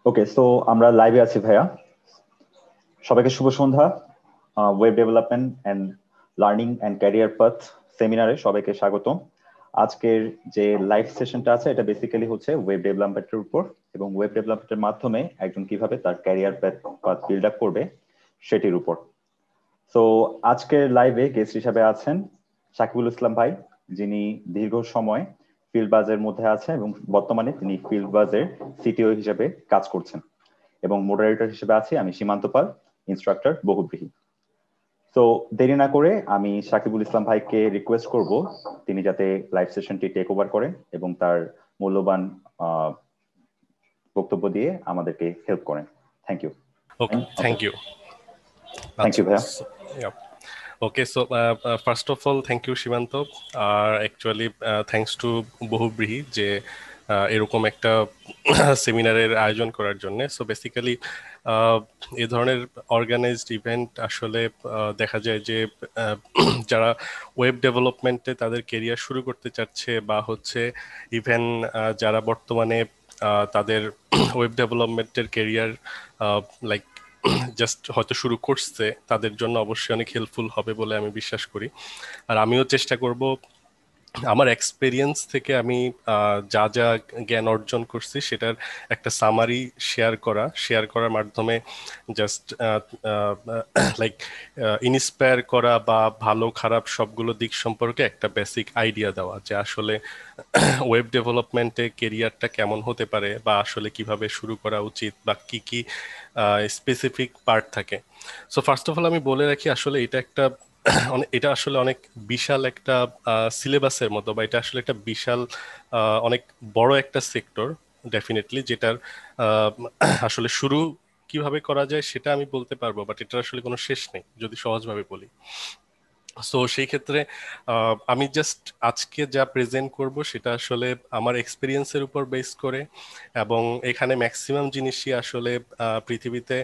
ওকে, so আমরা লাইভে আছি ভাইয়া। সবাইকে শুভ সন্ধ্যা। Web development and learning and career path সেমিনারে সবাইকে স্বাগত। আজকের যে লাইভ সেশনটা আছে এটা বেসিক্যালি হচ্ছে ওয়েব ডেভেলপমেন্টের উপর, এবং ওয়েব ডেভেলপমেন্টের মাধ্যমে একজন কিভাবে তার ক্যারিয়ার পাথ বিল্ড আপ করবে সেটির উপর। তো আজকের লাইভে গেস্ট হিসাবে আছেন সাকিবুল ইসলাম ভাই, যিনি দীর্ঘ সময় ফিল্ডবাজের মধ্যে আছেন এবং বর্তমানে তিনি ফিল্ডবাজের সিটিও হিসেবে কাজ করছেন। এবং মডারেটর হিসেবে আছি আমি সীমান্ত পাল, ইনস্ট্রাক্টর বহুব্রীহি। তো দেরি না করে আমি সাকিবুল ইসলাম ভাইকে রিকোয়েস্ট করব তিনি যাতে লাইভ সেশনটি টেক ওভার করেন এবং তার মূল্যবান বক্তব্য দিয়ে আমাদেরকে হেল্প করেন। Thank you. Okay, thank you. Thank you ভাইয়া। Okay, so first of all, thank you, Shimanto. Actually, thanks to বহুব্রীহি যে এরকম একটা সেমিনারের আয়োজন করার জন্য। সো বেসিক্যালি এই ধরনের অর্গানাইজড ইভেন্ট আসলে দেখা যায় যে যারা ওয়েব ডেভেলপমেন্টে তাদের কেরিয়ার শুরু করতে চাচ্ছে বা হচ্ছে ইভেন যারা বর্তমানে তাদের ওয়েব ডেভেলপমেন্টের কেরিয়ার লাইক জাস্ট হয়তো শুরু করছে, তাদের জন্য অবশ্যই অনেক হেল্পফুল হবে বলে আমি বিশ্বাস করি। আর আমিও চেষ্টা করব আমার এক্সপেরিয়েন্স থেকে আমি যা যা জ্ঞান অর্জন করছি সেটার একটা সামারি শেয়ার করার মাধ্যমে জাস্ট লাইক ইন্সপায়ার করা বা ভালো খারাপ সবগুলো দিক সম্পর্কে একটা বেসিক আইডিয়া দেওয়া যে আসলে ওয়েব ডেভেলপমেন্টে কেরিয়ারটা কেমন হতে পারে বা আসলে কিভাবে শুরু করা উচিত বা কি কি স্পেসিফিক পার্ট থাকে। সো ফার্স্ট অফ অল আমি বলে রাখি আসলে এটা আসলে অনেক বিশাল একটা সিলেবাসের মতো, বা এটা আসলে একটা বিশাল অনেক বড় একটা সেক্টর ডেফিনেটলি, যেটার আসলে শুরু কিভাবে করা যায় সেটা আমি বলতে পারবো, বাট এটার আসলে কোনো শেষ নেই যদি সহজভাবে বলি। সো সেই ক্ষেত্রে আমি জাস্ট আজকে যা প্রেজেন্ট করব সেটা আসলে আমার এক্সপিরিয়েন্সের উপর বেস করে, এবং এখানে ম্যাক্সিমাম জিনিসই আসলে পৃথিবীতে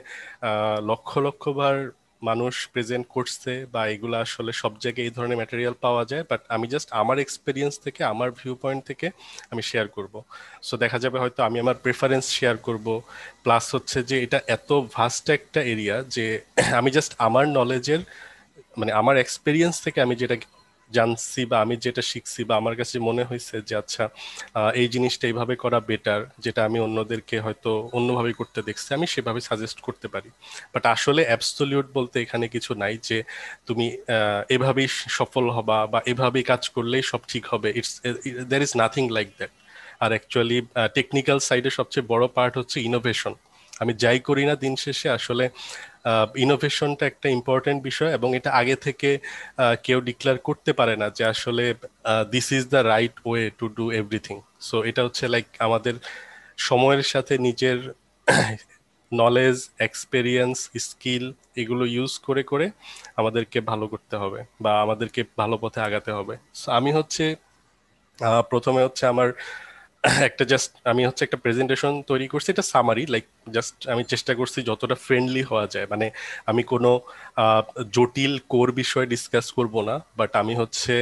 লক্ষ লক্ষ বার মানুষ প্রেজেন্ট করছে বা এগুলো আসলে সব জায়গায় এই ধরনের ম্যাটেরিয়াল পাওয়া যায়, বাট আমি জাস্ট আমার এক্সপিরিয়েন্স থেকে আমার ভিউ পয়েন্ট থেকে আমি শেয়ার করব। সো দেখা যাবে হয়তো আমি আমার প্রেফারেন্স শেয়ার করব, প্লাস হচ্ছে যে এটা এত ভাস্ট একটা এরিয়া যে আমি জাস্ট আমার নলেজের মানে আমার এক্সপিরিয়েন্স থেকে আমি যেটা জানছি বা আমি যেটা শিখছি বা আমার কাছে মনে হয়েছে যে আচ্ছা এই জিনিসটা এইভাবে করা বেটার, যেটা আমি অন্যদেরকে হয়তো অন্যভাবে করতে দেখছি, আমি সেভাবে সাজেস্ট করতে পারি। বাট আসলে অ্যাবসলিউট বলতে এখানে কিছু নাই যে তুমি এভাবেই সফল হবা বা এভাবেই কাজ করলেই সব ঠিক হবে। There is nothing like that. আর অ্যাকচুয়ালি টেকনিক্যাল সাইডে সবচেয়ে বড় পার্ট হচ্ছে ইনোভেশন। আমি যাই করি না দিন শেষে আসলে ইনোভেশনটা একটা ইম্পর্টেন্ট বিষয়, এবং এটা আগে থেকে কেউ ডিক্লেয়ার করতে পারে না যে আসলে this is the right way to do everything. So এটা হচ্ছে লাইক আমাদের সময়ের সাথে নিজের নলেজ, এক্সপেরিয়েন্স, স্কিল এগুলো ইউজ করে করে আমাদেরকে ভালো করতে হবে বা আমাদেরকে ভালো পথে আগাতে হবে। সো আমি হচ্ছে প্রথমে হচ্ছে আমি হচ্ছে একটা প্রেজেন্টেশন তৈরি করছি, এটা সামারি লাইক জাস্ট আমি চেষ্টা করছি যতটা ফ্রেন্ডলি হওয়া যায়, মানে আমি কোনো জটিল কোর বিষয় ডিসকাস করব না, বাট আমি হচ্ছে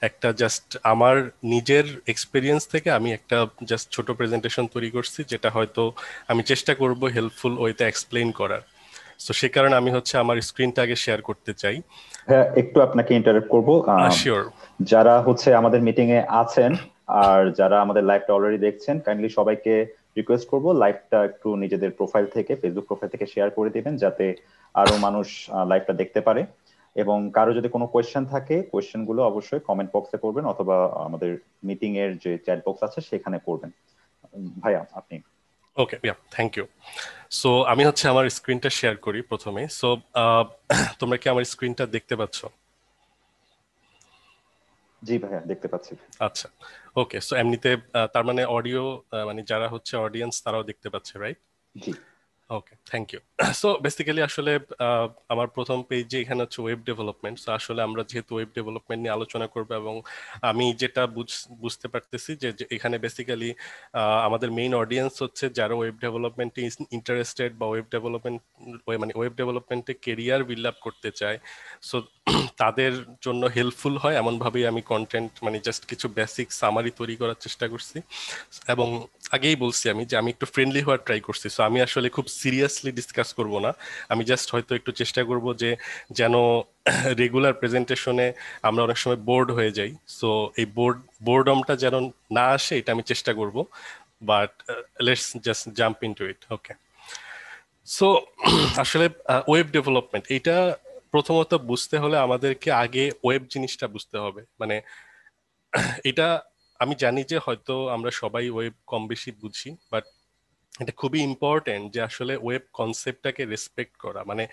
একটা জাস্ট আমার নিজের এক্সপিরিয়েন্স থেকে আমি একটা জাস্ট ছোট প্রেজেন্টেশন তৈরি করছি, যেটা হয়তো আমি চেষ্টা করব হেল্পফুল ওয়েতে এক্সপ্লেইন করার। তো সে কারণে আমি হচ্ছে আমার স্ক্রিনটা আগে শেয়ার করতে চাই। হ্যাঁ, একটু আপনাকে ইন্টারাপ্ট করবো। শিওর। যারা হচ্ছে আমাদের মিটিং এ আছেন আর যারা আমাদের লাইভটা অলরেডি দেখছেন, কাইন্ডলি সবাইকে রিকোয়েস্ট করবো লাইভটা একটু নিজেদের প্রোফাইল থেকে, ফেসবুক প্রোফাইল থেকে শেয়ার করে দিবেন, যাতে আরো মানুষ লাইভটা দেখতে পারে। এবং কারো যদি কোনো কোয়েশ্চেন থাকে, কোয়েশ্চেন গুলো অবশ্যই কমেন্ট বক্সে করবেন অথবা আমাদের মিটিং এর যে চ্যাট বক্স আছে সেখানে করবেন। ভাইয়া আপনি। ওকে, থ্যাংক ইউ। সো আমি হচ্ছে আমার স্ক্রিনটা শেয়ার করি প্রথমে। সো তোমরা কি আমার স্ক্রিনটা দেখতে পাচ্ছ? জি ভাইয়া, দেখতে পাচ্ছি। আচ্ছা, ওকে। সো এমনিতে তার মানে অডিও, মানে যারা হচ্ছে অডিয়েন্স তারাও দেখতে পাচ্ছে, রাইট? জি। Okay, thank you. So basically আসলে আমার প্রথম পেজে এখানে হচ্ছে ওয়েব ডেভেলপমেন্ট। সো আসলে আমরা যেহেতু ওয়েব ডেভেলপমেন্ট নিয়ে আলোচনা করবো, এবং আমি যেটা বুঝতে পারতেছি যে এখানে বেসিক্যালি আমাদের মেইন অডিয়েন্স হচ্ছে যারা ওয়েব ডেভেলপমেন্টে ইন্টারেস্টেড বা ওয়েব ডেভেলপমেন্টে কেরিয়ার বিল্ড আপ করতে চায়। সো তাদের জন্য হেল্পফুল হয় এমনভাবেই আমি কন্টেন্ট মানে জাস্ট কিছু বেসিক সামারি তৈরি করার চেষ্টা করছি। এবং আগেই বলছি আমি যে আমি একটু ফ্রেন্ডলি হওয়ার ট্রাই করছি, সো আমি আসলে খুব সিরিয়াসলি ডিসকাস করব না। আমি জাস্ট হয়তো একটু চেষ্টা করব যে যেন রেগুলার প্রেজেন্টেশনে আমরা অনেক সময় বোর্ড হয়ে যাই, সো এই বোর্ডমটা যেন না আসে এটা আমি চেষ্টা করব। But let's just jump into it. Okay, so আসলে ওয়েব ডেভেলপমেন্ট এটা প্রথমত বুঝতে হলে আমাদেরকে আগে ওয়েব জিনিসটা বুঝতে হবে। মানে এটা আমি জানি যে হয়তো আমরা সবাই ওয়েব কম বেশি বুঝি, বাট এটা খুবই ইম্পর্টেন্ট যে আসলে ওয়েব কনসেপ্টটাকে রেসপেক্ট করা। মানে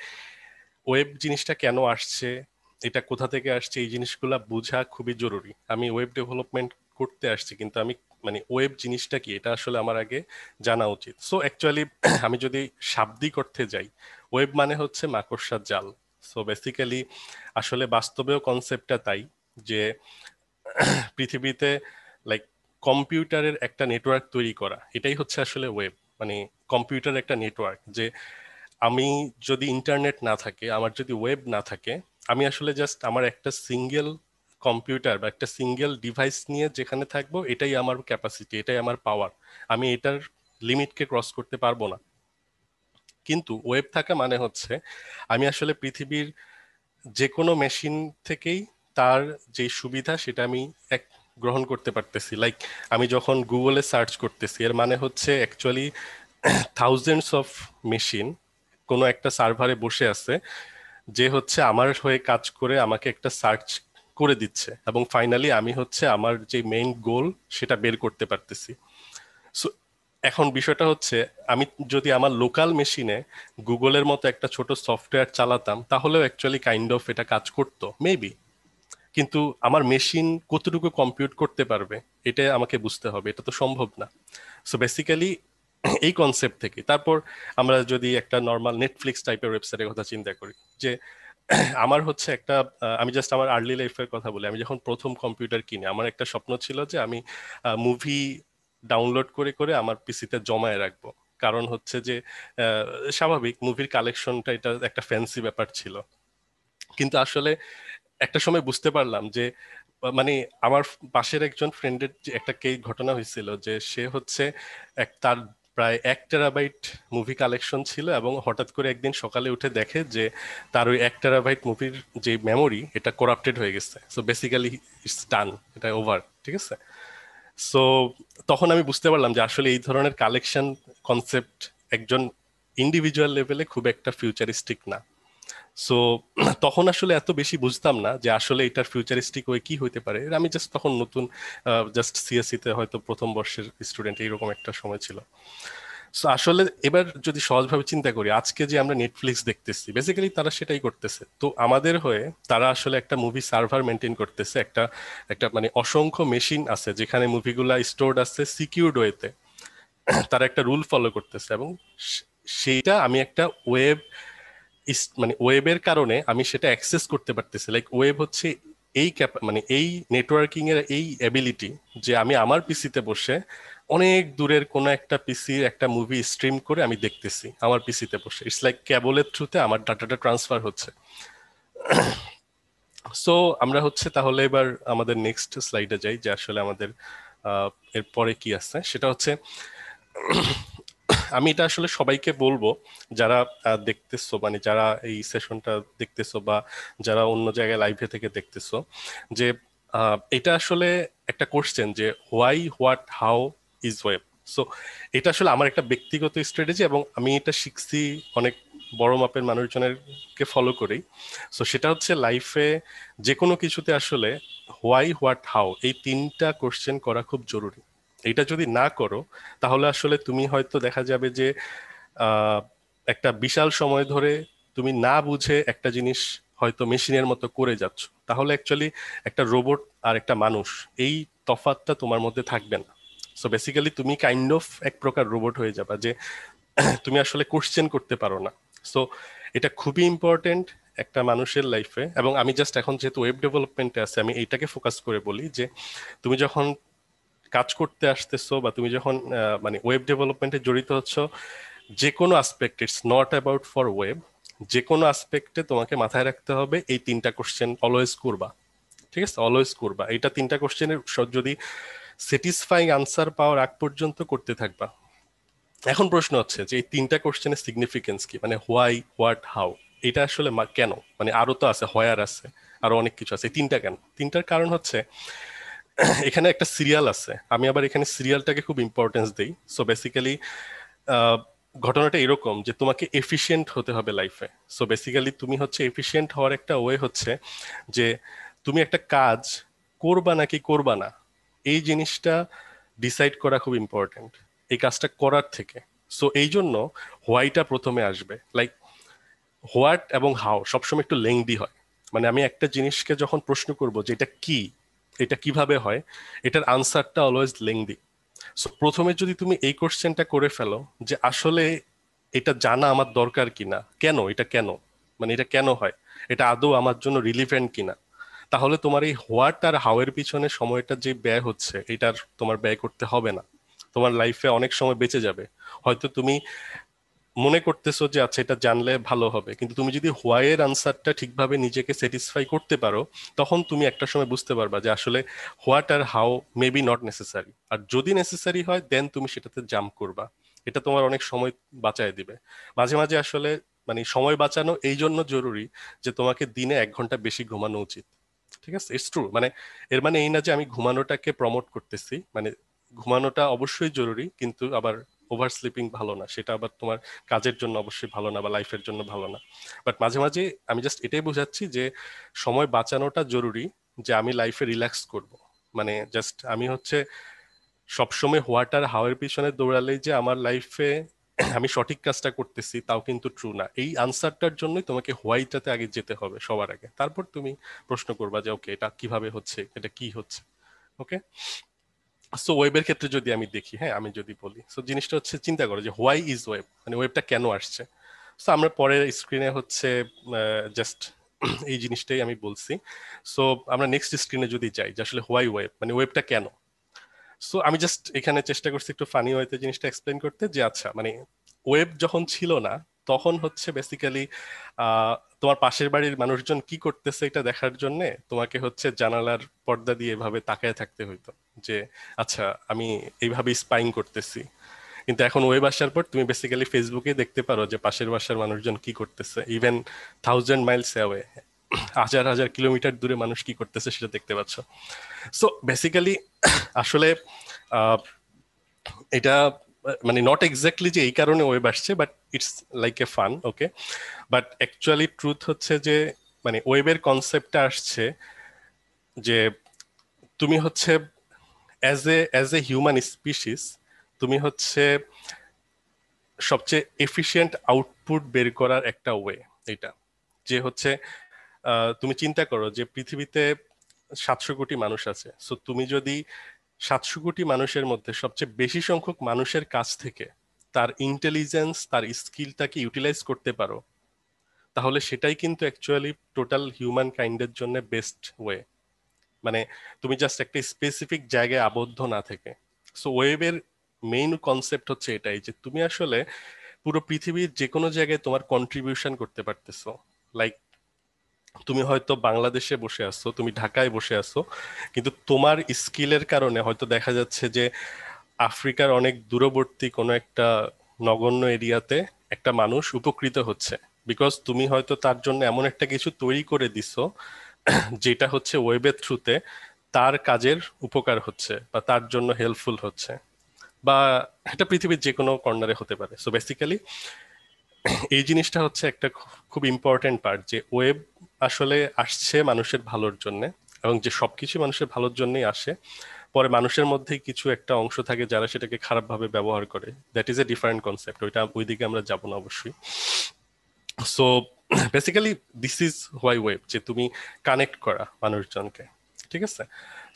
ওয়েব জিনিসটা কেন আসছে, এটা কোথা থেকে আসছে, এই জিনিসগুলা বোঝা খুবই জরুরি। আমি ওয়েব ডেভেলপমেন্ট করতে আসছি, কিন্তু আমি মানে ওয়েব জিনিসটা কি এটা আসলে আমার আগে জানা উচিত। সো অ্যাকচুয়ালি আমি যদি শাব্দিক অর্থে যাই, ওয়েব মানে হচ্ছে মাকড়সার জাল। সো বেসিক্যালি আসলে বাস্তবেও কনসেপ্টটা তাই, যে পৃথিবীতে লাইক কম্পিউটারের একটা নেটওয়ার্ক তৈরি করা, এটাই হচ্ছে আসলে ওয়েব। মানে কম্পিউটার একটা নেটওয়ার্ক, যে আমি যদি ইন্টারনেট না থাকে, আমার যদি ওয়েব না থাকে, আমি আসলে জাস্ট আমার একটা সিঙ্গেল কম্পিউটার বা একটা সিঙ্গেল ডিভাইস নিয়ে যেখানে থাকবো, এটাই আমার ক্যাপাসিটি, এটাই আমার পাওয়ার। আমি এটার লিমিটকে ক্রস করতে পারবো না। কিন্তু ওয়েব থাকা মানে হচ্ছে আমি আসলে পৃথিবীর যে কোনো মেশিন থেকেই তার যে সুবিধা সেটা আমি এক গ্রহণ করতে পারতেছি। লাইক আমি যখন গুগলে সার্চ করতেছি, এর মানে হচ্ছে অ্যাকচুয়ালি থাউজেন্ডস অফ মেশিন কোনো একটা সার্ভারে বসে আছে, যে হচ্ছে আমার হয়ে কাজ করে আমাকে একটা সার্চ করে দিচ্ছে, এবং ফাইনালি আমি হচ্ছে আমার যে মেইন গোল সেটা বের করতে পারতেছি। সো এখন বিষয়টা হচ্ছে, আমি যদি আমার লোকাল মেশিনে গুগলের মতো একটা ছোট সফটওয়্যার চালাতাম, তাহলেও অ্যাকচুয়ালি কাইন্ড অফ এটা কাজ করতো মেবি। কিন্তু আমার মেশিন কতটুকু কম্পিউট করতে পারবে, এটা আমাকে বুঝতে হবে, এটা তো সম্ভব না। সো বেসিক্যালি এই কনসেপ্ট থেকে তারপর আমরা যদি একটা নর্মাল নেটফ্লিক্স টাইপের ওয়েবসাইটের কথা চিন্তা করি, যে আমার হচ্ছে একটা আমি জাস্ট আমার আর্লি লাইফের কথা বলি। আমি যখন প্রথম কম্পিউটার কিনি, আমার একটা স্বপ্ন ছিল যে আমি মুভি ডাউনলোড করে করে আমার পিসিতে জমায়ে রাখবো। কারণ হচ্ছে যে আহ, স্বাভাবিক মুভির কালেকশনটা এটা একটা ফ্যান্সি ব্যাপার ছিল। কিন্তু আসলে একটা সময় বুঝতে পারলাম যে মানে আমার পাশের একজন ফ্রেন্ডের যে একটা ঘটনা হয়েছিল, যে সে হচ্ছে তার প্রায় 1 টেরাবাইট মুভি কালেকশন ছিল, এবং হঠাৎ করে একদিন সকালে উঠে দেখে যে তার ওই 1 টেরাবাইট মুভির যে মেমোরি এটা করাপ্টেড হয়ে গেছে। সো বেসিক্যালি ইটস ডান, এটা ওভার, ঠিক আছে। সো তখন আমি বুঝতে পারলাম যে আসলে এই ধরনের কালেকশন কনসেপ্ট একজন ইন্ডিভিজুয়াল লেভেলে খুব একটা ফিউচারিস্টিক না। সো তখন আসলে এত বেশি বুঝতাম না যে আসলে এটার ফিউচারিস্টিক ওয়ে কি হইতে পারে। আমি জাস্ট তখন নতুন, জাস্ট সিএসসি তে হয়তো প্রথম বর্ষের স্টুডেন্ট, এইরকম একটা সময় ছিল। সো আসলে এবার যদি সহজভাবে চিন্তা করি, আজকে যে আমরা নেটফ্লিক্স দেখতেছি, বেসিক্যালি তারা সেটাই করতেছে। তো আমাদের হয়ে তারা আসলে একটা মুভি সার্ভার মেনটেন করতেছে, একটা একটা মানে অসংখ্য মেশিন আছে যেখানে মুভিগুলা স্টোরড আছে সিকিউরড ওয়েতে। তারা একটা রুল ফলো করতেছে, এবং সেইটা আমি একটা ওয়েব মানে ওয়েবের কারণে আমি সেটা অ্যাক্সেস করতে পারতেছি। লাইক ওয়েব হচ্ছে এই মানে এই নেটওয়ার্কিং এর এই এবিলিটি, যে আমি আমার পিসিতে বসে অনেক দূরের কোনো একটা পিসির একটা মুভি স্ট্রিম করে আমি দেখতেছি আমার পিসিতে বসে। ইটস লাইক কেবলের থ্রুতে আমার ডাটাটা ট্রান্সফার হচ্ছে। সো আমরা হচ্ছে তাহলে এবার আমাদের নেক্সট স্লাইডে যাই, যে আসলে আমাদের এরপরে কি আছে সেটা হচ্ছে, আমি এটা আসলে সবাইকে বলবো যারা দেখতেছো, মানে যারা এই সেশনটা দেখতেছো বা যারা অন্য জায়গায় লাইভে থেকে দেখতেছো, যে এটা আসলে একটা কোশ্চেন যে why, what, how is web. So এটা আসলে আমার একটা ব্যক্তিগত স্ট্র্যাটেজি, এবং আমি এটা শিখছি অনেক বড় মাপের মানুষজনের কে ফলো করেই। সো সেটা হচ্ছে লাইফে যে কোনো কিছুতে আসলে হোয়াই, হোয়াট, হাউ এই তিনটা কোশ্চেন করা খুব জরুরি। এটা যদি না করো, তাহলে আসলে তুমি হয়তো দেখা যাবে যে আহ, একটা বিশাল সময় ধরে তুমি না বুঝে একটা জিনিস হয়তো মেশিনের মতো করে যাচ্ছ। তাহলে অ্যাকচুয়ালি একটা রোবট আর একটা মানুষ, এই তফাৎটা তোমার মধ্যে থাকবে না। সো বেসিক্যালি তুমি কাইন্ড অফ এক প্রকার রোবট হয়ে যাবা, যে তুমি আসলে কোশ্চেন করতে পারো না। সো এটা খুবই ইম্পর্টেন্ট একটা মানুষের লাইফে। এবং আমি জাস্ট এখন যেহেতু ওয়েব ডেভেলপমেন্টে আছে, আমি এইটাকে ফোকাস করে বলি যে তুমি যখন কাজ করতে আসতেছো বা তুমি যখন মানে ওয়েব ডেভেলপমেন্টে জড়িত হচ্ছ, যে কোনো aspect, it's not about for web, যে কোনো আসপেক্টে তোমাকে মাথায় রাখতে হবে এই তিনটা কোশ্চেন অলওয়েজ করবা। ঠিক আছে, অলওয়েজ করবা। এটা তিনটা কোশ্চেনের যদি স্যাটিসফাইং আনসার পাওয়ার আগ পর্যন্ত করতে থাকবা। এখন প্রশ্ন হচ্ছে যে এই তিনটা কোশ্চেনের সিগনিফিকেন্স কি, মানে হোয়াই, হোয়াট, হাউ, এটা আসলে কেন, মানে আরো তো আছে, হোয়ার আছে, আরো অনেক কিছু আছে, তিনটা কেন? তিনটার কারণ হচ্ছে এখানে একটা সিরিয়াল আছে, আমি আবার এখানে সিরিয়ালটাকে খুব ইম্পর্টেন্স দিই। সো বেসিক্যালি ঘটনাটা এরকম যে তোমাকে এফিশিয়েন্ট হতে হবে লাইফে। সো বেসিক্যালি তুমি হচ্ছে এফিশিয়েন্ট হওয়ার একটা ওয়ে হচ্ছে যে তুমি একটা কাজ করবা নাকি করবা না, এই জিনিসটা ডিসাইড করা খুব ইম্পর্টেন্ট এই কাজটা করার থেকে। সো এই জন্য হোয়াইটা প্রথমে আসবে। লাইক হোয়াট এবং হাউ সবসময় একটু লেংদি হয়, মানে আমি একটা জিনিসকে যখন প্রশ্ন করব যে এটা কি, এটা কিভাবে হয়, এটার আনসারটা অলওয়েজ লেংদি। সো প্রথমে যদি তুমি এই কোশ্চেনটা করে ফেলো যে আসলে এটা জানা আমার দরকার কিনা, কেন এটা, কেন মানে এটা কেন হয়, এটা আদৌ আমার জন্য রিলিভেন্ট কিনা, তাহলে তোমার এই হোয়াট আর হাউ এর পিছনে সময়টা যে ব্যয় হচ্ছে এটার তোমার ব্যয় করতে হবে না। তোমার লাইফে অনেক সময় বেঁচে যাবে। হয়তো তুমি মনে করতেছো যে আচ্ছা এটা জানলে ভালো হবে, কিন্তু তুমি যদি হোয়াই এর আনসারটা ঠিকভাবে নিজেকে স্যাটিসফাই করতে পারো, তখন তুমি একটা সময় বুঝতে পারবা যে আসলে হোয়াট আর how may be not necessary, আর যদি নেসেসারি হয় দেন তুমি সেটাতে জাম্প করবা। এটা তোমার অনেক সময় বাঁচায় দিবে। মাঝে মাঝে আসলে মানে সময় বাঁচানো এই জন্য জরুরি যে তোমাকে দিনে 1 ঘন্টা বেশি ঘুমানো উচিত। ঠিক আছে, ইটস ট্রু। মানে এর মানে এই না যে আমি ঘুমানোটাকে প্রমোট করতেছি, মানে ঘুমানোটা অবশ্যই জরুরি, কিন্তু আবার ওভার স্লিপিং ভালো না, সেটা আবার তোমার কাজের জন্য অবশ্যই ভালো না বা লাইফের জন্য ভালো না। বাট মাঝে মাঝে আমি জাস্ট এটাই বোঝাচ্ছি যে সময় বাঁচানোটা জরুরি, যে আমি লাইফে রিল্যাক্স করব। মানে জাস্ট আমি হচ্ছে সবসময় হোয়াট আর হাওয়ার পিছনে দৌড়ালেই যে আমার লাইফে আমি সঠিক কাজটা করতেছি তাও কিন্তু ট্রু না। এই আনসারটার জন্যই তোমাকে হোয়াইটাতে আগে যেতে হবে সবার আগে, তারপর তুমি প্রশ্ন করবা যে ওকে এটা কিভাবে হচ্ছে, এটা কি হচ্ছে। ওকে, সো ওয়েবের ক্ষেত্রে যদি আমি দেখি, হ্যাঁ আমি যদি বলি, সো জিনিসটা হচ্ছে চিন্তা করো যে হোয়াই ইজ ওয়েব, মানে ওয়েবটা কেন আসছে। সো আমরা পরের স্ক্রিনে হচ্ছে জাস্ট এই জিনিসটাই আমি বলছি। সো আমরা নেক্সট স্ক্রিনে যদি যাই যে আসলে হোয়াই ওয়েব, মানে ওয়েবটা কেন। সো আমি জাস্ট এখানে চেষ্টা করছি একটু ফানি ওয়েতে জিনিসটা এক্সপ্লেন করতে, যে আচ্ছা মানে ওয়েব যখন ছিল না তখন হচ্ছে বেসিক্যালি তোমার পাশের বাড়ির মানুষজন কি করতেছে এটা দেখার জন্য তোমাকে হচ্ছে জানালার পর্দা দিয়ে এভাবে তাকায় থাকতে হইতো যে আচ্ছা আমি এইভাবে স্পাইং করতেছি। কিন্তু এখন ওয়েব আসার পর তুমি বেসিক্যালি ফেসবুকে দেখতে পারো যে পাশের বাসার মানুষজন কি করতেছে, ইভেন 1000 মাইলস অ্যাওয়ে, হাজার হাজার কিলোমিটার দূরে মানুষ কি করতেছে সেটা দেখতে পাচ্ছ। সো বেসিক্যালি আসলে আহ, এটা মানে নট এক্স্যাক্টলি যে এই কারণে ওয়েব আসছে, but it's like a fun. Okay, but actually truth হচ্ছে যে মানে ওয়েবের কনসেপ্টটা আসছে যে তুমি হচ্ছে অ্যাজ এ হিউম্যান স্পিসিস তুমি হচ্ছে সবচেয়ে এফিশিয়েন্ট আউটপুট বের করার একটা ওয়ে এটা, যে হচ্ছে তুমি চিন্তা করো যে পৃথিবীতে 700 কোটি মানুষ আছে। সো তুমি যদি 700 কোটি মানুষের মধ্যে সবচেয়ে বেশি সংখ্যক মানুষের কাছ থেকে তার ইন্টেলিজেন্স, তার স্কিলটাকে ইউটিলাইজ করতে পারো, তাহলে সেটাই কিন্তু অ্যাকচুয়ালি টোটাল হিউম্যান কাইন্ডের জন্য বেস্ট ওয়ে। মানে তুমি জাস্ট একটা স্পেসিফিক জায়গায় আবদ্ধ না থেকে। সো ওয়েবের মেইন কনসেপ্ট হচ্ছে এটাই যে তুমি আসলে পুরো পৃথিবীর যে কোনো জায়গায় তোমার কন্ট্রিবিউশন করতে পারতেছো। লাইক তুমি হয়তো বাংলাদেশে বসে আছো, তুমি ঢাকায় বসে আছো, কিন্তু তোমার স্কিলের কারণে হয়তো দেখা যাচ্ছে যে আফ্রিকার অনেক দূরবর্তী কোনো একটা নগণ্য এরিয়াতে একটা মানুষ উপকৃত হচ্ছে, বিকজ তুমি হয়তো তার জন্য এমন একটা কিছু তৈরি করে দিছো যেটা হচ্ছে ওয়েবের থ্রুতে তার কাজের উপকার হচ্ছে বা তার জন্য হেল্পফুল হচ্ছে, বা এটা পৃথিবীর যে কোনো কর্নারে হতে পারে। সো বেসিক্যালি এই জিনিসটা হচ্ছে একটা খুব ইম্পর্টেন্ট পার্ট, যে ওয়েব আসলে আসছে মানুষের ভালোর জন্য, এবং যে সবকিছু মানুষের ভালোর জন্যই আসে। পরে মানুষের মধ্যেই কিছু একটা অংশ থাকে যারা সেটাকে খারাপভাবে ব্যবহার করে, that is a different concept, ওইটা ওইদিকে আমরা যাবো না অবশ্যই। So basically this is why web, যে তুমি কানেক্ট করা মানুষজনকে। ঠিক আছে,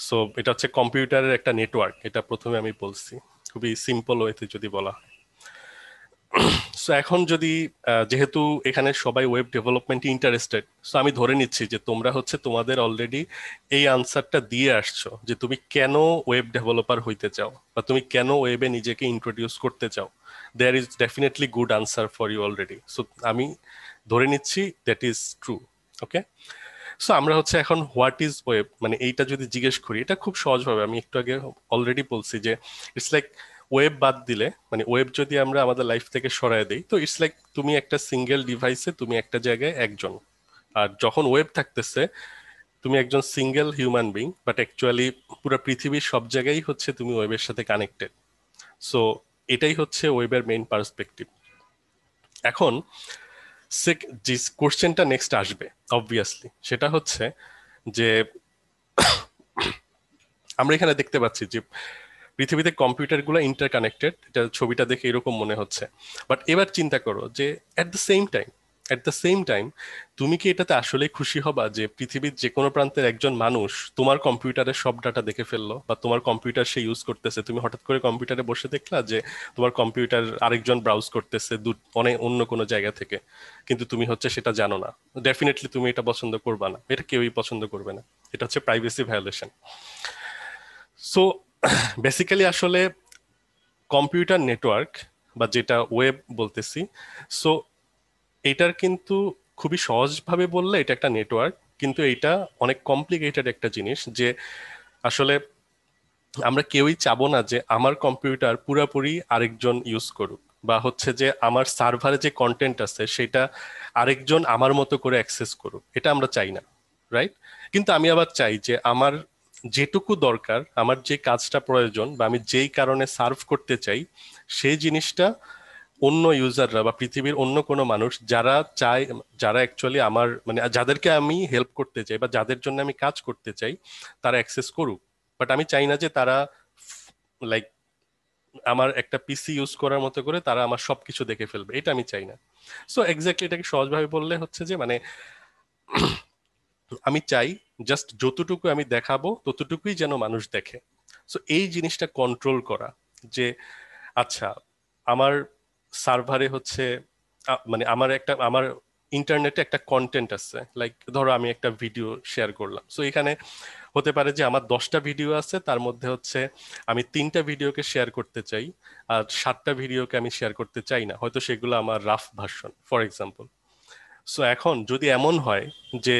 সো এটা হচ্ছে কম্পিউটারের একটা নেটওয়ার্ক, এটা প্রথমে আমি বলছি খুবই সিম্পল ওয়েতে যদি বলা হয়। সো এখন যদি যেহেতু এখানে সবাই ওয়েব ডেভেলপমেন্টে ইন্টারেস্টেড, সো আমি ধরে নিচ্ছি যে তোমরা হচ্ছে তোমাদের অলরেডি এই আনসারটা দিয়ে আসছো যে তুমি কেন ওয়েব ডেভেলপার হইতে চাও বা তুমি কেন ওয়েবে নিজেকে ইন্ট্রোডিউস করতে চাও। There is definitely good answer for you already. So আমি ধরে নিচ্ছি that is true. Okay, so আমরা হচ্ছে এখন হোয়াট ইজ ওয়েব মানে এইটা যদি জিজ্ঞেস করি, এটা খুব সহজভাবে আমি একটু আগে অলরেডি বলছি যে ইটস লাইক ওয়েব বাদ দিলে, মানে ওয়েব যদি আমরা আমাদের লাইফ থেকে সরায় দিই, তো ইটস লাইক তুমি একটা সিঙ্গেল ডিভাইসে তুমি একটা জায়গায় একজন, আর যখন ওয়েব থাকতেছে তুমি একজন single human being, but actually পুরো পৃথিবীর সব জায়গায় হচ্ছে তুমি ওয়েবের সাথে কানেক্টেড। সো এটাই হচ্ছে ওয়েবের মেইন পার্সপেক্টিভ। এখন যে কোশ্চেনটা নেক্সট আসবে অবভিয়াসলি সেটা হচ্ছে যে আমরা এখানে দেখতে পাচ্ছি যে পৃথিবীতে কম্পিউটার গুলো ইন্টারকানেক্টেড, এটা ছবিটা দেখে এরকম মনে হচ্ছে। বাট এবার চিন্তা করো যে এট দ্য সেম টাইম তুমি কি এটাতে আসলে খুশি হবা যে পৃথিবীর যে কোনো প্রান্তের একজন মানুষ তোমার কম্পিউটারের সব ডাটা দেখে ফেললো, বা তোমার কম্পিউটার সে ইউজ করতেছে, তুমি হঠাৎ করে কম্পিউটারে বসে দেখলা যে তোমার কম্পিউটার আরেকজন ব্রাউজ করতেছে অনেক অন্য কোনো জায়গা থেকে, কিন্তু তুমি হচ্ছে সেটা জানো না। ডেফিনেটলি তুমি এটা পছন্দ করবা না, এটা কেউই পছন্দ করবে না। এটা হচ্ছে প্রাইভেসি ভায়োলেশন। সো বেসিক্যালি আসলে কম্পিউটার নেটওয়ার্ক বা যেটা ওয়েব বলতেছি, সো এটার কিন্তু খুবই সহজভাবে বললে এটা একটা নেটওয়ার্ক, কিন্তু এটা অনেক কমপ্লিকেটেড একটা জিনিস যে আসলে আমরা কেউই চাবো না যে আমার কম্পিউটার পুরাপুরি আরেকজন ইউজ করুক, বা হচ্ছে যে আমার সার্ভারে যে কন্টেন্ট আছে সেটা আরেকজন আমার মতো করে অ্যাক্সেস করুক, এটা আমরা চাই না, রাইট? কিন্তু আমি আবার চাই যে আমার যেটুকু দরকার, আমার যে কাজটা প্রয়োজন বা আমি যেই কারণে সার্ভ করতে চাই, সেই জিনিসটা অন্য ইউজাররা বা পৃথিবীর অন্য কোনো মানুষ যারা চায়, যারা অ্যাকচুয়ালি আমার মানে যাদেরকে আমি হেল্প করতে চাই বা যাদের জন্য আমি কাজ করতে চাই, তারা অ্যাক্সেস করুক। বাট আমি চাই না যে তারা লাইক আমার একটা পিসি ইউজ করার মতো করে তারা আমার সবকিছু দেখে ফেলবে, এটা আমি চাই না। সো এক্স্যাক্টলি এটাকে সহজভাবে বললে হচ্ছে যে মানে আমি চাই জাস্ট যতটুকু আমি দেখাবো ততটুকুই যেন মানুষ দেখে। সো এই জিনিসটা কন্ট্রোল করা যে আচ্ছা আমার সার্ভারে হচ্ছে মানে আমার ইন্টারনেটে একটা কন্টেন্ট আছে, লাইক ধরো আমি একটা ভিডিও শেয়ার করলাম, সো এখানে হতে পারে যে আমার 10টা ভিডিও আছে, তার মধ্যে হচ্ছে আমি 3টা ভিডিওকে শেয়ার করতে চাই, আর 7টা ভিডিওকে আমি শেয়ার করতে চাই না, হয়তো সেগুলো আমার rough version for example. So এখন যদি এমন হয় যে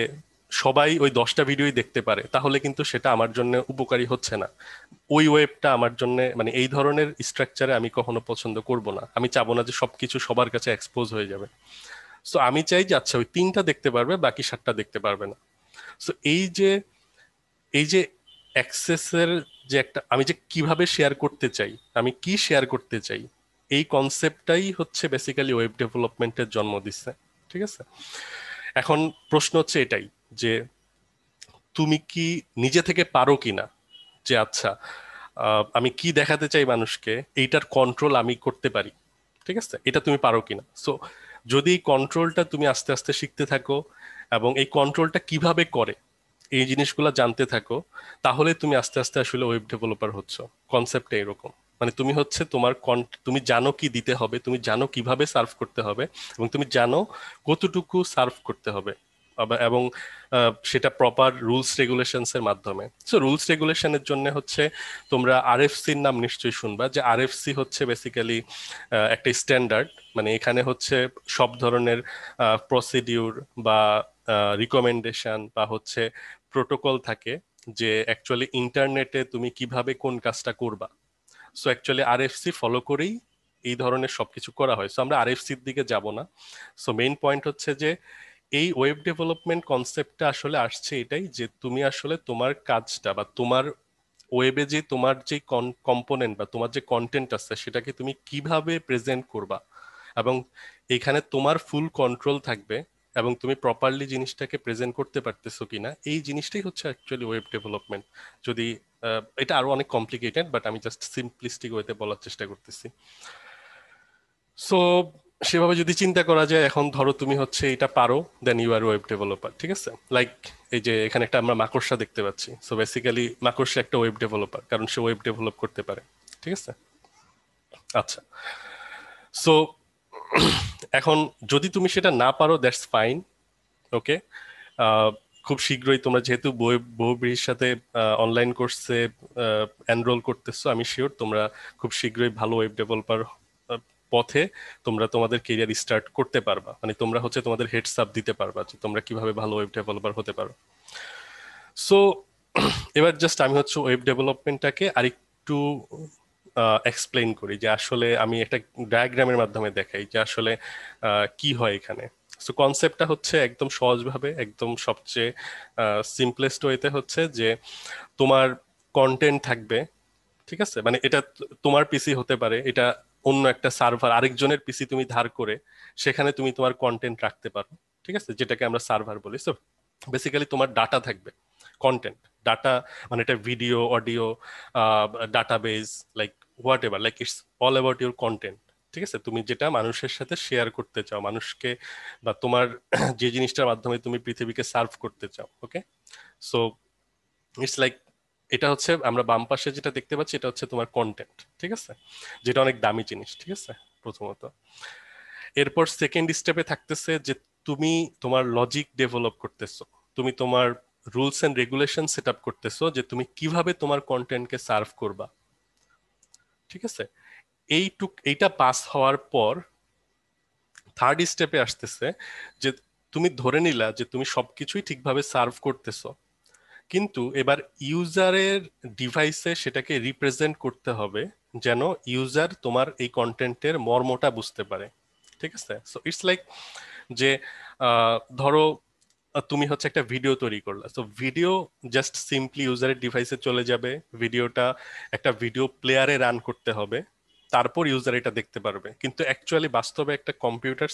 সবাই ওই 10টা ভিডিওই দেখতে পারে, তাহলে কিন্তু সেটা আমার জন্য উপকারী হচ্ছে না। ওই ওয়েবটা আমার জন্য মানে এই ধরনের স্ট্রাকচারে আমি কখনো পছন্দ করব না। আমি চাবো না যে সবকিছু সবার কাছে এক্সপোজ হয়ে যাবে। সো আমি চাই যে আচ্ছা ওই 3টা দেখতে পারবে, বাকি 7টা দেখতে পারবে না। সো এই যে অ্যাক্সেসের যে একটা, আমি যে কিভাবে শেয়ার করতে চাই, আমি কি শেয়ার করতে চাই, এই কনসেপ্টটাই হচ্ছে বেসিক্যালি ওয়েব ডেভেলপমেন্টের জন্ম দিচ্ছে। ঠিক আছে, এখন প্রশ্ন হচ্ছে এটাই যে তুমি কি নিজে থেকে পারো কিনা যে আচ্ছা আমি কি দেখাতে চাই মানুষকে, এইটার কন্ট্রোল আমি করতে পারি। ঠিক আছে, এটা তুমি পারো কিনা। সো যদি এই কন্ট্রোলটা তুমি আস্তে আস্তে শিখতে থাকো এবং এই কন্ট্রোলটা কিভাবে করে এই জিনিসগুলো জানতে থাকো, তাহলে তুমি আস্তে আস্তে আসলে ওয়েব ডেভেলপার হচ্ছ। কনসেপ্টটা এরকম, মানে তুমি হচ্ছে তুমি জানো কি দিতে হবে, তুমি জানো কিভাবে সার্ভ করতে হবে, এবং তুমি জানো কতটুকু সার্ভ করতে হবে, এবং সেটা প্রপার রুলস রেগুলেশনস এর মাধ্যমে। সো রুলস রেগুলেশনের জন্য হচ্ছে তোমরা আরএফসির নাম নিশ্চয়ই শুনবা, যে আরএফসি হচ্ছে বেসিক্যালি একটা স্ট্যান্ডার্ড, মানে এখানে হচ্ছে সব ধরনের প্রসিডিউর বা রিকমেন্ডেশন বা হচ্ছে প্রোটোকল থাকে, যে অ্যাকচুয়ালি ইন্টারনেটে তুমি কিভাবে কোন কাজটা করবা। সো অ্যাকচুয়ালি আরএফসি ফলো করেই এই ধরনের সবকিছু করা হয়। সো আমরা আরএফসির দিকে যাব না। সো মেইন পয়েন্ট হচ্ছে যে এই ওয়েব ডেভেলপমেন্ট কনসেপ্টটা আসলে আসছে এটাই, যে তুমি আসলে তোমার কাজটা বা তোমার ওয়েবে যে তোমার যে কম্পোনেন্ট বা তোমার যে কন্টেন্ট আছে সেটাকে তুমি কিভাবে প্রেজেন্ট করবা, এবং এখানে তোমার ফুল কন্ট্রোল থাকবে, এবং তুমি প্রপারলি জিনিসটাকে প্রেজেন্ট করতে পারতেছো কিনা, এই জিনিসটাই হচ্ছে অ্যাকচুয়ালি ওয়েব ডেভেলপমেন্ট। যদি এটা আরো অনেক কমপ্লিকেটেড, বাট আমি জাস্ট সিম্পলিস্টিক ওয়েতে বলার চেষ্টা করতেছি। সো সেভাবে যদি চিন্তা করা যায়, এখন ধরো তুমি হচ্ছে এটা পারো, then you are web developer. ঠিক আছে, লাইক এই যে এখানে একটা আমরা মাকড়সা দেখতে পাচ্ছি, সো বেসিক্যালি মাকড়সা একটা ওয়েব ডেভেলপার, কারণ সে ওয়েব ডেভেলপ করতে পারে। ঠিক আছে, আচ্ছা। সো এখন যদি তুমি সেটা না পারো, দ্যাটস ফাইন, ওকে। খুব শীঘ্রই তোমরা যেহেতু বহুব্রীহির সাথে অনলাইন কোর্সে এনরোল করতেছো, আমি শিওর তোমরা খুব শীঘ্রই ভালো ওয়েব ডেভেলপার পথে তোমরা তোমাদের কেরিয়ার স্টার্ট করতে পারবা, মানে তোমরা হচ্ছে তোমাদের হেডস আপ দিতে পারবা যে তোমরা কিভাবে ভালো ওয়েব ডেভেলপার হতে পারো। সো এবার জাস্ট আমি হচ্ছে ওয়েব ডেভেলপমেন্টটাকে আরেকটু এক্সপ্লেইন করি, যে আসলে আমি একটা ডায়াগ্রামের মাধ্যমে দেখাই যে আসলে কি হয় এখানে। সো কনসেপ্টটা হচ্ছে একদম সহজভাবে, একদম সবচেয়ে সিম্পলেস্ট ওয়েতে হচ্ছে যে তোমার কন্টেন্ট থাকবে, ঠিক আছে? মানে এটা তোমার পিসি হতে পারে, এটা অন্য একটা সার্ভার, আরেকজনের পিসি তুমি ধার করে সেখানে তুমি তোমার কন্টেন্ট রাখতে পারো, ঠিক আছে, যেটাকে আমরা সার্ভার বলি। সো বেসিক্যালি তোমার ডাটা থাকবে, কন্টেন্ট ডাটা, মানে এটা video, audio, database, like what ever, like it's all about your content, ঠিক আছে? তুমি যেটা মানুষের সাথে শেয়ার করতে চাও, মানুষকে, বা তোমার যে জিনিসটার মাধ্যমে তুমি পৃথিবীকে সার্ভ করতে চাও। ওকে, সো ইটস লাইক, এটা হচ্ছে আমরা বাম পাশে যেটা দেখতে পাচ্ছি এটা হচ্ছে তোমার কন্টেন্ট, ঠিক আছে, যেটা অনেক দামি জিনিস, ঠিক আছে, প্রথমত। এরপর সেকেন্ড স্টেপে থাকতেছে যে তুমি তোমার লজিক ডেভেলপ করতেছো, তুমি তোমার rules and regulation set up করতেছো, যে তুমি কিভাবে তোমার কন্টেন্টকে সার্ভ করবা, ঠিক আছে। এইটা পাস হওয়ার পর থার্ড স্টেপে আসতেছে যে তুমি ধরে নিলা যে তুমি সবকিছুই ঠিকভাবে সার্ভ করতেছো, কিন্তু এবার ইউজারের ডিভাইসে সেটাকে রিপ্রেজেন্ট করতে হবে যেন ইউজার তোমার এই কন্টেন্টের মর্মটা বুঝতে পারে, ঠিক আছে। সো ইটস লাইক যে ধরো তুমি হচ্ছে একটা ভিডিও তৈরি করলা, তো ভিডিও জাস্ট সিম্পলি ইউজারের ডিভাইসে চলে যাবে, ভিডিওটা একটা ভিডিও প্লেয়ারে রান করতে হবে, তারপর ইউজার এটা দেখতে পারবে। কিন্তু অ্যাকচুয়ালি বাস্তবে একটা কম্পিউটার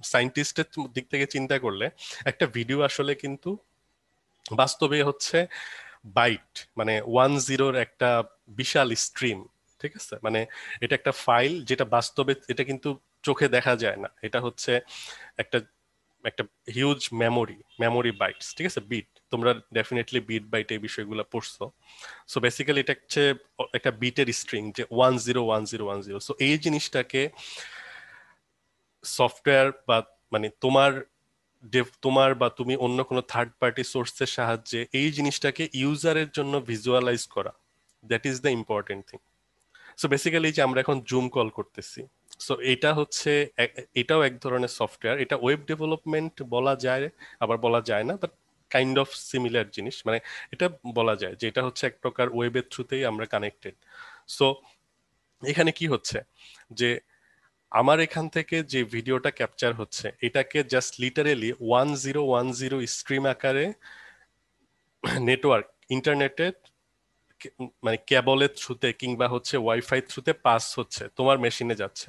সায়েন্টিস্টের দিক থেকে চিন্তা করলে একটা ভিডিও আসলে কিন্তু বাস্তবে হচ্ছে বাইট, মানে 1-0 একটা বিশাল স্ট্রিম, ঠিক আছে। মানে এটা একটা ফাইল যেটা বাস্তবে, এটা কিন্তু চোখে দেখা যায় না, এটা হচ্ছে একটা একটা হিউজ মেমোরি বাইটস, ঠিক আছে, বিট। তোমরা ডেফিনেটলি বিট বাইট এই বিষয়গুলো পড়ছো। সো বেসিক্যালি এটা হচ্ছে একটা বিটের স্ট্রিং, যে 101010। সো এই জিনিসটাকে সফটওয়্যার বা, মানে তোমার বা তুমি অন্য কোনো থার্ড পার্টি সোর্সের সাহায্যে এই জিনিসটাকে ইউজারের জন্য ভিজুয়ালাইজ করা, that is the important thing. So basically যে আমরা এখন জুম কল করতেছি, সো এটা হচ্ছে এটাও এক ধরনের সফটওয়্যার, এটা ওয়েব ডেভেলপমেন্ট বলা যায় আবার বলা যায় না, বাট কাইন্ড অফ সিমিলার জিনিস। মানে এটা বলা যায় যে এটা হচ্ছে এক প্রকার ওয়েবের থ্রুতেই আমরা কানেক্টেড। সো এখানে কি হচ্ছে যে আমার এখান থেকে যে ভিডিওটা ক্যাপচার হচ্ছে এটাকে জাস্ট লিটারেলি 1010 স্ট্রিম আকারে নেটওয়ার্ক, ইন্টারনেটে, মানে কেবলের থ্রুতে কিংবা হচ্ছে ওয়াইফাই থ্রুতে পাস হচ্ছে, তোমার মেশিনে যাচ্ছে।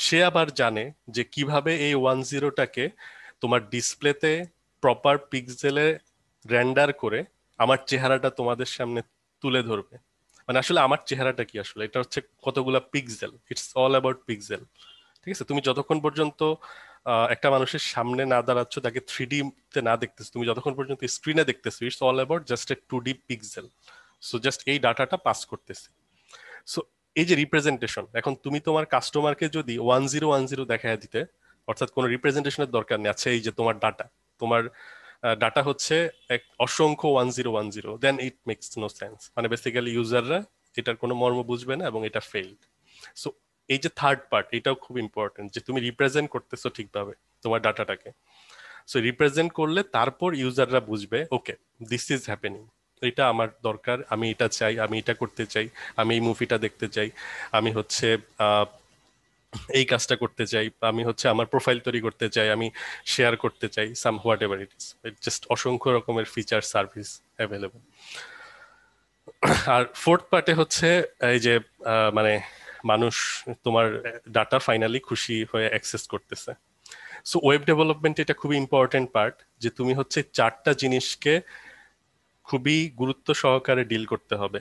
সে আবার জানে যে কিভাবে এই 10টাকে তোমার ডিসপ্লেতে প্রপার পিক্সেলে রেন্ডার করে আমার চেহারাটা তোমাদের সামনে তুলে ধরবে। মানে আসলে আমার চেহারাটা কি, আসলে এটা হচ্ছে কতগুলা pixel, it's all about pixel, ঠিক আছে। তুমি যতক্ষণ পর্যন্ত একটা মানুষের সামনে না দাঁড়াচ্ছ, তাকে 3D তে না দেখতেছো, তুমি যতক্ষণ পর্যন্ত স্ক্রিনে দেখতেছো, it's all about just a 2D pixel. So just এই ডাটাটা পাস করতেছে। সো এই যে রিপ্রেজেন্টেশন, এখন তুমি তোমার কাস্টমারকে যদি 1010 দেখায় দিতে, অর্থাৎ কোনো রিপ্রেজেন্টেশনের দরকার নেই, আচ্ছা এই যে তোমার ডাটা, তোমার ডাটা হচ্ছে এক অসংখ্য 1010, দেন ইট মেক্স নো সেন্স। মানে বেসিক্যালি ইউজাররা এটার কোনো মর্ম বুঝবে না এবং এটা ফেইল্ড। সো এই যে থার্ড পার্ট, এটাও খুব ইম্পর্টেন্ট, যে তুমি রিপ্রেজেন্ট করতেছো ঠিকভাবে তোমার ডাটাটাকে। সো রিপ্রেজেন্ট করলে তারপর ইউজাররা বুঝবে ওকে, দিস ইজ হ্যাপেনিং, এটা আমার দরকার, আমি এটা চাই, আমি এটা করতে চাই, আমি এই মুভিটা দেখতে চাই, আমি হচ্ছে এই কাজটা করতে চাই, আমি হচ্ছে আমার প্রোফাইল তৈরি করতে চাই, আমি শেয়ার করতে চাই, some what ever it is, just অসংখ্য রকমের ফিচার সার্ভিস অ্যাভেলেবল। আর ফোর্থ পার্টে হচ্ছে এই যে মানে মানুষ তোমার ডাটা ফাইনালি খুশি হয়ে অ্যাক্সেস করতেছে। সো ওয়েব ডেভেলপমেন্ট এটা খুবই ইম্পর্টেন্ট পার্ট, যে তুমি হচ্ছে চারটা জিনিসকে খুবই গুরুত্ব সহকারে ডিল করতে হবে।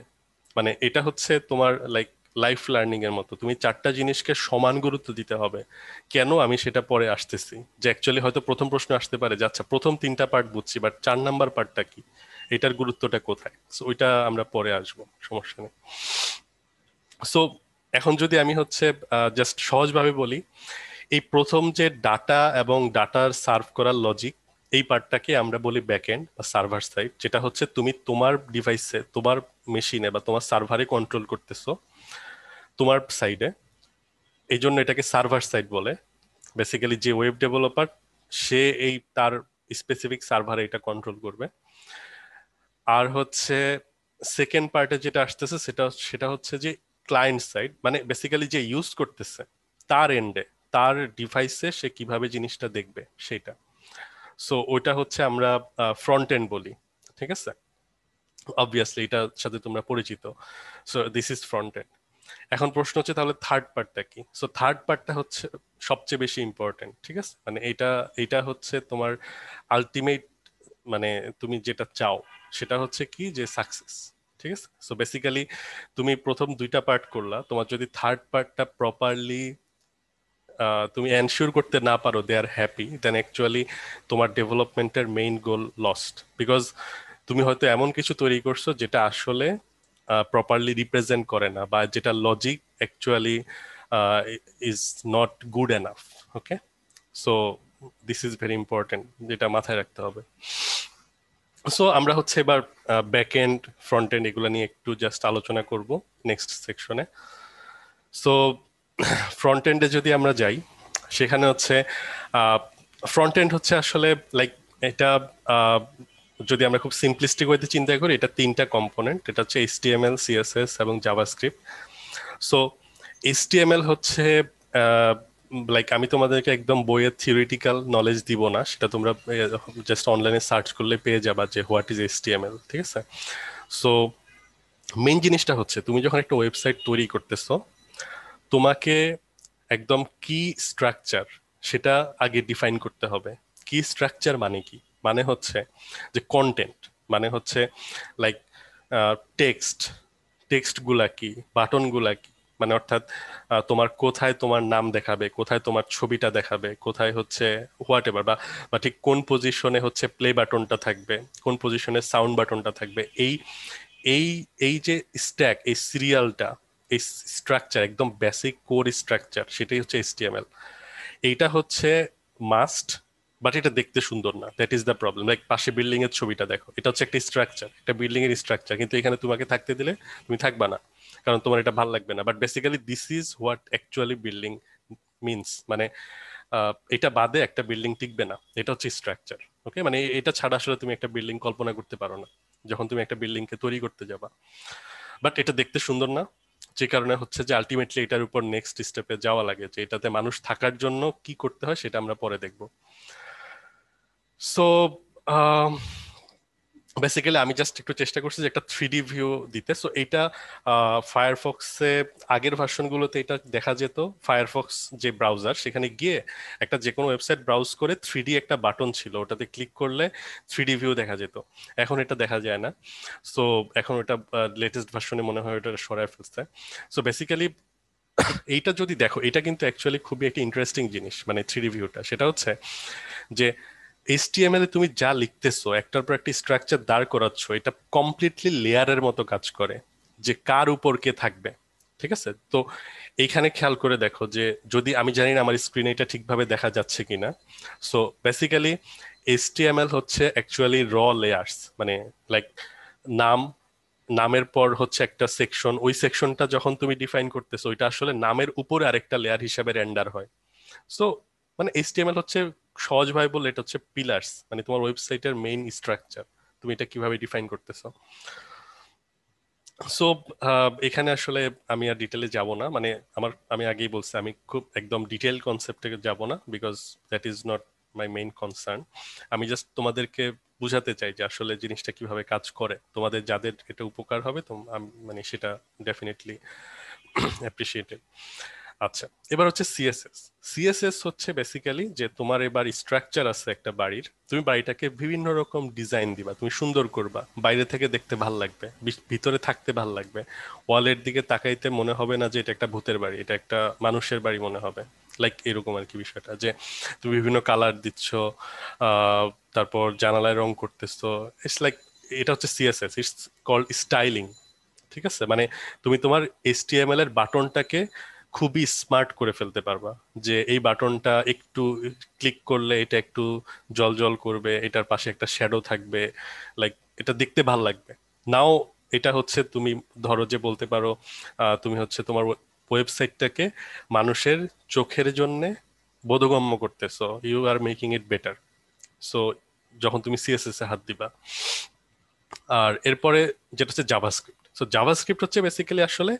মানে এটা হচ্ছে তোমার লাইক লাইফ লার্নিং এর মতো, তুমি চারটা জিনিসকে সমান গুরুত্ব দিতে হবে। কেন, আমি সেটা পরে আসতেছি, যে অ্যাকচুয়ালি হয়তো প্রথম প্রশ্ন আসতে পারে যে আচ্ছা প্রথম 3টা পার্ট বুঝছি, বাট 4 নাম্বার পার্টটা কি, এটার গুরুত্বটা কোথায়? সো ওইটা আমরা পরে আসবো, সমস্যা নেই। সো এখন যদি আমি হচ্ছে জাস্ট সহজভাবে বলি, এই প্রথম যে ডাটা এবং ডাটার সার্ভ করার লজিক, এই পার্টটাকে আমরা বলি ব্যাকএন্ড বা সার্ভার সাইড, যেটা হচ্ছে তুমি তোমার ডিভাইসে, তোমার মেশিনে বা তোমার সার্ভারে কন্ট্রোল করতেছো তোমার সাইডে। এই জন্য এটাকে সার্ভার সাইড বলে। বেসিক্যালি যে ওয়েব ডেভেলপার, সে এই তার স্পেসিফিক সার্ভারে এটা কন্ট্রোল করবে। আর হচ্ছে সেকেন্ড পার্টে যেটা আসতেছে সেটা সেটা হচ্ছে যে ক্লায়েন্ট সাইড, মানে বেসিক্যালি যে ইউজ করতেছে তার এন্ডে, তার ডিভাইসে সে কিভাবে জিনিসটা দেখবে সেটা। সো ওইটা হচ্ছে আমরা ফ্রন্ট এন্ড বলি, ঠিক আছে? অবভিয়াসলি এটার সাথে তোমরা পরিচিত। So this is front end. এখন প্রশ্ন হচ্ছে তাহলে থার্ড পার্টটা কি? সো থার্ড পার্টটা হচ্ছে সবচেয়ে বেশি ইম্পর্টেন্ট, ঠিক আছে? মানে এটা এটা হচ্ছে তোমার আলটিমেট, মানে তুমি যেটা চাও সেটা হচ্ছে কি, যে সাকসেস, ঠিক আছে? সো বেসিক্যালি তুমি প্রথম দুইটা পার্ট করলা, তোমার যদি থার্ড পার্টটা প্রপারলি তুমি এনশিওর করতে না পারো দে আর হ্যাপি, দেন অ্যাকচুয়ালি তোমার ডেভেলপমেন্টের মেইন গোল লস্ট। বিকজ তুমি হয়তো এমন কিছু তৈরি করছো যেটা আসলে প্রপারলি রিপ্রেজেন্ট করে না, বা যেটা logic actually is not good enough. Okay, so this is very important, যেটা মাথায় রাখতে হবে। সো আমরা হচ্ছে এবার ব্যাক এন্ড ফ্রন্ট এন্ড এগুলো নিয়ে একটু জাস্ট আলোচনা করব নেক্সট সেকশনে। সো ফ্রন্ট এন্ডে যদি আমরা যাই, সেখানে হচ্ছে ফ্রন্ট এন্ড হচ্ছে আসলে লাইক এটা, যদি আমরা খুব সিম্পলিস্টিক ওয়েতে চিন্তা করি, এটা তিনটা কম্পোনেন্ট। এটা হচ্ছে এইচটিএমএল, সিএসএস এবং জাভাস্ক্রিপ্ট। সো এইচটিএমএল হচ্ছে লাইক, আমি তোমাদেরকে একদম বইয়ের থিওরিটিক্যাল নলেজ দিব না, সেটা তোমরা জাস্ট অনলাইনে সার্চ করলে পেয়ে যাবা যে হোয়াট ইজ এইচটিএমএল, ঠিক আছে? সো মেইন জিনিসটা হচ্ছে তুমি যখন একটা ওয়েবসাইট তৈরি করতেছো, তোমাকে একদম কি স্ট্রাকচার সেটা আগে ডিফাইন করতে হবে। কি স্ট্রাকচার মানে কি? মানে হচ্ছে যে কন্টেন্ট, মানে হচ্ছে লাইক টেক্সট, টেক্সট গুলা কি, বাটন গুলা কি, মানে অর্থাৎ তোমার কোথায় তোমার নাম দেখাবে, কোথায় তোমার ছবিটা দেখাবে, কোথায় হচ্ছে হোয়াট এভার, বা ঠিক কোন পজিশনে হচ্ছে প্লে বাটনটা থাকবে, কোন পজিশনে সাউন্ড বাটনটা থাকবে। এই এই এই যে স্ট্যাক, এই সিরিয়ালটা, এই স্ট্রাকচার, একদম বেসিক কোর স্ট্রাকচার, সেটাই হচ্ছে এইচটিএমএল। এইটা হচ্ছে মাস্ট, বাট এটা দেখতে সুন্দর না, that is the problem. Like পাশে বিল্ডিং এর ছবিটা দেখো, এটা হচ্ছে একটা স্ট্রাকচার, একটা বিল্ডিং এর স্ট্রাকচার, কিন্তু এখানে তোমাকে থাকতে দিলে তুমি থাকবা না, কারণ তোমার এটা ভালো লাগবে না। But basically this is what actually building means, মানে এটা বাদে একটা বিল্ডিং টিকবে না, এটা হচ্ছে স্ট্রাকচার। ওকে, মানে এটা ছাড়া আসলে তুমি একটা বিল্ডিং কল্পনা করতে পারো না যখন তুমি একটা বিল্ডিং কে তৈরি করতে যাবা। বাট এটা দেখতে সুন্দর না, যে কারণে হচ্ছে যে আলটিমেটলি এটার উপর নেক্সট স্টেপে যাওয়া লাগে, যে এটাতে মানুষ থাকার জন্য কি করতে হয় সেটা আমরা পরে দেখব। সো বেসিক্যালি আমি জাস্ট একটু চেষ্টা করছি যে একটা 3D ভিউ দিতে। সো এটা ফায়ারফক্সে আগের ভার্সনগুলোতে এটা দেখা যেত। ফায়ারফক্স যে ব্রাউজার, সেখানে গিয়ে একটা যে কোনো ওয়েবসাইট ব্রাউজ করে 3D একটা বাটন ছিল, ওটাতে ক্লিক করলে 3D ভিউ দেখা যেত। এখন এটা দেখা যায় না। সো এখন ওটা লেটেস্ট ভার্সনে মনে হয় ওটা সরায় ফেলছে। সো বেসিক্যালি এইটা যদি দেখো, এটা কিন্তু অ্যাকচুয়ালি খুবই একটা ইন্টারেস্টিং জিনিস, মানে 3D ভিউটা। সেটা হচ্ছে যে এইচটিএমএল এ তুমি যা লিখতেছো, একটার পর একটা স্ট্রাকচার দাঁড় করাচ্ছ, এটা কমপ্লিটলি লেয়ারের মতো কাজ করে, যে কার উপর কে থাকবে, ঠিক আছে? তো এইখানে খেয়াল করে দেখো, যে যদি, আমি জানি না আমার স্ক্রিনে এটা ঠিকভাবে দেখা যাচ্ছে কিনা। সো বেসিক্যালি এইচটিএমএল হচ্ছে অ্যাকচুয়ালি র লেয়ার্স, মানে লাইক নাম, নামের পর হচ্ছে একটা সেকশন, ওই সেকশনটা যখন তুমি ডিফাইন করতেছো, ওইটা আসলে নামের উপরে আরেকটা লেয়ার হিসেবে রেন্ডার হয়। সো মানে এইচটিএমএল হচ্ছে, সহজভাবে বললে এটা হচ্ছে পিলার্স, মানে তোমার ওয়েবসাইটের মেইন স্ট্রাকচার, তুমি এটা কিভাবে ডিফাইন করতেছো। সো এখানে আসলে আমি আর ডিটেলে যাব না, মানে আমি আগেই বলছি আমি খুব একদম ডিটেল কনসেপ্টে যাব না, because that is not my main concern. আমি জাস্ট তোমাদেরকে বুঝাতে চাই যে আসলে জিনিসটা কিভাবে কাজ করে, তোমাদের যাদের এটা উপকার হবে তো মানে সেটা ডেফিনেটলি অ্যাপ্রিসিয়েটেড। আচ্ছা, এবার হচ্ছে সিএসএস। সিএসএস হচ্ছে বেসিক্যালি যে তোমার এবার স্ট্রাকচার আছে একটা বাড়ির, তুমি বাড়িটাকে বিভিন্ন রকম ডিজাইন দিবা, তুমি সুন্দর করবা, বাইরে থেকে দেখতে ভাল লাগবে, ভিতরে থাকতে ভাল লাগবে, ওয়ালের দিকে তাকাইতে মনে হবে না যে এটা একটা ভূতের বাড়ি, এটা একটা মানুষের বাড়ি মনে হবে। লাইক এরকম আর কি বিষয়টা, যে তুমি বিভিন্ন কালার দিচ্ছ, আহ তারপর জানালায় রং করতেছো, ইটস লাইক, এটা হচ্ছে সিএসএস, ইটস কল্ড স্টাইলিং, ঠিক আছে? মানে তুমি তোমার এইচটিএমএল এর বাটনটাকে খুবই স্মার্ট করে ফেলতে পারবা, যে এই বাটনটা একটু ক্লিক করলে এটা একটু জল জল করবে, এটার পাশে একটা শ্যাডো থাকবে, লাইক এটা দেখতে ভাল লাগবে। নাও এটা হচ্ছে তুমি ধরো যে বলতে পারো তুমি হচ্ছে তোমার ওয়েবসাইটটাকে মানুষের চোখের জন্য বোধগম্য করতেছো, you are making it better. So যখন তুমি সিএসএস এ হাত দিবা। আর এরপরে যেটা হচ্ছে জাভাস্ক্রিপ্ট। সো জাভাস্ক্রিপ্ট হচ্ছে বেসিক্যালি আসলে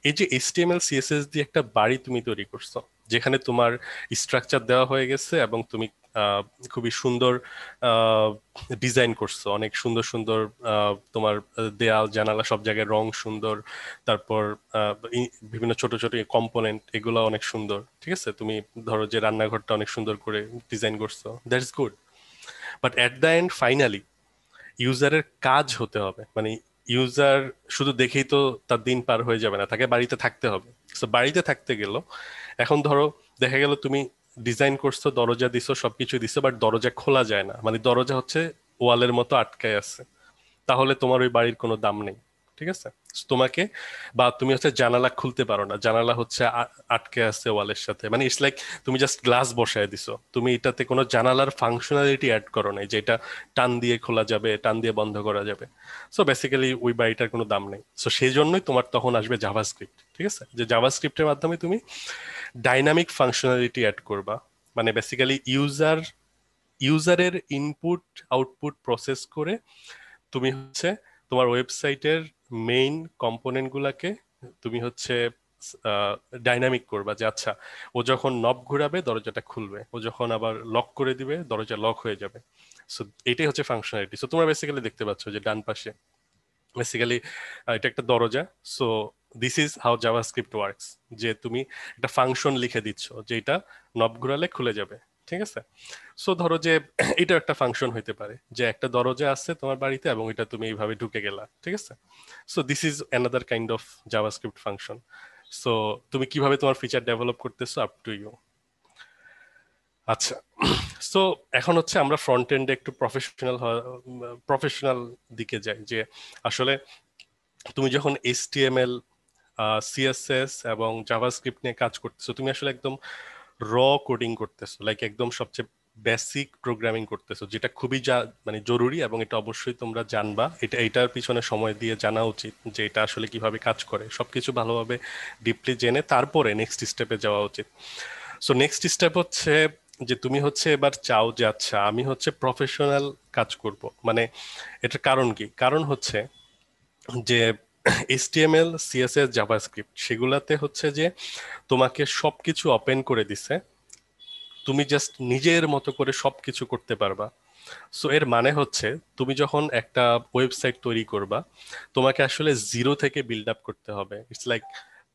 এই যে এইচটিএমএল সিএসএস দিয়ে একটা বাড়ি তুমি তৈরি করছো, যেখানে তোমার স্ট্রাকচার দেওয়া হয়ে গেছে এবং তুমি খুবই সুন্দর ডিজাইন করছো, অনেক সুন্দর সুন্দর তোমার দেয়াল জানালা সব জায়গায় রং সুন্দর, তারপর বিভিন্ন ছোট ছোট কম্পোনেন্ট এগুলো অনেক সুন্দর, ঠিক আছে? তুমি ধরো যে রান্নাঘরটা অনেক সুন্দর করে ডিজাইন করছো, that's good. But at the end finally ইউজারের কাজ হতে হবে, মানে ইউজার শুধু দেখেই তো তার দিন পার হয়ে যাবে না, তাকে বাড়িতে থাকতে হবে। তো বাড়িতে থাকতে গেল, এখন ধরো দেখা গেল তুমি ডিজাইন করছো, দরজা দিছো, সবকিছু দিছো, বাট দরজা খোলা যায় না, মানে দরজা হচ্ছে ওয়ালের মতো আটকায় আছে, তাহলে তোমার ওই বাড়ির কোনো দাম নেই, ঠিক আছে? তোমাকে, বা তুমি হচ্ছে জানালা খুলতে পারো না, জানালা হচ্ছে আটকে আছে ওয়ালের সাথে, মানে ইটস লাইক তুমি জাস্ট গ্লাস বসায় দিছো, তুমি এটাতে কোনো জানালার ফাংশনালিটি অ্যাড করো নাই যে এটা টান দিয়ে খোলা যাবে, টান দিয়ে বন্ধ করা যাবে। সো বেসিক্যালি ওই বাড়িটার কোনো দাম নেই। সো সেই জন্যই তোমার তখন আসবে জাভাস্ক্রিপ্ট, ঠিক আছে? যে জাভাস্ক্রিপ্টের মাধ্যমে তুমি ডাইনামিক ফাংশনালিটি অ্যাড করবা, মানে বেসিক্যালি ইউজারের ইনপুট আউটপুট প্রসেস করে তুমি হচ্ছে তোমার ওয়েবসাইটের মেইন কম্পোনেন্ট গুলাকে তুমি হচ্ছে ডাইনামিক করবা, যে আচ্ছা ও যখন নব ঘুরাবে দরজাটা খুলবে, ও যখন আবার লক করে দিবে দরজা লক হয়ে যাবে। সো এটাই হচ্ছে ফাংশনালিটি। সো তোমরা বেসিক্যালি দেখতে পাচ্ছ যে ডান পাশে বেসিক্যালি এটা একটা দরজা। So this is how JavaScript works, যে তুমি একটা ফাংশন লিখে দিচ্ছ যে এটা নব ঘুরালে খুলে যাবে, ঠিক আছে? সো ধরো যে এটা একটা ফাংশন হইতে পারে যে একটা দরজা আছে তোমার বাড়িতে এবং এটা তুমি এইভাবে ঢুকে গেলা, ঠিক আছে? So this is another kind of JavaScript function. So তুমি কিভাবে তোমার ফিচার ডেভেলপ করতেছো, আপ টু ইউ। আচ্ছা, সো এখন হচ্ছে আমরা ফ্রন্ট এন্ডে একটু প্রফেশনাল দিকে যাই, যে আসলে তুমি যখন এইচটিএমএল, সিএসএস এবং জাভাস্ক্রিপ্ট নিয়ে কাজ করতেছো, তুমি আসলে একদম র কোডিং করতেছো, লাইক একদম সবচেয়ে বেসিক প্রোগ্রামিং করতেছো, যেটা খুবই মানে জরুরি, এবং এটা অবশ্যই তোমরা জানবা, এটার পিছনে সময় দিয়ে জানা উচিত যে এটা আসলে কিভাবে কাজ করে, সবকিছু ভালোভাবে ডিপলি জেনে তারপরে নেক্সট স্টেপে যাওয়া উচিত। সো নেক্সট স্টেপ হচ্ছে যে তুমি হচ্ছে এবার চাও যে আচ্ছা আমি হচ্ছে প্রফেশনাল কাজ করব, মানে এটার কারণ কি? কারণ হচ্ছে যে এইচটিএমএল, সিএসএস, জাভাস্ক্রিপ্ট সেগুলাতে হচ্ছে যে তোমাকে সবকিছু ওপেন করে দিছে, তুমি জাস্ট নিজের মতো করে সবকিছু করতে পারবা। সো এর মানে হচ্ছে তুমি যখন একটা ওয়েবসাইট তৈরি করবা, তোমাকে আসলে জিরো থেকে বিল্ড আপ করতে হবে। ইটস লাইক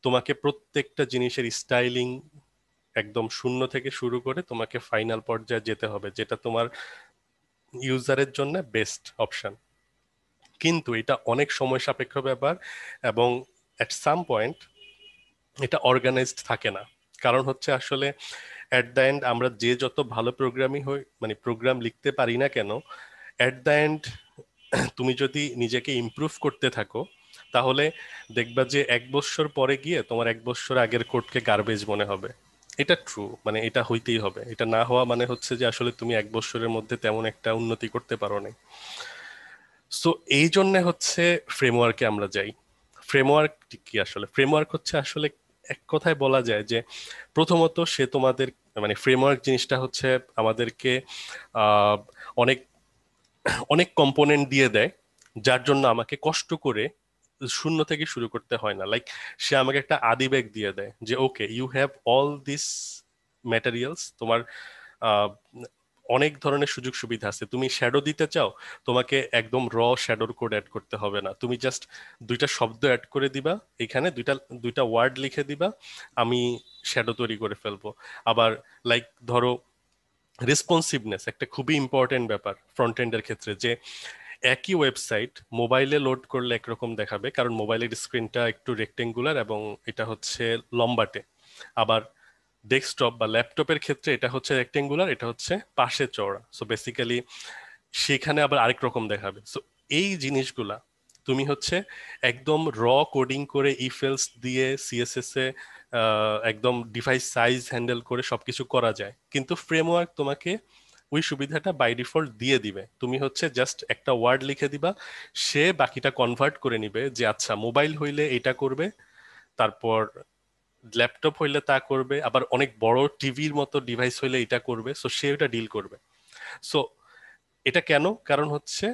তোমাকে প্রত্যেকটা জিনিসের স্টাইলিং একদম শূন্য থেকে শুরু করে তোমাকে ফাইনাল পর্যায়ে যেতে হবে, যেটা তোমার ইউজারের জন্য বেস্ট অপশন। কিন্তু এটা অনেক সময় সাপেক্ষ ব্যাপার, এবং এট সাম পয়েন্ট এটা অর্গানাইজড থাকে না। কারণ হচ্ছে আসলে এট দ্য এন্ড আমরা যে যত ভালো প্রোগ্রামই হই, মানে প্রোগ্রাম লিখতে পারি না কেন, এট দ্য এন্ড তুমি যদি নিজেকে ইমপ্রুভ করতে থাকো, তাহলে দেখবা যে 1 বছর পরে গিয়ে তোমার 1 বছর আগের কোডকে গার্বেজ মনে হবে। এটা ট্রু, মানে এটা হইতেই হবে। এটা না হওয়া মানে হচ্ছে যে আসলে তুমি 1 বছরের মধ্যে তেমন একটা উন্নতি করতে পারো না। সো এই জন্য হচ্ছে ফ্রেমওয়ার্কে আমরা যাই। ফ্রেমওয়ার্ক কি? আসলে ফ্রেমওয়ার্ক হচ্ছে আসলে এক কথায় বলা যায় যে প্রথমত সে তোমাদের, মানে ফ্রেমওয়ার্ক জিনিসটা হচ্ছে আমাদেরকে আহ, অনেক অনেক কম্পোনেন্ট দিয়ে দেয়, যার জন্য আমাকে কষ্ট করে শূন্য থেকে শুরু করতে হয় না। লাইক সে আমাকে একটা আদি ব্যাগ দিয়ে দেয় যে okay you have all this materials, তোমার আহ, অনেক ধরনের সুযোগ সুবিধা আছে। তুমি শ্যাডো দিতে চাও, তোমাকে একদম শ্যাডোর কোড অ্যাড করতে হবে না, তুমি জাস্ট দুইটা শব্দ অ্যাড করে দিবা, এখানে দুইটা দুইটা ওয়ার্ড লিখে দিবা, আমি শ্যাডো তৈরি করে ফেলবো। আবার লাইক ধরো রেসপন্সিভনেস একটা খুবই ইম্পর্টেন্ট ব্যাপার ফ্রন্ট এন্ডের ক্ষেত্রে, যে একই ওয়েবসাইট মোবাইলে লোড করলে একরকম দেখাবে, কারণ মোবাইলের স্ক্রিনটা একটু রেক্টেঙ্গুলার এবং এটা হচ্ছে লম্বাটে। আবার ডেস্কটপ বা ল্যাপটপের ক্ষেত্রে এটা হচ্ছে রেক্টেঙ্গুলার, এটা হচ্ছে পাশে চওড়া। সো বেসিক্যালি সেখানে আবার আরেক রকম দেখাবে। সো এই জিনিসগুলা তুমি হচ্ছে একদম কোডিং করে ইফেলস দিয়ে সিএসএস এ একদম ডিভাইস সাইজ হ্যান্ডেল করে সবকিছু করা যায়, কিন্তু ফ্রেমওয়ার্ক তোমাকে ওই সুবিধাটা বাই ডিফল্ট দিয়ে দিবে। তুমি হচ্ছে জাস্ট একটা ওয়ার্ড লিখে দিবা, সে বাকিটা কনভার্ট করে নিবে যে আচ্ছা মোবাইল হইলে এটা করবে, তারপর ল্যাপটপ হইলে তা করবে, আবার অনেক বড় টিভির মতো ডিভাইস হইলে এটা করবে, সো সে এটা ডিল করবে। সো এটা কেন? কারণ হচ্ছে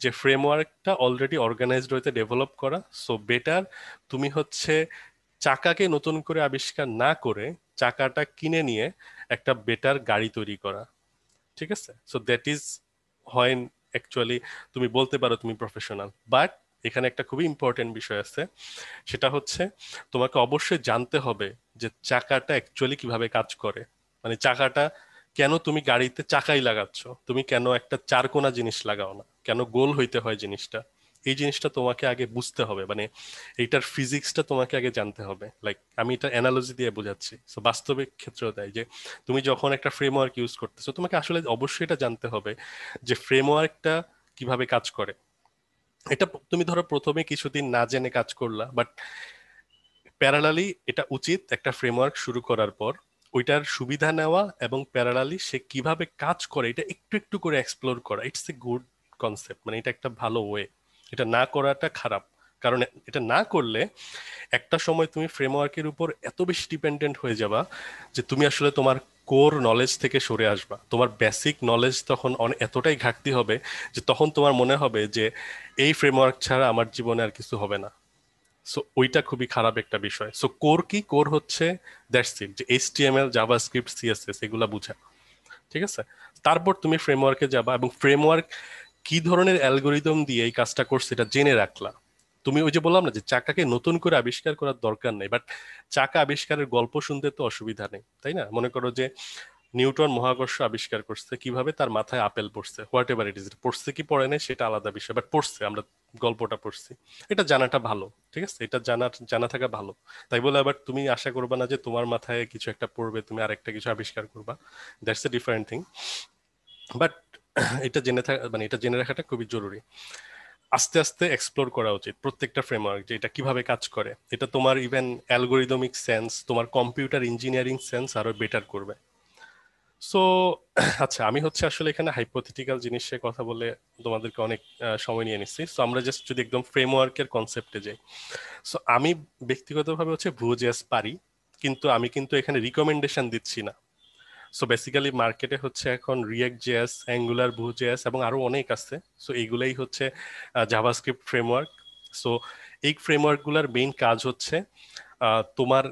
যে ফ্রেমওয়ার্কটা অলরেডি অর্গানাইজড হইতে ডেভেলপ করা। সো বেটার তুমি হচ্ছে চাকাকে নতুন করে আবিষ্কার না করে চাকাটা কিনে নিয়ে একটা বেটার গাড়ি তৈরি করা। ঠিক আছে? সো দ্যাট ইজ হয় অ্যাকচুয়ালি তুমি বলতে পারো তুমি প্রফেশনাল, বাট এখানে একটা খুবই ইম্পর্টেন্ট বিষয় আছে, সেটা হচ্ছে তোমাকে অবশ্যই জানতে হবে যে চাকাটা অ্যাকচুয়ালি কিভাবে কাজ করে। মানে চাকাটা কেন তুমি গাড়িতে চাকাই লাগাচ্ছ, তুমি কেন একটা চারকোনা জিনিস লাগাও না, কেন গোল হইতে হয় জিনিসটা, এই জিনিসটা তোমাকে আগে বুঝতে হবে। মানে এইটার ফিজিক্সটা তোমাকে আগে জানতে হবে। লাইক আমি এটা অ্যানালজি দিয়ে বোঝাচ্ছি, সো বাস্তবিক ক্ষেত্রেও তাই, যে তুমি যখন একটা ফ্রেমওয়ার্ক ইউজ করতেছো তোমাকে আসলে অবশ্যই এটা জানতে হবে যে ফ্রেমওয়ার্কটা কিভাবে কাজ করে। এটা তুমি ধরো প্রথমে কিছুদিন না জেনে কাজ করলা, বাট প্যারালালি এটা উচিত একটা ফ্রেমওয়ার্ক শুরু করার পর ওইটার সুবিধা নেওয়া এবং প্যারালালি সে কিভাবে কাজ করে এটা একটু একটু করে এক্সপ্লোর করা। ইটস এ গুড কনসেপ্ট, মানে এটা একটা ভালো ওয়ে। এটা না করাটা খারাপ, কারণ এটা না করলে একটা সময় তুমি ফ্রেমওয়ার্কের উপর এত বেশি ডিপেন্ডেন্ট হয়ে যাবা যে তুমি আসলে তোমার কোর নলেজ থেকে সরে আসবা। তোমার বেসিক নলেজ তখন এতটাই ঘাটতি হবে যে তখন তোমার মনে হবে যে এই ফ্রেমওয়ার্ক ছাড়া আমার জীবনে আর কিছু হবে না। সো ওইটা খুবই খারাপ একটা বিষয়। সো কোর কি? কোর হচ্ছে দ্যাটস ইট, যে এইচটিএমএল, জাভাস্ক্রিপ্ট, সিএসএস এগুলা বুঝা। ঠিক আছে? তারপর তুমি ফ্রেমওয়ার্কে যাবা এবং ফ্রেমওয়ার্ক কি ধরনের অ্যালগোরিদম দিয়ে এই কাজটা করছে এটা জেনে রাখলা। তুমি ওই যে বললাম না যে চাকাকে নতুন করে আবিষ্কার করার দরকার নেই, বাট চাকা আবিষ্কারের গল্প শুনতে তো অসুবিধা নেই, তাই না? মনে করো যে নিউটন মহাকর্ষ আবিষ্কার করছে, কিভাবে তার মাথায় আপেল পড়ছে, হোয়াট এভার ইট ইজ, পড়ছে কি পড়ে নাই সেটা আলাদা বিষয়, বাট পড়ছে, আমরা গল্পটা পড়ছি, এটা জানাটা ভালো। ঠিক আছে? এটা জানা থাকা ভালো। তাই বলে আবার তুমি আশা করবা না যে তোমার মাথায় কিছু একটা পড়বে, তুমি আরেকটা কিছু আবিষ্কার করবা। That's a different thing. But এটা জেনে থাকা, মানে এটা জেনে রাখাটা খুবই জরুরি। আস্তে আস্তে এক্সপ্লোর করা উচিত প্রত্যেকটা ফ্রেমওয়ার্ক, যে এটা কিভাবে কাজ করে। এটা তোমার ইভেন অ্যালগোরিদমিক সেন্স, তোমার কম্পিউটার ইঞ্জিনিয়ারিং সেন্স আরো বেটার করবে। সো আচ্ছা, আমি হচ্ছে আসলে এখানে হাইপোথেটিক্যাল জিনিসের কথা বলে তোমাদেরকে অনেক সময় নিয়ে নিচ্ছি। সো আমরা জাস্ট যদি একদম ফ্রেমওয়ার্কের কনসেপ্টে যাই, সো আমি ব্যক্তিগতভাবে হচ্ছে Vue.js পারি, কিন্তু আমি কিন্তু এখানে রিকমেন্ডেশন দিচ্ছি না। সো বেসিক্যালি মার্কেটে হচ্ছে এখন রিয়েক্ট জেএস, অ্যাঙ্গুলার, Vue.js এবং আরো অনেক আছে। সো এইগুলাই হচ্ছে জাভাস্ক্রিপ্ট ফ্রেমওয়ার্ক। সো এই ফ্রেমওয়ার্ক গুলার মেইন কাজ হচ্ছে তোমার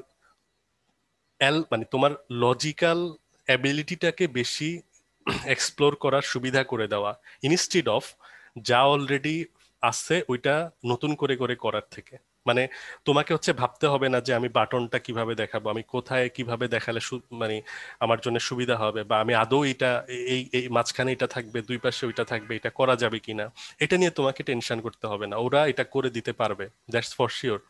মানে তোমার লজিক্যাল অ্যাবিলিটিটাকে বেশি এক্সপ্লোর করার সুবিধা করে দেওয়া, ইনস্টিড অফ যা অলরেডি আছে ওইটা নতুন করে করে করার থেকে। মানে তোমাকে হচ্ছে ভাবতে হবে না যে আমি বাটনটা কিভাবে দেখাবো, আমি কোথায় কিভাবে দেখালে মানে আমার জন্য সুবিধা হবে, বা আমি আদৌ এটা এই এই মাঝখানে এটা থাকবে, দুই পাশে ওইটা থাকবে, এটা করা যাবে কিনা, এটা নিয়ে তোমাকে টেনশন করতে হবে না, ওরা এটা করে দিতে পারবে, দ্যাটস ফর শিওর।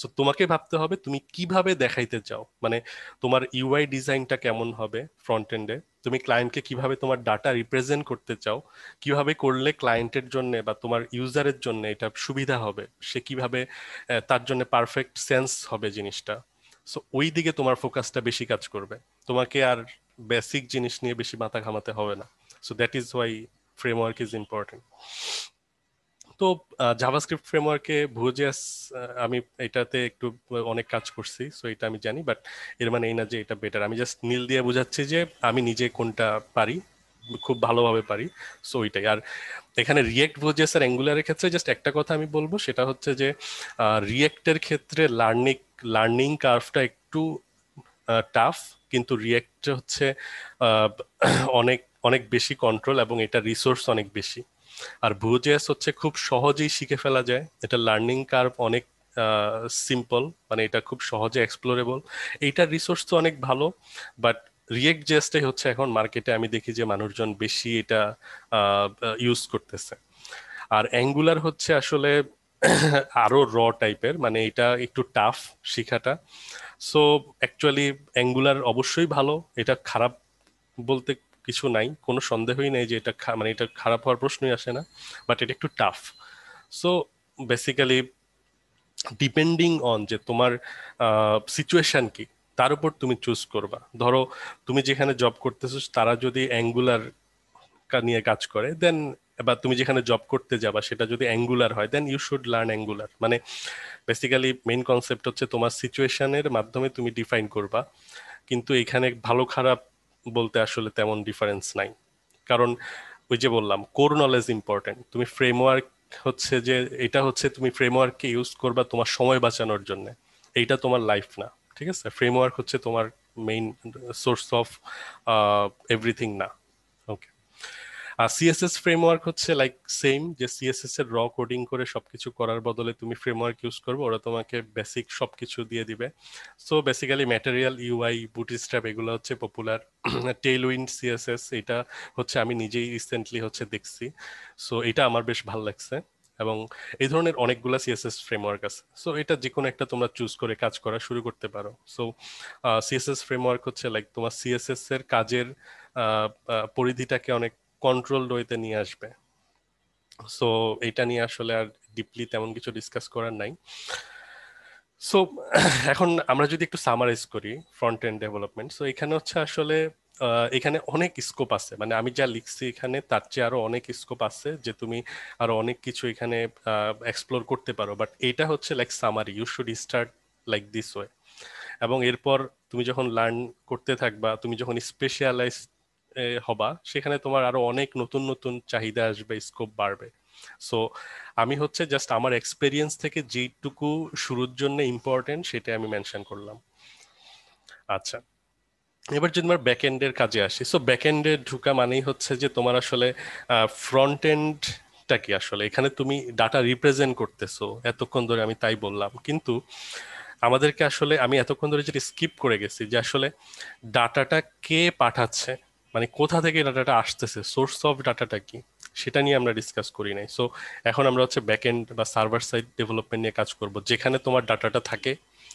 সো তোমাকে ভাবতে হবে তুমি কিভাবে দেখাইতে চাও, মানে তোমার ইউআই ডিজাইনটা কেমন হবে ফ্রন্ট এন্ডে, তুমি ক্লায়েন্টকে কিভাবে তোমার ডাটা রিপ্রেজেন্ট করতে চাও, কিভাবে করলে ক্লায়েন্টের জন্য বা তোমার ইউজারের জন্য এটা সুবিধা হবে, সে কিভাবে তার জন্য পারফেক্ট সেন্স হবে জিনিসটা। সো ওই দিকে তোমার ফোকাসটা বেশি কাজ করবে, তোমাকে আর বেসিক জিনিস নিয়ে বেশি মাথা ঘামাতে হবে না। So that is Y framework is important. তো জাভাস্ক্রিপ্ট ফ্রেমওয়ার্কে Vue.js, আমি এটাতে একটু অনেক কাজ করছি, সো এটা আমি জানি, বাট এর মানে এই না যে এটা বেটার। আমি জাস্ট নীল দিয়ে বোঝাচ্ছি যে আমি নিজে কোনটা পারি, খুব ভালোভাবে পারি। সো ওইটাই। আর এখানে রিয়েক্ট, Vue.js আর অ্যাঙ্গুলারের ক্ষেত্রে জাস্ট একটা কথা আমি বলবো, সেটা হচ্ছে যে রিয়েক্টের ক্ষেত্রে লার্নিং কার্ভটা একটু টাফ, কিন্তু রিয়েক্ট হচ্ছে আহ, অনেক অনেক বেশি কন্ট্রোল এবং এটা রিসোর্স অনেক বেশি। আর Vue.js হচ্ছে খুব সহজেই শিখে ফেলা যায়, এটা লার্নিং কার্ভ অনেক সিম্পল, মানে এটা খুব সহজে এক্সপ্লোরেবল, এইটার রিসোর্স তো অনেক ভালো। বাট রিয়েক্ট জেএসটাই হচ্ছে এখন মার্কেটে আমি দেখি যে মানুষজন বেশি এটা ইউজ করতেছে। আর অ্যাঙ্গুলার হচ্ছে আসলে আরো টাইপের, মানে এটা একটু টাফ শিখাটা। সো অ্যাকচুয়ালি অ্যাঙ্গুলার অবশ্যই ভালো, এটা খারাপ বলতে কিছু নাই, কোনো সন্দেহই নেই যে এটা মানে এটা খারাপ হওয়ার প্রশ্নই আসে না, বাট এটা একটু tough. So basically depending on যে তোমার সিচুয়েশন কি, তার উপর তুমি চুজ করবা। ধরো তুমি যেখানে জব করতেছো তারা যদি অ্যাঙ্গুলার নিয়ে কাজ করে, দেন বা তুমি যেখানে জব করতে যাবা সেটা যদি অ্যাঙ্গুলার হয়, then you should learn Angular. মানে বেসিক্যালি মেইন কনসেপ্ট হচ্ছে তোমার সিচুয়েশনের মাধ্যমে তুমি ডিফাইন করবা, কিন্তু এখানে ভালো খারাপ বলতে আসলে তেমন ডিফারেন্স নাই। কারণ ওই যে বললাম, কোর নলেজ ইম্পর্টেন্ট। তুমি ফ্রেমওয়ার্ক হচ্ছে যে এটা হচ্ছে তুমি ফ্রেমওয়ার্ককে ইউজ করবা তোমার সময় বাঁচানোর জন্য, এইটা তোমার লাইফ না। ঠিক আছে, ফ্রেমওয়ার্ক হচ্ছে তোমার মেইন সোর্স অফ এভরিথিং না। ওকে, আর সিএসএস ফ্রেমওয়ার্ক হচ্ছে লাইক সেম, যে সিএসএস এর র কোডিং করে সবকিছু করার বদলে তুমি ফ্রেমওয়ার্ক ইউজ করবে, ওরা তোমাকে বেসিক সবকিছু দিয়ে দিবে। So basically material, UI, Bootstrap এগুলো হচ্ছে পপুলার। টেইলউইন্ড সিএসএস, এটা হচ্ছে আমি নিজেই রিসেন্টলি হচ্ছে দেখছি, সো এটা আমার বেশ ভালো লাগছে। এবং এই ধরনের অনেকগুলা সিএসএস ফ্রেমওয়ার্ক আছে, সো এটা যে কোনো একটা তোমরা চুজ করে কাজ করা শুরু করতে পারো। সো সিএসএস ফ্রেমওয়ার্ক হচ্ছে লাইক তোমার সিএসএস এর কাজের পরিধিটাকে অনেক কন্ট্রোলড ওয়েতে নিয়ে আসবে। সো এটা নিয়ে আসলে আর ডিপলি তেমন কিছু ডিসকাস করার নাই। সো এখন আমরা যদি একটু সামারাইজ করি ফ্রন্ট এন্ড ডেভেলপমেন্ট, সো এখানে হচ্ছে আসলে এখানে অনেক স্কোপ আছে, মানে আমি যা লিখছি এখানে তার চেয়ে আরো অনেক স্কোপ আছে, যে তুমি আরো অনেক কিছু এখানে এক্সপ্লোর করতে পারো, বাট এটা হচ্ছে like summary, you should start like this way. এবং এরপর তুমি যখন লার্ন করতে থাকবা, তুমি যখন স্পেশালাইজ হবা, সেখানে তোমার আরো অনেক নতুন নতুন চাহিদা আসবে, স্কোপ বাড়বে। সো আমি হচ্ছে জাস্ট আমার এক্সপেরিয়েন্স থেকে যেটুকু শুরুর জন্য ইম্পর্টেন্ট সেটা আমি মেনশন করলাম। আচ্ছা, এবার যদি আমার ব্যাক এন্ডের কাজে আসি, সো ব্যাক এন্ডে ঢুকা মানেই হচ্ছে যে তোমার আসলে ফ্রন্ট এন্ডটা কি, আসলে এখানে তুমি ডাটা রিপ্রেজেন্ট করতেছো, এতক্ষণ ধরে আমি তাই বললাম, কিন্তু আমাদেরকে আসলে আমি এতক্ষণ ধরে যেটা স্কিপ করে গেছি, যে আসলে ডাটাটা কে পাঠাচ্ছে, মানে কোথা থেকে ডাটাটা আসতেছে, সোর্স অফ ডাটাটা কি, সেটা নিয়ে আমরা ডিসকাস করি নাই। সো এখন আমরা হচ্ছে ব্যাকএন্ড বা সার্ভার সাইড ডেভেলপমেন্ট নিয়ে কাজ করব, যেখানে তোমার ডাটাটা থাকে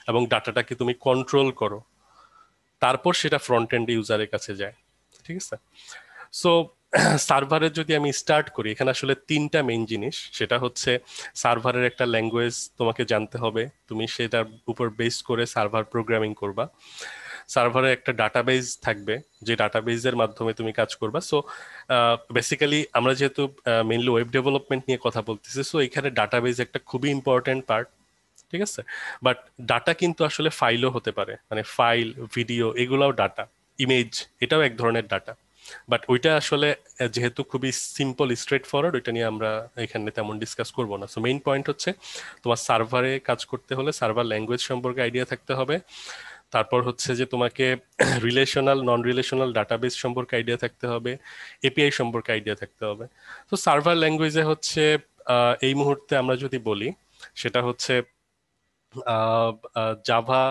এবং ডাটাটাকে তুমি কন্ট্রোল করো, তারপর সেটা ফ্রন্ট এন্ড ইউজারের কাছে যায়। ঠিক আছে, সো সার্ভারের যদি আমি স্টার্ট করি, এখানে আসলে তিনটা মেইন জিনিস। সেটা হচ্ছে সার্ভারের একটা ল্যাঙ্গুয়েজ তোমাকে জানতে হবে, তুমি সেটার উপর বেস করে সার্ভার প্রোগ্রামিং করবা। সার্ভারে একটা ডাটাবেজ থাকবে, যে ডাটাবেজের মাধ্যমে তুমি কাজ করবা। সো বেসিক্যালি আমরা যেহেতু মেইনলি ওয়েব ডেভেলপমেন্ট নিয়ে কথা বলতেছি, সো এখানে ডাটাবেজ একটা খুবই ইম্পর্টেন্ট পার্ট। ঠিক আছে, বাট ডাটা কিন্তু আসলে ফাইলও হতে পারে, মানে ফাইল, ভিডিও, এগুলাও ডাটা, ইমেজ, এটাও এক ধরনের ডাটা। বাট ওইটা আসলে যেহেতু খুবই সিম্পল স্ট্রেট ফরওয়ার্ড, ওইটা নিয়ে আমরা এখানে তেমন ডিসকাস করবো না। সো মেইন পয়েন্ট হচ্ছে তোমার সার্ভারে কাজ করতে হলে সার্ভার ল্যাঙ্গুয়েজ সম্পর্কে আইডিয়া থাকতে হবে। তারপর হচ্ছে যে তোমাকে রিলেশনাল, নন রিলেশনাল ডাটাবেস সম্পর্কে আইডিয়া থাকতে হবে, এপিআই সম্পর্কে আইডিয়া থাকতে হবে। তো সার্ভার ল্যাঙ্গুয়েজে হচ্ছে এই মুহূর্তে আমরা যদি বলি, সেটা হচ্ছে জাভা।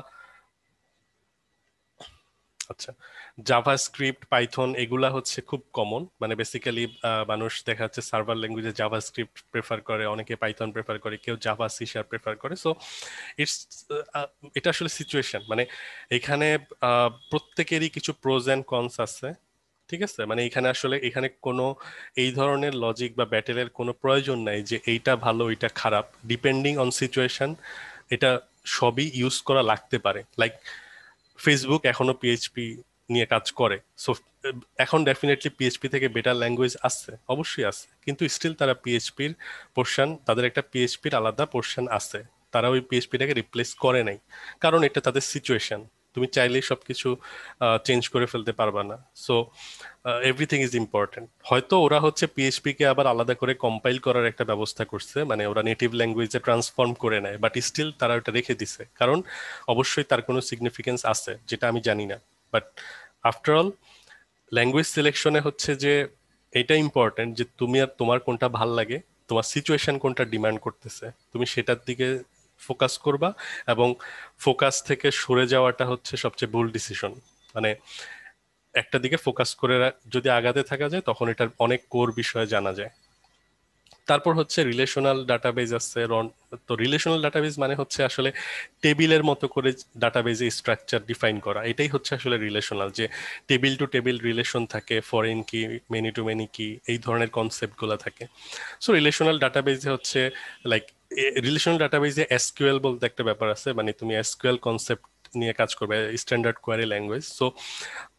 আচ্ছা, জাভা স্ক্রিপ্ট, পাইথন, এগুলা হচ্ছে খুব কমন, মানে বেসিক্যালি মানুষ দেখা যাচ্ছে সার্ভার ল্যাঙ্গুয়েজে জাভা স্ক্রিপ্ট প্রেফার করে, অনেকে পাইথন প্রেফার করে, কেউ জাভা সি শার্প প্রেফার করে। সো ইটস, এটা আসলে সিচুয়েশন, মানে এখানে প্রত্যেকেরই কিছু প্রোজ অ্যান্ড কনস আছে। ঠিক আছে, মানে এখানে আসলে এখানে কোনো এই ধরনের লজিক বা ব্যাটেলের কোনো প্রয়োজন নাই যে এইটা ভালো এইটা খারাপ, ডিপেন্ডিং অন সিচুয়েশন এটা সবই ইউজ করা লাগতে পারে। লাইক ফেসবুক এখনো পিএইচপি নিয়ে কাজ করে, সো এখন ডেফিনেটলি পিএইচপি থেকে বেটার ল্যাঙ্গুয়েজ আছে, অবশ্যই আছে, কিন্তু স্টিল তারা পিএইচপির পোর্শন, তাদের একটা পিএইচপির আলাদা পোর্শন আছে, তারা ওই পিএইচপিটাকে রিপ্লেস করে নাই, কারণ এটা তাদের সিচুয়েশন। তুমি চাইলেই সবকিছু চেঞ্জ করে ফেলতে পারবা না। So everything is important. হয়তো ওরা হচ্ছে পিএইচপি কে আবার আলাদা করে কম্পাইল করার একটা ব্যবস্থা করছে, মানে ওরা নেটিভ ল্যাঙ্গুয়েজে ট্রান্সফর্ম করে নেয়, বাট স্টিল তারা ওটা রেখে দিছে, কারণ অবশ্যই তার কোনো সিগনিফিকেন্স আছে যেটা আমি জানি না। বাট আফটার অল ল্যাঙ্গুয়েজ সিলেকশনে হচ্ছে যে এটা ইম্পর্টেন্ট যে তুমি আর তোমার কোনটা ভাল লাগে, তোমার সিচুয়েশন কোনটা ডিমান্ড করতেছে, তুমি সেটার দিকে ফোকাস করবা। এবং ফোকাস থেকে সরে যাওয়াটা হচ্ছে সবচেয়ে ভুল ডিসিশন। মানে একটা দিকে ফোকাস করে যদি আগাতে থাকা যায়, তখন এটার অনেক কোর বিষয়ে জানা যায়। তারপর হচ্ছে রিলেশনাল ডাটাবেজ আছে। তো রিলেশনাল ডাটাবেজ মানে হচ্ছে আসলে টেবিলের মতো করে ডাটাবেজে স্ট্রাকচার ডিফাইন করা, এটাই হচ্ছে আসলে রিলেশনাল, যে টেবিল টু টেবিল রিলেশন থাকে, ফরেন কি, মেনি টু মেনি কি, এই ধরনের কনসেপ্টগুলো থাকে। সো রিলেশনাল ডাটাবেজে হচ্ছে লাইক রিলেশনাল ডাটাবেজে এসকিউএল বলতে একটা ব্যাপার আছে, মানে তুমি এসকিউএল কনসেপ্ট নিয়ে কাজ করবে, স্ট্যান্ডার্ড কোয়ারি ল্যাঙ্গুয়েজ। সো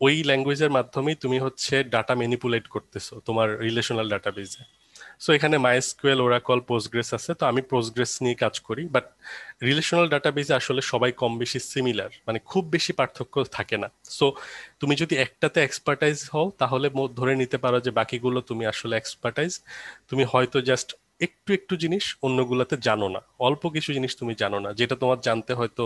ওই ল্যাঙ্গুয়েজের মাধ্যমেই তুমি হচ্ছে ডাটা ম্যানিপুলেট করতেছো তোমার রিলেশনাল ডাটাবেজে। সো এখানে মাইএসকিউএল, ওরাকল, পোস্টগ্রেস আছে, তো আমি পোস্টগ্রেস নিয়ে কাজ করি। বাট রিলেশনাল ডাটাবেজে আসলে সবাই কম বেশি সিমিলার, মানে খুব বেশি পার্থক্য থাকে না। সো তুমি যদি একটাতে এক্সপার্টাইজ হও তাহলে ধরে নিতে পারো যে বাকিগুলো তুমি আসলে এক্সপার্টাইজ। তুমি হয়তো জাস্ট একটু একটু জিনিস অন্যগুলোতে জানো না, অল্প কিছু জিনিস তুমি জানো না, যেটা তোমার জানতে হয়তো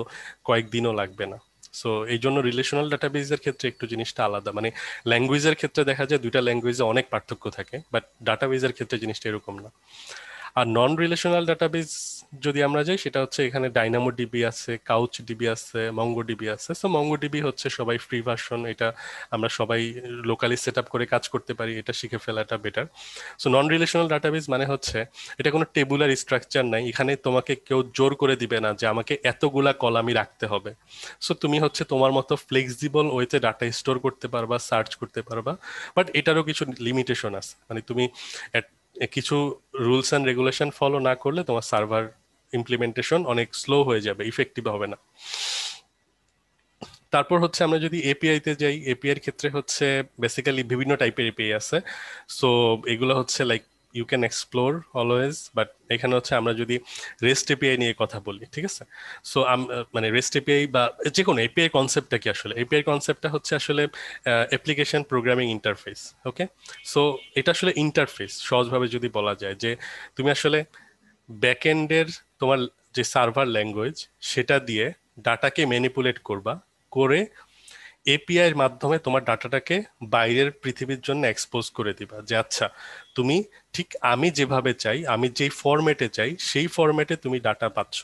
কয়েকদিনও লাগবে না। সো এই জন্য রিলেশনাল ডাটাবেজের ক্ষেত্রে একটু জিনিসটা আলাদা। মানে ল্যাঙ্গুয়েজের ক্ষেত্রে দেখা যায় দুইটা ল্যাঙ্গুয়েজে অনেক পার্থক্য থাকে, বাট ডাটাবেজের ক্ষেত্রে জিনিসটা এরকম না। আর নন রিলেশনাল ডাটাবেজ যদি আমরা যাই, সেটা হচ্ছে এখানে ডাইনামো ডিবি আছে, কাউচ ডিবি আছে, মঙ্গো ডিবি আছে। সো মঙ্গো ডিবি হচ্ছে সবাই ফ্রি ভার্সন, এটা আমরা সবাই লোকালি সেট আপ করে কাজ করতে পারি, এটা শিখে ফেলাটা better. So non relational database মানে হচ্ছে এটা কোনো টেবুলার স্ট্রাকচার নাই, এখানে তোমাকে কেউ জোর করে দিবে না যে আমাকে এতগুলা কলামই রাখতে হবে। সো তুমি হচ্ছে তোমার মতো ফ্লেক্সিবল ওয়েতে ডাটা স্টোর করতে পারবা, সার্চ করতে পারবা। বাট এটারও কিছু লিমিটেশন আছে, মানে তুমি কিছু রুলস অ্যান্ড রেগুলেশন ফলো না করলে তোমার সার্ভার ইমপ্লিমেন্টেশন অনেক স্লো হয়ে যাবে, ইফেক্টিভ হবে না। তারপর হচ্ছে আমরা যদি এপিআই তে যাই, এপিআই এর ক্ষেত্রে হচ্ছে বেসিক্যালি বিভিন্ন টাইপের এপিআই আছে। সো এগুলো হচ্ছে like you can explore always, but এখানে হচ্ছে আমরা যদি রেস্ট এপিআই নিয়ে কথা বলি, ঠিক আছে? সো মানে রেস্ট এপিআই বা যে কোনো এপিআই কনসেপ্টটা কি আসলে? এপিআই কনসেপ্টটা হচ্ছে আসলে অ্যাপ্লিকেশন প্রোগ্রামিং ইন্টারফেস। ওকে, সো এটা আসলে ইন্টারফেস সহজভাবে যদি বলা যায়, যে তুমি আসলে ব্যাকএন্ডের তোমার যে সার্ভার ল্যাঙ্গুয়েজ সেটা দিয়ে ডাটাকে ম্যানিপুলেট করবা, করে এপিআই এর মাধ্যমে তোমার ডাটাটাকে বাইরের পৃথিবীর জন্য এক্সপোজ করে দিবা, যে আচ্ছা তুমি ঠিক আমি যেভাবে চাই, আমি যেই ফরম্যাটে চাই সেই ফরম্যাটে তুমি ডাটা পাচ্ছ।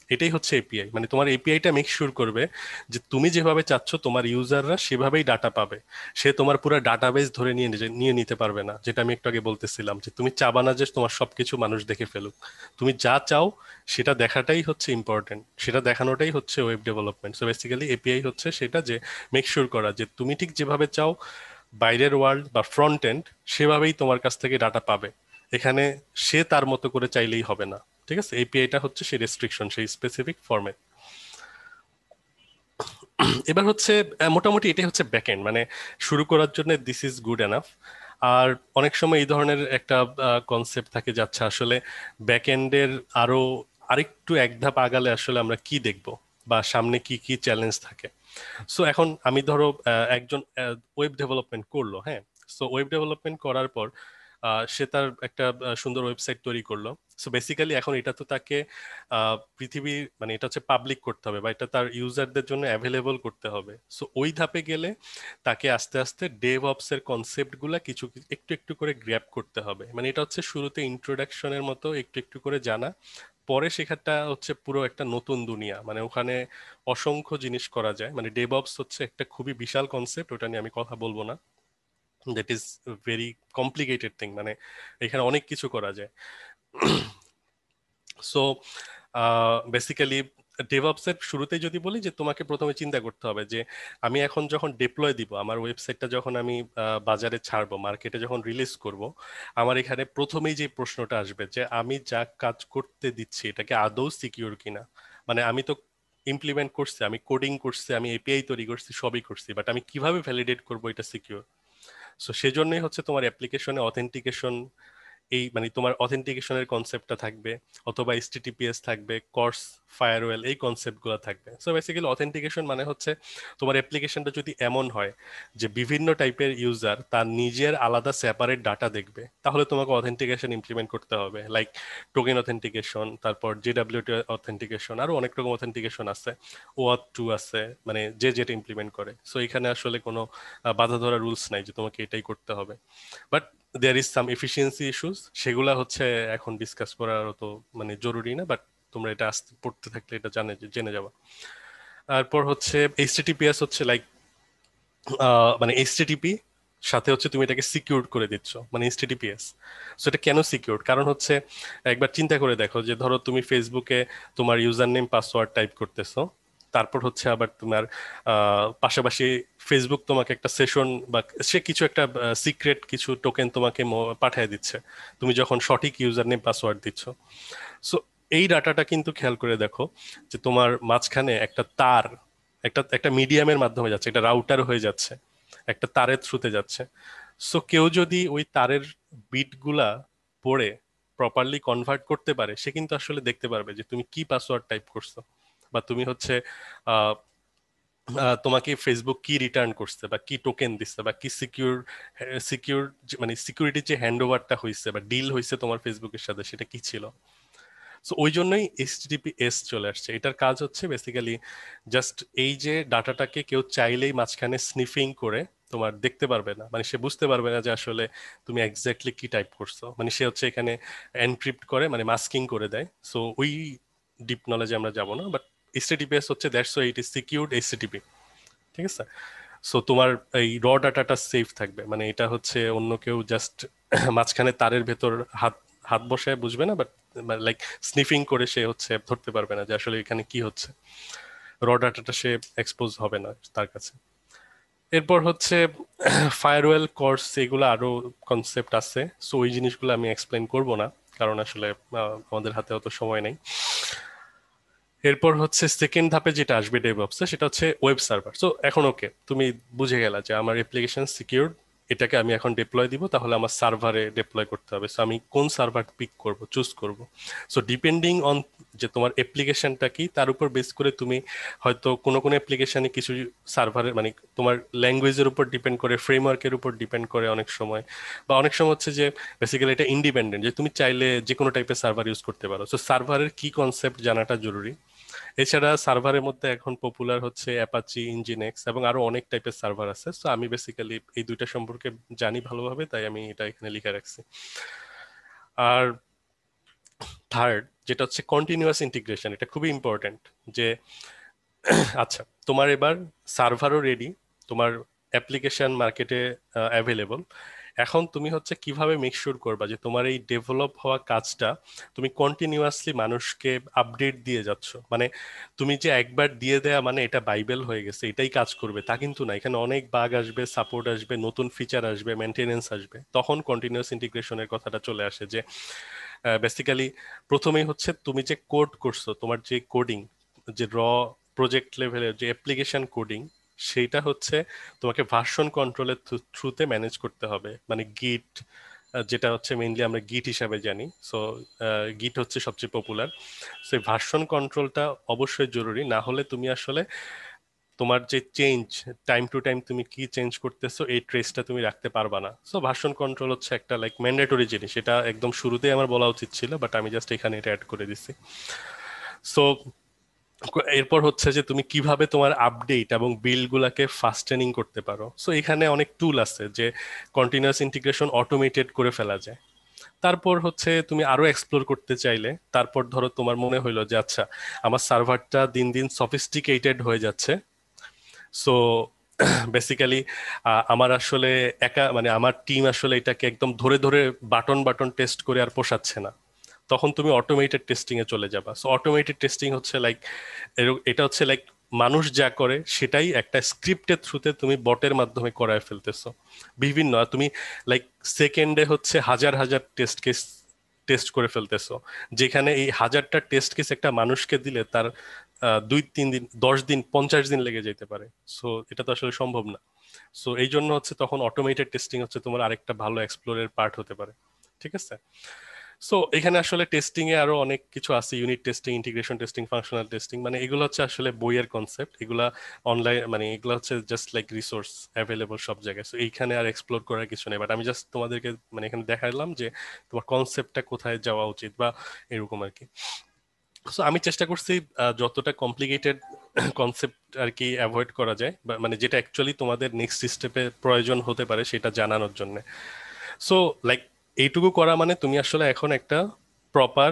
এটাই হচ্ছে এপিআই। মানে তোমার এপিআইটা মেক শিওর করবে যে তুমি যেভাবে চাচ্ছ তোমার ইউজাররা সেভাবেই ডাটা পাবে। সে তোমার পুরো ডাটাবেস ধরে নিয়ে নিতে পারবে না, যেটা আমি একটু আগে বলতেছিলাম, যে তুমি চাবা না যে তোমার সবকিছু মানুষ দেখে ফেলুক। তুমি যা চাও সেটা দেখাটাই হচ্ছে ইম্পর্টেন্ট, সেটা দেখানোটাই হচ্ছে web development. So basically API হচ্ছে সেটা, যে মেক শিওর করা যে তুমি ঠিক যেভাবে চাও বাইরের ওয়ার্ল্ড বা ফ্রন্ট এন্ড সেভাবেই তোমার কাছ থেকে ডাটা পাবে। এখানে সে তার মতো করে চাইলেই হবে না, ঠিক আছে? এপিআইটা হচ্ছে সেই রেস্ট্রিকশন, সেই স্পেসিফিক ফরম্যাট। এবার হচ্ছে মোটামুটি এটাই হচ্ছে ব্যাকএন্ড, মানে শুরু করার জন্য দিস ইজ গুড এনাফ। আর অনেক সময় এই ধরনের একটা কনসেপ্ট থাকে, যাচ্ছে আসলে ব্যাকএন্ডের আরো আরেকটু এক ধাপ আগালে আসলে আমরা কি দেখব, বা সামনে কি কি চ্যালেঞ্জ থাকে। সো এখন আমি ধরো একজন ওয়েব ডেভেলপমেন্ট করলো, হ্যাঁ। সো ওয়েব ডেভেলপমেন্ট করার পর সে তার একটা সুন্দর ওয়েবসাইট তৈরি করলো। সো বেসিক্যালি এখন এটা তো তাকে পৃথিবীর, মানে এটা হচ্ছে পাবলিক করতে হবে, বা এটা তার ইউজারদের জন্য অ্যাভেলেবল করতে হবে। সো ওই ধাপে গেলে তাকে আস্তে আস্তে ডেভ অপস এর কনসেপ্ট গুলা কিছু একটু একটু করে গ্র্যাব করতে হবে। মানে এটা হচ্ছে শুরুতে ইন্ট্রোডাকশনের মতো একটু একটু করে জানা, পরে শেখাটা হচ্ছে পুরো একটা নতুন দুনিয়া। মানে ওখানে অসংখ্য জিনিস করা যায়। মানে ডেভঅপস হচ্ছে একটা খুবই বিশাল কনসেপ্ট, ওটা নিয়ে আমি কথা বলবো না, that is very complicated thing. মানে এখানে অনেক কিছু করা যায়। সো বেসিক্যালি ডেভঅপস এর শুরুতে যদি বলি, যে তোমাকে প্রথমে চিন্তা করতে হবে যে আমি এখন যখন ডিপ্লয় দিব, আমার ওয়েবসাইটটা যখন আমি বাজারে ছাড়বো, মার্কেটে যখন রিলিজ করব, আমার এখানে প্রথমেই যে প্রশ্নটা আসবে যে আমি যা কাজ করতে দিচ্ছি এটাকে আদৌ সিকিউর কিনা। মানে আমি তো ইমপ্লিমেন্ট করছি, আমি কোডিং করছি, আমি এপিআই তৈরি করছি, সবই করছি, বাট আমি কিভাবে ভ্যালিডেট করবো এটা সিকিউর? সো সেজন্যই হচ্ছে তোমার অ্যাপ্লিকেশনে অথেন্টিকেশন, এই মানে তোমার অথেন্টিকেশনের কনসেপ্টটা থাকবে, অথবা এইচটিটিপিএস থাকবে, কর্স, ফায়ারওয়েল, এই কনসেপ্টগুলো থাকবে। সো বেসিক্যালি অথেন্টিকেশন মানে হচ্ছে তোমার অ্যাপ্লিকেশনটা যদি এমন হয় যে বিভিন্ন টাইপের ইউজার তার নিজের আলাদা সেপারেট ডাটা দেখবে, তাহলে তোমাকে অথেন্টিকেশন ইমপ্লিমেন্ট করতে হবে, লাইক টোকেন অথেন্টিকেশন, তারপর জেডাব্লিউটি অথেন্টিকেশন, আরো অনেক রকম অথেন্টিকেশন আছে, ওয়াথ টু আছে, মানে যে যেটা ইমপ্লিমেন্ট করে। সো এখানে আসলে কোনো বাধা ধরা রুলস নাই যে তোমাকে এটাই করতে হবে। But there is some efficiency issues, সেগুলা হচ্ছে এখন ডিসকাস করার তো মানে জরুরি না, বাট তোমরা এটা আস্তে পড়তে থাকলে এটা জেনে যাবা। তারপর হচ্ছে এইচটিটিপিএস হচ্ছে লাইক মানে এইচটিটিপি সাথে হচ্ছে তুমি এটাকে সিকিউর করে দিচ্ছ, মানে এইচটিটিপিএস। সো এটা কেন সিকিউর? কারণ হচ্ছে একবার চিন্তা করে দেখো, যে ধরো তুমি ফেসবুকে তোমার ইউজার নেম পাসওয়ার্ড টাইপ করতেছো, তারপর হচ্ছে আবার তোমার পাশাপাশি ফেসবুক তোমাকে একটা সেশন বা সে কিছু একটা সিক্রেট কিছু টোকেন তোমাকে পাঠিয়ে দিচ্ছে তুমি যখন সঠিক ইউজার নেম পাসওয়ার্ড দিচ্ছ। সো এই ডাটাটা কিন্তু খেয়াল করে দেখো, যে তোমার মাঝখানে একটা তার একটা একটা মিডিয়ামের মাধ্যমে যাচ্ছে, একটা রাউটার হয়ে যাচ্ছে, একটা তারের থ্রুতে যাচ্ছে। সো কেউ যদি ওই তারের বিটগুলা পড়ে প্রপারলি কনভার্ট করতে পারে, সে কিন্তু আসলে দেখতে পারবে যে তুমি কি পাসওয়ার্ড টাইপ করছো, বা তুমি হচ্ছে আহ, তোমাকে ফেসবুক কি রিটার্ন করছে, বা কি টোকেন দিচ্ছে, বা কি সিকিউর মানে সিকিউরিটি যে হ্যান্ড ওভারটা হয়েছে বা ডিল হয়েছে তোমার ফেসবুকের সাথে, সেটা কি ছিল। সো ওই জন্যই এইচটিটিপিএস চলে আসছে। এটার কাজ হচ্ছে বেসিক্যালি জাস্ট এই যে ডাটাটাকে কেউ চাইলেই মাঝখানে স্নিফিং করে তোমার দেখতে পারবে না, মানে সে বুঝতে পারবে না যে আসলে তুমি এক্স্যাক্টলি কি টাইপ করছো, মানে সে হচ্ছে এখানে এনক্রিপ্ট করে, মানে মাস্কিং করে দেয়। সো ওই ডিপ নলেজে আমরা যাব না, বাট এইচটিটিপিএস হচ্ছে that's why it is secured HTTP. ঠিক আছে। সো তোমার এই র ডাটাটা সেফ থাকবে, মানে এটা হচ্ছে অন্য কেউ জাস্ট মাঝখানে তারের ভেতর হাত হাত বসায় বুঝবে না, বাট লাইক স্নিফিং করে সে হচ্ছে ধরতে পারবে না যে আসলে এখানে কি হচ্ছে, র ডাটাটা সে এক্সপোজ হবে না তার কাছে। এরপর হচ্ছে ফায়ারওয়েল কোর্স, এগুলো আরো কনসেপ্ট আছে, সো ওই জিনিসগুলো আমি এক্সপ্লেন করব না, কারণ আসলে আমাদের হাতে অত সময় নেই। এরপর হচ্ছে সেকেন্ড ধাপে যেটা আসবে ডেভঅপসে, সেটা হচ্ছে ওয়েব সার্ভার। সো এখন ওকে, তুমি বুঝে গেলা যে আমার অ্যাপ্লিকেশন সিকিউরড, এটাকে আমি এখন ডিপ্লয় দিব, তাহলে আমার সার্ভারে ডিপ্লয় করতে হবে। সো আমি কোন সার্ভার পিক করব, চুজ করব। সো ডিপেন্ডিং অন যে তোমার অ্যাপ্লিকেশনটা কি, তার উপর বেস করে তুমি হয়তো কোনো কোনো অ্যাপ্লিকেশনে কিছু সার্ভারের মানে তোমার ল্যাঙ্গুয়েজের উপর ডিপেন্ড করে, ফ্রেমওয়ার্কের উপর ডিপেন্ড করে অনেক সময়, বা অনেক সময় হচ্ছে যে বেসিক্যালি এটা ইন্ডিপেন্ডেন্ট, যে তুমি চাইলে যে কোনো টাইপের সার্ভার ইউজ করতে পারো। সো সার্ভারের কি কনসেপ্ট জানাটা জরুরি। এছাড়া সার্ভারের মধ্যে এখন পপুলার হচ্ছে অ্যাপাচি, ইঞ্জিনেক্স এবং আরো অনেক টাইপের সার্ভার আছে। সো আমি বেসিক্যালি এই দুইটা সম্পর্কে জানি ভালোভাবে, তাই আমি এটা এখানে লিখে রাখছি। আর থার্ড যেটা হচ্ছে কন্টিনিউয়াস ইন্টিগ্রেশন, এটা খুবই ইম্পর্টেন্ট। যে আচ্ছা, তোমার এবার সার্ভারও রেডি, তোমার অ্যাপ্লিকেশন মার্কেটে অ্যাভেলেবল, এখন তুমি হচ্ছে কিভাবে মেকশিওর করবা যে তোমার এই ডেভেলপ হওয়া কাজটা তুমি কন্টিনিউয়াসলি মানুষকে আপডেট দিয়ে যাচ্ছ। মানে তুমি যে একবার দিয়ে দেয়া মানে এটা বাইবেল হয়ে গেছে, এটাই কাজ করবে তা কিন্তু না। এখানে অনেক বাগ আসবে, সাপোর্ট আসবে, নতুন ফিচার আসবে, মেনটেনেন্স আসবে, তখন কন্টিনিউয়াস ইন্টিগ্রেশনের কথাটা চলে আসে। যে বেসিক্যালি প্রথমেই হচ্ছে তুমি যে কোড করছো, তোমার যে কোডিং, যে র প্রজেক্ট লেভেলের যে অ্যাপ্লিকেশন কোডিং, সেইটা হচ্ছে তোমাকে ভার্সন কন্ট্রোলের থ্রুতে ম্যানেজ করতে হবে। মানে গিট, যেটা হচ্ছে মেইনলি আমরা গিট হিসাবে জানি। সো গিট হচ্ছে সবচেয়ে পপুলার। সো এই ভার্সন কন্ট্রোলটা অবশ্যই জরুরি, না হলে তুমি আসলে তোমার যে চেঞ্জ, টাইম টু টাইম তুমি কি চেঞ্জ করতেছো, এই ট্রেসটা তুমি রাখতে পারবা না। সো ভার্সন কন্ট্রোল হচ্ছে একটা লাইক ম্যান্ডেটরি জিনিস, এটা একদম শুরুতেই আমার বলা উচিত ছিল, বাট আমি জাস্ট এখানে এটা অ্যাড করে দিছি। সো এরপর হচ্ছে যে তুমি কিভাবে তোমার আপডেট এবং বিল্ড গুলাকে ফাস্টেনিং করতে পারো। সো এখানে অনেক টুল আছে যে কন্টিনিউয়াস ইন্টিগ্রেশন অটোমেটেড করে ফেলা যায়। তারপর হচ্ছে তুমি আরো এক্সপ্লোর করতে চাইলে, তারপর ধরো তোমার মনে হইলো যে আচ্ছা, আমার সার্ভারটা দিন দিন সফিস্টিকেটেড হয়ে যাচ্ছে। সো বেসিক্যালি আমার আসলে একা মানে আমার টিম আসলে এটাকে একদম ধরে ধরে বাটন বাটন টেস্ট করে আর পোষাচ্ছে না, তখন তুমি অটোমেটেড টেস্টিং এ চলে যাবা। সো অটোমেটেড টেস্টিং হচ্ছে লাইক, এটা হচ্ছে লাইক মানুষ যা করে সেটাই একটা স্ক্রিপ্টের থ্রুতে তুমি বটের মাধ্যমে করায় ফেলতেছো। বিভিন্ন তুমি লাইক সেকেন্ডে হচ্ছে হাজার হাজার টেস্ট কেস টেস্ট করে ফেলতেছো, যেখানে এই হাজারটা টেস্ট কেস একটা মানুষকে দিলে তার 2-3 দিন, 10 দিন, 50 দিন লেগে যেতে পারে। সো এটা তো আসলে সম্ভব না। সো এই জন্য হচ্ছে তখন অটোমেটেড টেস্টিং হচ্ছে তোমার আরেকটা ভালো এক্সপ্লোরের পার্ট হতে পারে। ঠিক আছে। সো এখানে আসলে টেস্টিং এ আরো অনেক কিছু আছে, unit testing, integration testing, functional testing, মানে এগুলো হচ্ছে আসলে বইয়ের কনসেপ্ট, এগুলা অনলাইন মানে এগুলো হচ্ছে জাস্ট লাইক রিসোর্স অ্যাভেলেবল সব জায়গায়। সো এইখানে আর এক্সপ্লোর করার কিছু নেই, বাট আমি জাস্ট তোমাদেরকে মানে এখানে দেখালাম যে তোমার কনসেপ্টটা কোথায় যাওয়া উচিত বা এরকম আর কি। সো আমি চেষ্টা করছি যতটা কমপ্লিকেটেড কনসেপ্ট আর কি অ্যাভয়েড করা যায়, বা মানে যেটা অ্যাকচুয়ালি তোমাদের নেক্সট স্টেপে প্রয়োজন হতে পারে সেটা জানানোর জন্য। সো লাইক এইটুকু করা মানে তুমি আসলে এখন একটা প্রপার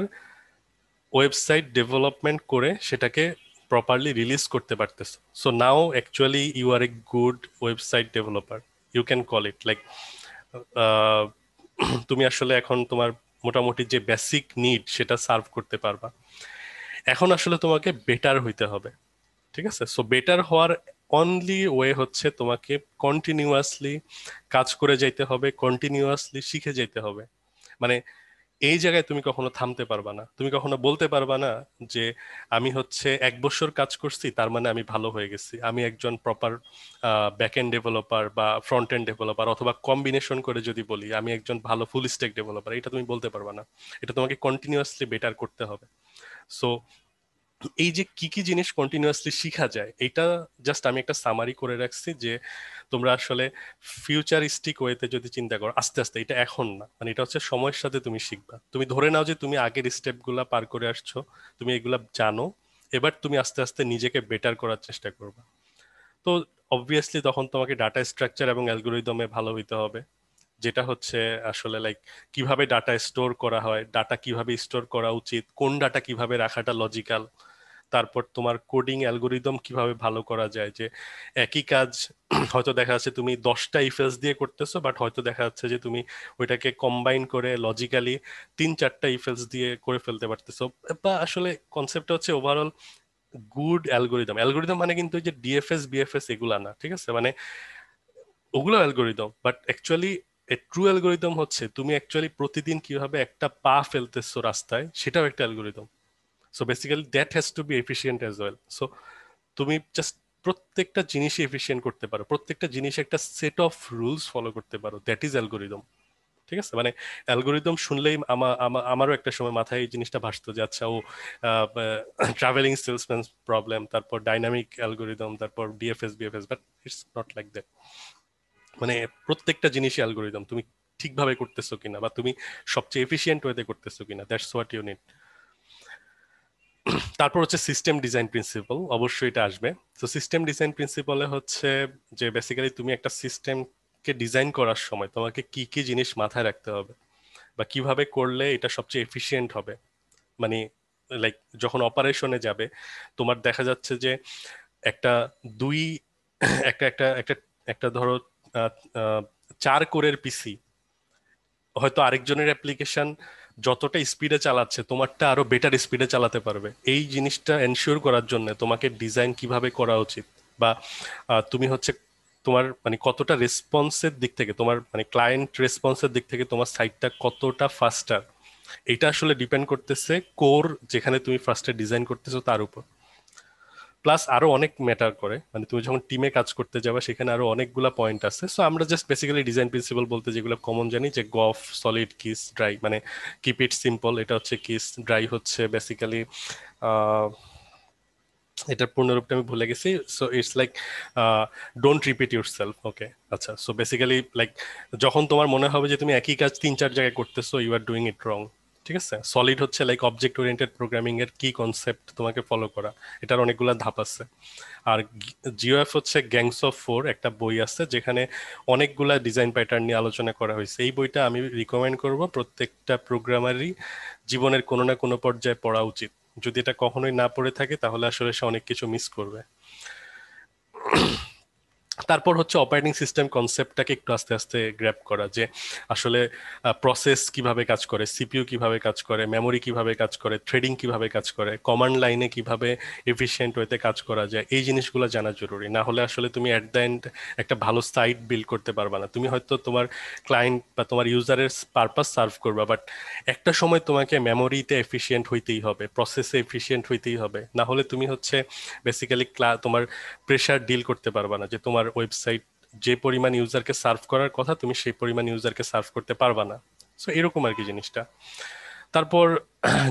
ওয়েবসাইট ডেভেলপমেন্ট করে সেটাকে প্রপারলি রিলিজ করতে পারতেছো। So now actually you are a good website developer, you can call it like. তুমি আসলে এখন তোমার মোটামুটি যে বেসিক নিড সেটা সার্ভ করতে পারবা। এখন আসলে তোমাকে বেটার হইতে হবে। ঠিক আছে। সো বেটার হওয়ার অনলি ওয়ে হচ্ছে তোমাকে কন্টিনিউয়াসলি কাজ করে যাইতে হবে, কন্টিনিউয়াসলি শিখে যাইতে হবে। মানে এই জায়গায় তুমি কখনো থামতে পারবা না, তুমি কখনো বলতে পারবা না যে আমি হচ্ছে 1 বছর কাজ করছি তার মানে আমি ভালো হয়ে গেছি, আমি একজন প্রপার ব্যাক এন্ড ডেভেলপার বা ফ্রন্ট এন্ড ডেভেলপার, অথবা কম্বিনেশন করে যদি বলি আমি একজন ভালো ফুল স্ট্যাক ডেভেলপার, এটা তুমি বলতে পারবা না। এটা তোমাকে কন্টিনিউয়াসলি বেটার করতে হবে। সো এই যে কি কি জিনিস কন্টিনিউয়াসলি শিখা যায়, এটা জাস্ট আমি একটা সামারি করে রাখছি যে তোমরা আসলে ফিউচারিস্টিক ওয়েতে যদি চিন্তা করো আস্তে আস্তে, এটা এখন না, মানে এটা হচ্ছে সময়ের সাথে তুমি শিখবা। তুমি ধরে নাও যে তুমি আগের স্টেপ গুলা পার করে আসছো, তুমি এগুলা জানো, এবার তুমি আস্তে আস্তে নিজেকে বেটার করার চেষ্টা করবা। তো অবভিয়াসলি তখন তোমাকে ডাটা স্ট্রাকচার এবং অ্যালগোরিদমে ভালো হইতে হবে, যেটা হচ্ছে আসলে লাইক কিভাবে ডাটা স্টোর করা হয়, ডাটা কিভাবে স্টোর করা উচিত, কোন ডাটা কিভাবে রাখাটা লজিক্যাল। তারপর তোমার কোডিং অ্যালগোরিদম কিভাবে ভালো করা যায়, যে একই কাজ হয়তো দেখা যাচ্ছে তুমি 10টা ইফেলস দিয়ে করতেছো, বাট হয়তো দেখা যাচ্ছে যে তুমি ওইটাকে কম্বাইন করে লজিক্যালি 3-4টা ইফেলস দিয়ে করে ফেলতে পারতেছো। বা আসলে কনসেপ্টটা হচ্ছে ওভারঅল গুড অ্যালগোরিদম। অ্যালগোরিদম মানে কিন্তু ওই যে ডিএফএস বিএফএস এগুলা না, ঠিক আছে, মানে ওগুলো algorithm, but actually true algorithm হচ্ছে তুমি অ্যাকচুয়ালি প্রতিদিন কিভাবে একটা পা ফেলতেছো রাস্তায়, সেটাও একটা algorithm. So basically that has to be efficient as well. So তুমি জাস্ট প্রত্যেকটা জিনিসই এফিসিয়েন্ট করতে পারো, প্রত্যেকটা জিনিস একটা সেট অফ রুলস ফলো করতে পারো, দ্যাট ইজ অ্যালগোরিদম। ঠিক আছে, মানে অ্যালগোরিদম শুনলেই আমারও একটা সময় মাথায় এই জিনিসটা ভাসতো যে আচ্ছা ও ট্রাভেলিং সেলসম্যান প্রবলেম, তারপর ডাইনামিক অ্যালগোরিদম, তারপর DFS BFS, but it's not like that. মানে প্রত্যেকটা জিনিসই অ্যালগোরিদম, তুমি ঠিকভাবে করতেছো কিনা বা তুমি সবচেয়ে এফিসিয়েন্ট ওয়েতে করতেছো কিনা, দ্যাটস হোয়াট ইউ নিড। তারপর হচ্ছে সিস্টেম ডিজাইন প্রিন্সিপাল, অবশ্যই এটা আসবে। তো সিস্টেম ডিজাইন প্রিন্সিপালে হচ্ছে যে বেসিক্যালি তুমি একটা সিস্টেমকে ডিজাইন করার সময় তোমাকে কি কি জিনিস মাথায় রাখতে হবে বা কিভাবে করলে এটা সবচেয়ে এফিসিয়েন্ট হবে। মানে লাইক যখন অপারেশনে যাবে, তোমার দেখা যাচ্ছে যে একটা দুই একটা একটা একটা একটা ধরো 4 কোরের পিসি হয়তো আরেকজনের অ্যাপ্লিকেশন যতটা স্পিডে চালাচ্ছে তোমারটা আরো বেটার স্পিডে চালাতে পারবে। এই জিনিসটা এনশিওর করার জন্য তোমাকে ডিজাইন কিভাবে করা উচিত, বা তুমি হচ্ছে তোমার মানে কতটা রেসপন্সের দিক থেকে, তোমার মানে ক্লায়েন্ট রেসপন্সের দিক থেকে তোমার সাইটটা কতটা ফাস্টার, এটা আসলে ডিপেন্ড করতেছে কোর যেখানে তুমি ফার্স্টে ডিজাইন করতেছো তার উপর। প্লাস আরো অনেক ম্যাটার করে, মানে তুমি যখন টিমে কাজ করতে যাবে সেখানে আরো অনেকগুলা পয়েন্ট আছে। সো আমরা জাস্ট বেসিক্যালি ডিজাইন প্রিন্সিপাল বলতে যেগুলো কমন জানি, যে গফ, সলিড, কিস, ড্রাই, মানে কিপ ইট সিম্পল এটা হচ্ছে কিস, ড্রাই হচ্ছে বেসিক্যালি এটার পূর্ণরূপটা আমি ভুলে গেছি। So it's like don't repeat yourself. Okay, আচ্ছা, সো বেসিক্যালি লাইক যখন তোমার মনে হবে যে তুমি একই কাজ 3-4 জায়গায় করতেছো, ইউ আর ডুইং ইট রং। ঠিক আছে, সলিড হচ্ছে লাইক অবজেক্ট ওরিয়েন্টেড প্রোগ্রামিং এর কি কনসেপ্ট তোমাকে ফলো করা, এটার অনেকগুলো ধাপ আছে। আর জিওএফ হচ্ছে গ্যাংস অফ ফোর, একটা বই আছে যেখানে অনেকগুলা ডিজাইন প্যাটার্ন নিয়ে আলোচনা করা হয়েছে। এই বইটা আমি রিকমেন্ড করব প্রত্যেকটা প্রোগ্রামারই জীবনের কোনো না কোনো পর্যায়ে পড়া উচিত। যদি এটা কখনোই না পড়ে থাকে তাহলে আসলে সে অনেক কিছু মিস করবে। তারপর হচ্ছে অপারেটিং সিস্টেম কনসেপ্টটাকে একটু আস্তে আস্তে গ্র্যাব করা, যে আসলে প্রসেস কিভাবে কাজ করে, সিপিইউ কিভাবে কাজ করে, মেমোরি কিভাবে কাজ করে, থ্রেডিং কিভাবে কাজ করে, কমান্ড লাইনে কিভাবে এফিশিয়েন্ট ওয়েতে কাজ করা যায়, এই জিনিসগুলো জানা জরুরি। না হলে আসলে তুমি অ্যাট দ্য এন্ড একটা ভালো সাইট বিল্ড করতে পারবা না। তুমি হয়তো তোমার ক্লায়েন্ট বা তোমার ইউজারের পারপাস সার্ভ করবা, বাট একটা সময় তোমাকে মেমোরিতে এফিশিয়েন্ট হইতেই হবে, প্রসেসে এফিশিয়েন্ট হইতেই হবে, না হলে তুমি হচ্ছে বেসিক্যালি তোমার প্রেশার ডিল করতে পারবা না, যে তোমার ওয়েবসাইট যে পরিমাণ ইউজারকে সার্ভ করার কথা তুমি সেই পরিমাণ ইউজারকে সার্ভ করতে পারবা না। সো এরকম আর কি জিনিসটা। তারপর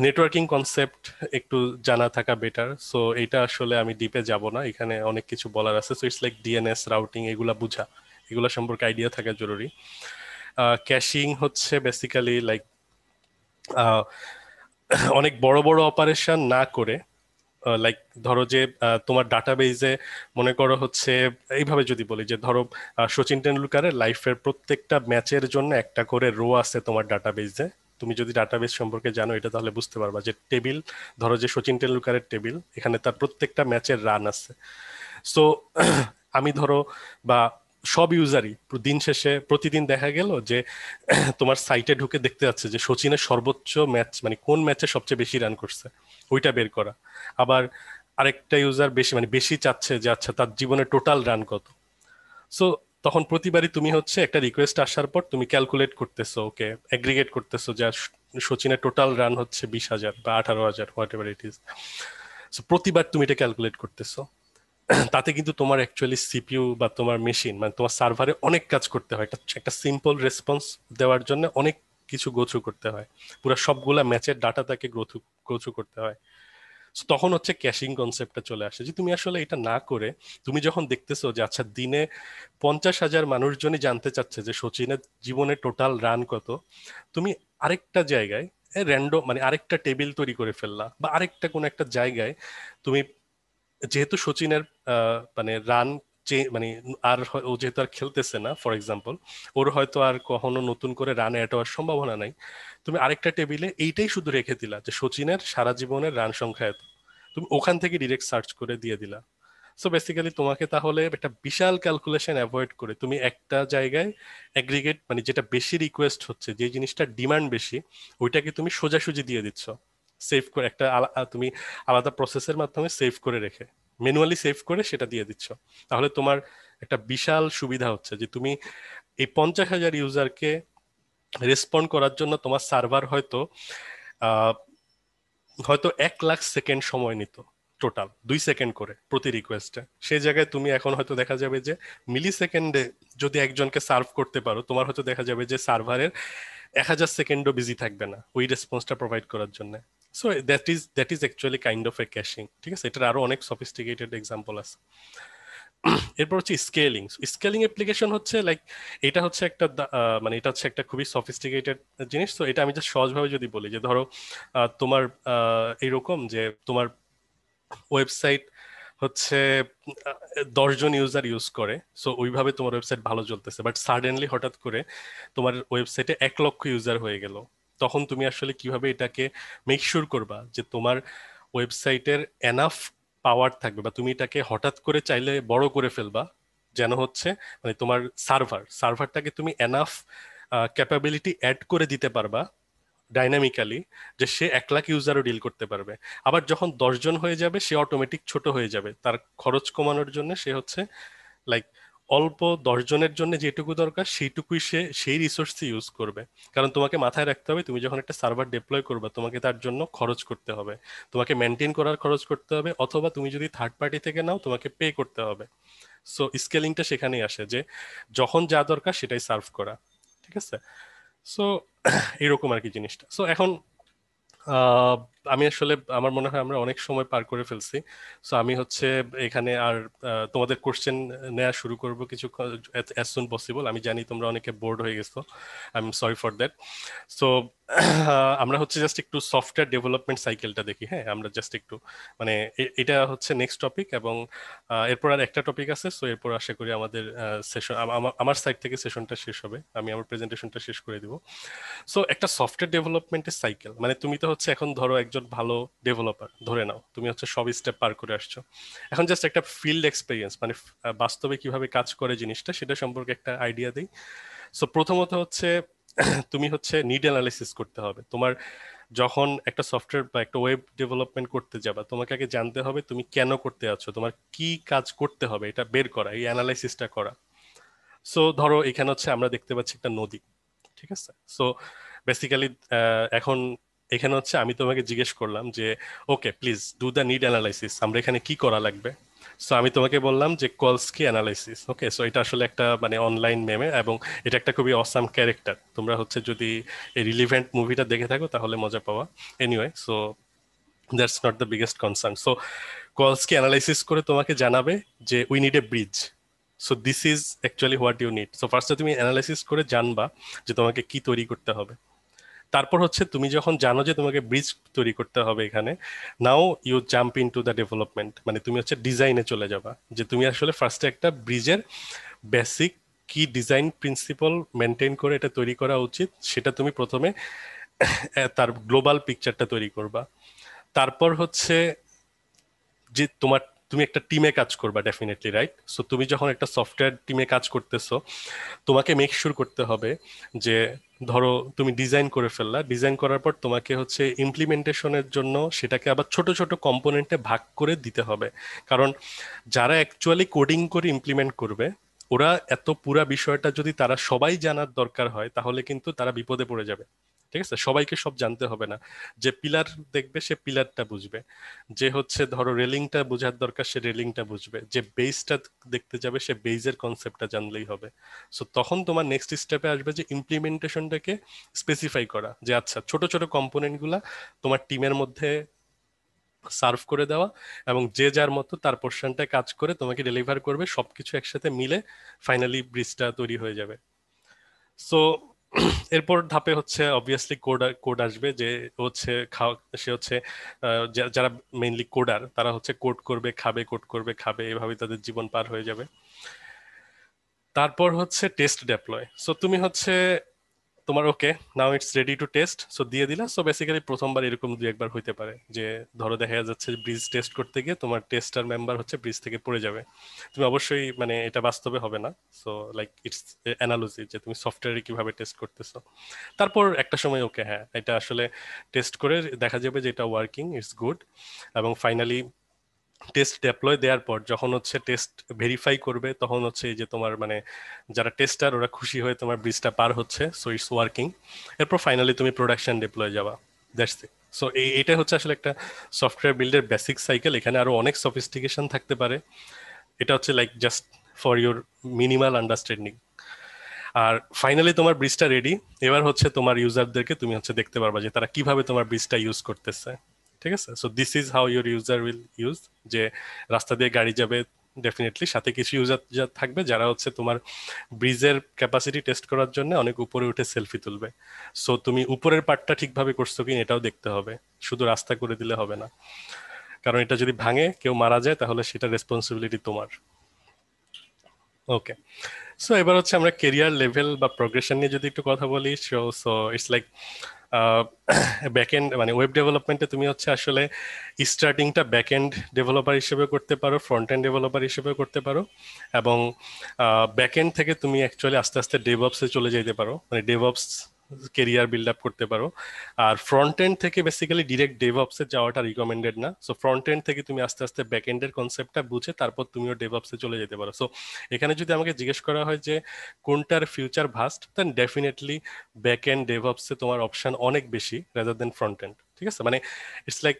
নেটওয়ার্কিং কনসেপ্ট একটু জানা থাকা বেটার। সো এটা আসলে আমি ডিপে যাব না, এখানে অনেক কিছু বলার আছে। So it's like DNS, routing, এগুলা বুঝা, এগুলো সম্পর্কে আইডিয়া থাকা জরুরি। ক্যাশিং হচ্ছে বেসিক্যালি লাইক অনেক বড় বড় অপারেশন না করে, লাইক ধরো যে তোমার ডাটাবেজে মনে করো হচ্ছে এইভাবে যদি বলি যে ধরো সচিন টেন্ডুলকারের লাইফের প্রত্যেকটা ম্যাচের জন্য একটা করে রো আছে তোমার ডাটাবেজে। তুমি যদি ডাটাবেস সম্পর্কে জানো এটা তাহলে বুঝতে পারবা যে টেবিল, ধরো যে সচিন টেন্ডুলকারের টেবিল, এখানে তার প্রত্যেকটা ম্যাচের রান আছে। সো আমি ধরো বা সব ইউজারই দিন শেষে প্রতিদিন দেখা গেল যে তোমার সাইটে ঢুকে দেখতে যাচ্ছে যে সচিনের সর্বোচ্চ ম্যাচ মানে কোন ম্যাচে সবচেয়ে বেশি রান করছে, ওইটা বের করা। আবার আরেকটা ইউজার বেশি মানে বেশি চাচ্ছে যে আচ্ছা তার জীবনে টোটাল রান কত। সো তখন প্রতিবারই তুমি হচ্ছে একটা রিকোয়েস্ট আসার পর তুমি ক্যালকুলেট করতেছো, ওকে, এগ্রিগেট করতেছো যে সচিনের টোটাল রান হচ্ছে 20,000 বা 18,000, what ever it is. So প্রতিবার তুমি এটা ক্যালকুলেট করতেছো, তাতে কিন্তু তোমার অ্যাকচুয়ালি সিপিইউ বা তোমার মেশিন মানে তোমার সার্ভারে অনেক কাজ করতে হয়। একটা একটা সিম্পল রেসপন্স দেওয়ার জন্য অনেক কিছু গো থ্রু করতে হয়, পুরো সবগুলা ম্যাচের ডাটা তাকে গো থ্রু করতে হয়। So তখন হচ্ছে ক্যাশিং কনসেপ্টটা চলে আসে, যে তুমি আসলে এটা না করে তুমি যখন দেখতেছো যে আচ্ছা দিনে 50,000 মানুষজনই জানতে চাচ্ছে যে সচিনের জীবনে টোটাল রান কত, তুমি আরেকটা জায়গায় র্যান্ডম মানে আরেকটা টেবিল তৈরি করে ফেললা, বা আরেকটা কোনো একটা জায়গায় তুমি, যেহেতু সচিনের মানে রান মানে আর ও যেহেতু আর খেলতেছে না ফর এক্সাম্পল, ওর হয়তো আর কখনো নতুন করে রান অ্যাড হওয়ার সম্ভাবনা নাই, তুমি আরেকটা টেবিলে এইটাই শুধু রেখে দিলা যে সচিনের সারা জীবনের রান সংখ্যা এত, তুমি ওখান থেকে ডিরেক্ট সার্চ করে দিয়ে দিলা। সো বেসিক্যালি তোমাকে তাহলে একটা বিশাল ক্যালকুলেশন অ্যাভয়েড করে তুমি একটা জায়গায় অ্যাগ্রিগেট মানে যেটা বেশি রিকোয়েস্ট হচ্ছে, যে জিনিসটা ডিমান্ড বেশি, ওইটাকে তুমি সোজাসুজি দিয়ে দিচ্ছ, সেভ করে একটা তুমি আলাদা প্রসেসের মাধ্যমে সেভ করে রেখে, ম্যানুয়ালি সেভ করে সেটা দিয়ে দিচ্ছ। তাহলে তোমার একটা বিশাল সুবিধা হচ্ছে যে তুমি এই 50,000 ইউজারকে রেসপন্ড করার জন্য তোমার সার্ভার হয়তো আহ, হয়তো 1,00,000 সেকেন্ড সময় নিত, টোটাল 2 সেকেন্ড করে প্রতি রিকোয়েস্টে, সেই জায়গায় তুমি এখন হয়তো দেখা যাবে যে মিলি সেকেন্ডে যদি একজনকে সার্ভ করতে পারো, তোমার হয়তো দেখা যাবে যে সার্ভারের 1,000 সেকেন্ডও বিজি থাকবে না ওই রেসপন্সটা প্রোভাইড করার জন্য। So that is actually kind of a caching. ঠিক আছে, এটার আরো অনেক সফিস্টিকেটেড এক্সাম্পল আছে। এরপর হচ্ছে স্কেলিং। স্কেলিং অ্যাপ্লিকেশন হচ্ছে লাইক, এটা হচ্ছে একটা মানে এটা হচ্ছে একটা খুবই সফিস্টিকেটেড জিনিস। তো এটা আমি জাস্ট সহজভাবে যদি বলি যে ধরো তোমার এইরকম যে তোমার ওয়েবসাইট হচ্ছে 10 জন ইউজার ইউজ করে, সো ওইভাবে তোমার ওয়েবসাইট ভালো চলতেছে, বাট সাডেনলি হঠাৎ করে তোমার ওয়েবসাইটে 1 লক্ষ ইউজার হয়ে গেল, তখন তুমি আসলে কিভাবে এটাকে মেক শিওর করবা যে তোমার ওয়েবসাইটের এনাফ পাওয়ার থাকবে, বা তুমি এটাকে হঠাৎ করে চাইলে বড় করে ফেলবা, যেন হচ্ছে মানে তোমার সার্ভারটাকে তুমি এনাফ ক্যাপাবিলিটি অ্যাড করে দিতে পারবা ডাইনামিক্যালি, যে সে 1 লাখ ইউজারও ডিল করতে পারবে। আবার যখন 10 জন হয়ে যাবে সে অটোমেটিক ছোট হয়ে যাবে, তার খরচ কমানোর জন্য সে হচ্ছে লাইক অল্প 10 জনের জন্য যেটুকু দরকার সেইটুকুই সে সেই রিসোর্স ইউজ করবে। কারণ তোমাকে মাথায় রাখতে হবে, তুমি যখন একটা সার্ভার ডিপ্লয় করবে তোমাকে তার জন্য খরচ করতে হবে, তোমাকে মেনটেন করার খরচ করতে হবে, অথবা তুমি যদি থার্ড পার্টি থেকে নাও তোমাকে পে করতে হবে। সো স্কেলিংটা সেখানেই আসে, যে যখন যা দরকার সেটাই সার্ভ করা। ঠিক আছে, সো এরকম আর কি জিনিসটা। সো এখন আহ, আমি আসলে আমার মনে হয় আমরা অনেক সময় পার করে ফেলছি। সো আমি হচ্ছে এখানে আর তোমাদের কোশ্চেন নেওয়া শুরু করব কিছু অ্যাজ সুন পসিবল। আমি জানি তোমরা অনেকে বোর্ড হয়ে গেছো, I am sorry for that. So আমরা হচ্ছে জাস্ট একটু সফটওয়্যার ডেভেলপমেন্ট সাইকেলটা দেখি। হ্যাঁ, আমরা জাস্ট একটু মানে এটা হচ্ছে নেক্সট টপিক, এবং এরপর আর একটা টপিক আছে। সো এরপর আশা করি আমাদের সেশন আমার সাইড থেকে সেশনটা শেষ হবে, আমি আমার প্রেজেন্টেশনটা শেষ করে দিব। সো একটা সফটওয়্যার ডেভেলপমেন্টের সাইকেল মানে তুমি তো হচ্ছে এখন ধরো একজন ভালো ডেভেলপার ধরে নাও, তুমি হচ্ছে সব স্টেপ পার করে আসছো, এখন জাস্ট একটা ফিল্ড এক্সপিরিয়েন্স মানে বাস্তবে কিভাবে কাজ করে জিনিসটা সেটা সম্পর্কে একটা আইডিয়া দিই। সো প্রথমত হচ্ছে তুমি হচ্ছে নিড অ্যানালাইসিস করতে হবে তোমার, যখন একটা সফটওয়্যার বা একটা ওয়েব ডেভেলপমেন্ট করতে যাবা তোমাকে আগে জানতে হবে তুমি কেন করতে যাচ্ছ, তোমার কি কাজ করতে হবে এটা বের করা, এই অ্যানালাইসিসটা করা। সো ধরো এখানে হচ্ছে আমরা দেখতে পাচ্ছি একটা নদী, ঠিক আছে। সো বেসিক্যালি এখন এখানে হচ্ছে আমি তোমাকে জিজ্ঞেস করলাম যে okay please do the need analysis, আমরা এখানে কি করা লাগবে। সো আমি তোমাকে বললাম যে কলস্কি অ্যানালাইসিস। ওকে, সো এটা আসলে একটা মানে অনলাইন মেমে, এবং এটা একটা খুবই অসাম ক্যারেক্টার, তোমরা হচ্ছে যদি এই রিলিভেন্ট মুভিটা দেখে থাকো তাহলে মজা পাওয়া। Anyway, so that's not the biggest concern. So কলস্কি অ্যানালাইসিস করে তোমাকে জানাবে যে we need a bridge, so this is actually what you need. So ফার্স্টে তুমি অ্যানালাইসিস করে জানবা যে তোমাকে কি তৈরি করতে হবে। তারপর হচ্ছে তুমি যখন জানো যে তোমাকে ব্রিজ তৈরি করতে হবে, এখানে now you jump in to the development, মানে তুমি হচ্ছে ডিজাইনে চলে যাবা, যে তুমি আসলে ফার্স্টে একটা ব্রিজের বেসিক কি ডিজাইন প্রিন্সিপাল মেনটেন করে এটা তৈরি করা উচিত সেটা তুমি প্রথমে তার গ্লোবাল পিকচারটা তৈরি করবা। তারপর হচ্ছে যে তুমি একটা টিমে কাজ করবা ডেফিনেটলি, রাইট? সো তুমি যখন একটা সফটওয়্যার টিমে কাজ করতেছো তোমাকে মেক শিওর করতে হবে যে ধরো তুমি ডিজাইন করে ফেললা, ডিজাইন করার পর তোমাকে হচ্ছে ইমপ্লিমেন্টেশনের জন্য সেটাকে আবার ছোট ছোট কম্পোনেন্টে ভাগ করে দিতে হবে। কারণ যারা অ্যাকচুয়ালি কোডিং করে ইমপ্লিমেন্ট করবে ওরা এত পুরা বিষয়টা যদি তারা সবাই জানার দরকার হয় তাহলে কিন্তু তারা বিপদে পড়ে যাবে। ঠিক আছে, সবাইকে সব জানতে হবে না। যে পিলার দেখবে সে পিলারটা বুঝবে, যে হচ্ছে ধরো রেলিংটা বোঝার দরকার সে রেলিংটা বুঝবে, যে বেসটা দেখতে যাবে সে বেসের কনসেপ্টটা জানলেই হবে। সো তখন তোমার নেক্সট স্টেপে আসবে যে ইমপ্লিমেন্টেশনটাকে স্পেসিফাই করা, যে আচ্ছা ছোট ছোট কম্পোনেন্ট গুলা তোমার টিমের মধ্যে সার্ভ করে দেওয়া, এবং যে যার মতো তার পোর্শনটা কাজ করে তোমাকে ডেলিভার করবে, সবকিছু একসাথে মিলে ফাইনালি ব্রিজটা তৈরি হয়ে যাবে। সো এরপর ধাপে হচ্ছে অবভিয়াসলি কোড আসবে, যে হচ্ছে খাওয়া, সে হচ্ছে যারা মেইনলি কোডার তারা হচ্ছে কোড করবে খাবে, কোড করবে খাবে, এভাবে তাদের জীবন পার হয়ে যাবে। তারপর হচ্ছে টেস্ট ডেপ্লয়। সো তুমি হচ্ছে তোমার okay, now it's ready to test, so দিয়ে দিলা। সো বেসিক্যালি প্রথমবার এরকম দুই একবার হইতে পারে যে ধরো দেখা যাচ্ছে ব্রিজ টেস্ট করতে গিয়ে তোমার টেস্টার মেম্বার হচ্ছে ব্রিজ থেকে পড়ে যাবে। তুমি অবশ্যই মানে এটা বাস্তবে হবে না, সো লাইক ইটস অ্যানালজি যে তুমি সফটওয়্যারে কিভাবে টেস্ট করতেছো। তারপর একটা সময় ওকে হ্যাঁ এটা আসলে টেস্ট করে দেখা যাবে যে এটা ওয়ার্কিং, ইটস গুড। এবং ফাইনালি টেস্ট ডেপ্লয় দেওয়ার পর যখন হচ্ছে টেস্ট ভেরিফাই করবে, তখন হচ্ছে এই যে তোমার মানে যারা টেস্টার ওরা খুশি হয়ে তোমার ব্রিজটা পার হচ্ছে, সো ইটস ওয়ার্কিং। এরপর ফাইনালি তুমি প্রোডাকশন ডেপ্লয় যাবা, দ্যাটস ইট। সো এটা হচ্ছে আসলে একটা সফটওয়্যার বিল্ডের বেসিক সাইকেল। এখানে আরো অনেক সফিস্টিকেশন থাকতে পারে, এটা হচ্ছে like just for your minimal understanding. আর ফাইনালি তোমার ব্রিজটা রেডি। এবার হচ্ছে তোমার ইউজারদেরকে তুমি হচ্ছে দেখতে পারবা যে তারা কিভাবে তোমার ব্রিজটা ইউজ করতেছে। ঠিক আছে, so this is how your user will use. যে রাস্তা দিয়ে গাড়ি যাবে, ডেফিনেটলি সাথে কিছু ইউজার থাকবে যারা হচ্ছে তোমার ব্রিজের ক্যাপাসিটি টেস্ট করার জন্য অনেক উপরে উঠে সেলফি তুলবে। সো তুমি উপরের পার্টটা ঠিকভাবে করছো কিনা এটাও দেখতে হবে, শুধু রাস্তা করে দিলে হবে না, কারণ এটা যদি ভাঙে কেউ মারা যায় তাহলে সেটা রেসপন্সিবিলিটি তোমার। ওকে, সো এবার হচ্ছে আমরা কেরিয়ার লেভেল বা প্রোগ্রেশন নিয়ে যদি একটু কথা বলি। So so it's like back end মানে ওয়েব ডেভেলপমেন্টে তুমি হচ্ছে আসলে স্টার্টিংটা ব্যাক এন্ড ডেভেলপার হিসেবে করতে পারো, ফ্রন্ট এন্ড ডেভেলপার হিসেবে করতে পারো, এবং ব্যাক এন্ড থেকে তুমি অ্যাকচুয়ালি আস্তে আস্তে ডেভঅপসে চলে যেতে পারো, মানে ডেভঅপস কেরিয়ার বিল্ড আপ করতে পারো। আর ফ্রন্ট এন্ড থেকে বেসিক্যালি ডিরেক্ট ডেভঅপসে যাওয়াটা রিকমেন্ডেড না। সো ফ্রন্ট এন্ড থেকে তুমি আস্তে আস্তে ব্যাক এন্ডের কনসেপ্টটা বুঝে তারপর তুমিও ডেভঅপসে চলে যেতে পারো। সো এখানে যদি আমাকে জিজ্ঞেস করা হয় যে কোনটার future vast, then definitely back end ডেভঅপসে তোমার অপশন অনেক বেশি রাদার দেন ফ্রন্ট এন্ড। ঠিক আছে, মানে ইটস লাইক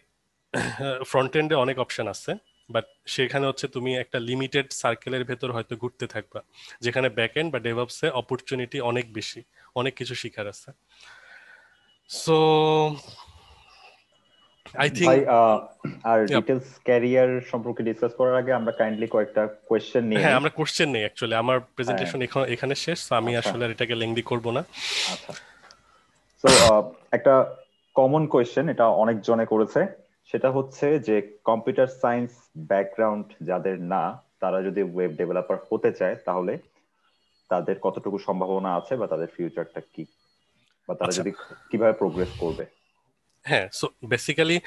ফ্রন্ট এন্ডে অনেক অপশন আছে, বাট সেখানে হচ্ছে তুমি একটা লিমিটেড সার্কেলের ভেতর হয়তো ঘুরতে থাকবা, যেখানে ব্যাক এন্ড বা ডেভঅপসে অপরচুনিটি অনেক বেশি, অনেক কিছু শিখার আছে। সো আই থিঙ্ক ভাই আর ডিটেলস ক্যারিয়ার সম্পর্কে ডিসকাস করার আগে আমরা কাইন্ডলি কয়েকটা কোয়েশ্চেন নিয়ে হ্যাঁ নিই। আমরা কোশ্চেন নেই, অ্যাকচুয়ালি আমার হ্যাঁ, প্রেজেন্টেশন এখানে শেষ, তো আমি আচ্ছা আসলে আর এটাকে লেংদি করব না। আচ্ছা। সো একটা কমন কোয়েশ্চেন, এটা অনেক জনে করেছে, সেটা হচ্ছে যে কম্পিউটার সায়েন্স ব্যাকগ্রাউন্ড যাদের না, তারা যদি ওয়েব ডেভেলপার হতে চায় তাহলে তাদের কতটুকু সম্ভাবনা আছে, বা তাদের ফিউচারটা কি, বা তারা আচ্ছা, যদি কিভাবে প্রোগ্রেস করবে। হ্যাঁ, সো বেসিক্যালি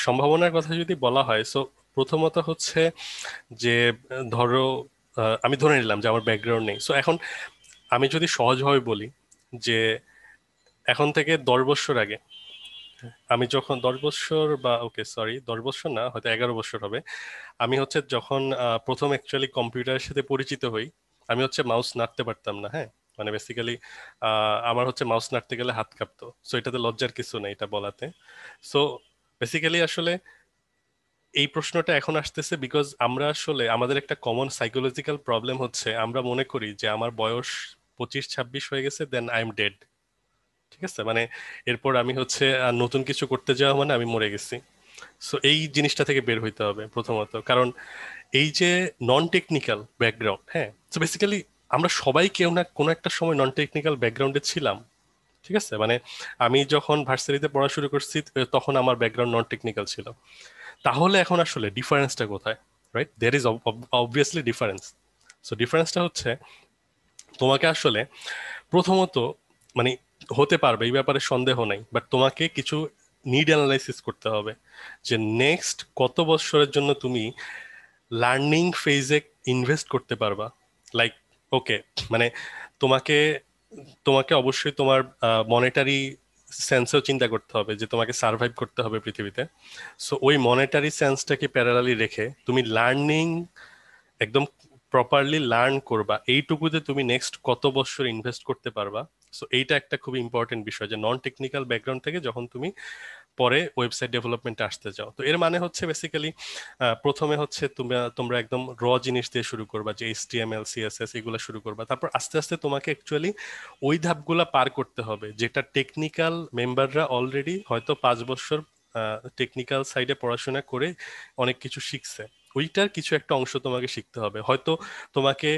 সম্ভাবনার কথা যদি বলা হয়, সো প্রথমত হচ্ছে যে ধরো আমি ধরে নিলাম যে আমার ব্যাকগ্রাউন্ড নেই। সো এখন আমি যদি সহজভাবে বলি যে এখন থেকে 10 বছর আগে, আমি যখন 10 বছর বা ওকে সরি 10 বছর না হয়তো 11 বছর হবে, আমি হচ্ছে যখন প্রথম অ্যাকচুয়ালি কম্পিউটারের সাথে পরিচিত হই, আমি হচ্ছে মাউস নাড়তে পারতাম না। হ্যাঁ, মানে বেসিক্যালি আমার হচ্ছে মাউস নাড়তে গেলে হাত কাঁপতো। সো এটাতে লজ্জার কিছু নেই এটা বলাতে। সো বেসিক্যালি আসলে এই প্রশ্নটা এখন আসতেছে বিকজ আমরা আসলে আমাদের একটা কমন সাইকোলজিক্যাল প্রবলেম হচ্ছে আমরা মনে করি যে আমার বয়স 25-26 হয়ে গেছে দেন আই এম ডেড। ঠিক আছে, মানে এরপর আমি হচ্ছে আর নতুন কিছু করতে যাওয়া মানে আমি মরে গেছি। সো এই জিনিসটা থেকে বের হইতে হবে প্রথমত, কারণ এই যে নন টেকনিক্যাল ব্যাকগ্রাউন্ড, হ্যাঁ, তো বেসিক্যালি আমরা সবাই কেউ না কোনো একটা সময় নন টেকনিক্যাল ব্যাকগ্রাউন্ডে ছিলাম। ঠিক আছে, মানে আমি যখন ভার্সিটিতে পড়া শুরু করছি তখন আমার ব্যাকগ্রাউন্ড নন টেকনিক্যাল ছিল। তাহলে এখন আসলে ডিফারেন্সটা কোথায়? Right, there is obviously difference. So ডিফারেন্সটা হচ্ছে তোমাকে আসলে প্রথমত মানে হতে পারবে এই ব্যাপারে সন্দেহ নাই, বাট তোমাকে কিছু নিড অ্যানালাইসিস করতে হবে যে নেক্সট কত বছরের জন্য তুমি লার্নিং ফেজে ইনভেস্ট করতে পারবা। লাইক ওকে, মানে তোমাকে তোমাকে অবশ্যই তোমার মনেটারি সেন্সেও চিন্তা করতে হবে যে তোমাকে সার্ভাইভ করতে হবে পৃথিবীতে। সো ওই মনেটারি সেন্সটাকে প্যারালালি রেখে তুমি লার্নিং একদম প্রপারলি লার্ন করবা, এইটুকুতে তুমি নেক্সট কত বছর ইনভেস্ট করতে পারবা, সো এইটা একটা খুব ইম্পর্টেন্ট বিষয় যে নন টেকনিক্যাল ব্যাকগ্রাউন্ড থেকে যখন তুমি পরে ওয়েবসাইট ডেভেলপমেন্টে আসতে চাও, তো এর মানে হচ্ছে বেসিক্যালি প্রথমে হচ্ছে তোমরা তোমরা একদম জিনিস দিয়ে শুরু করবা, যে এইচটিএমএল সিএসএস এগুলো শুরু করবা, তারপর আস্তে আস্তে তোমাকে অ্যাকচুয়ালি ওই ধাপগুলা পার করতে হবে যেটা টেকনিক্যাল মেম্বাররা অলরেডি হয়তো 5 বছর টেকনিক্যাল সাইডে পড়াশোনা করে অনেক কিছু শিখছে, ওইটার কিছু একটা অংশ তোমাকে শিখতে হবে। হয়তো তোমাকে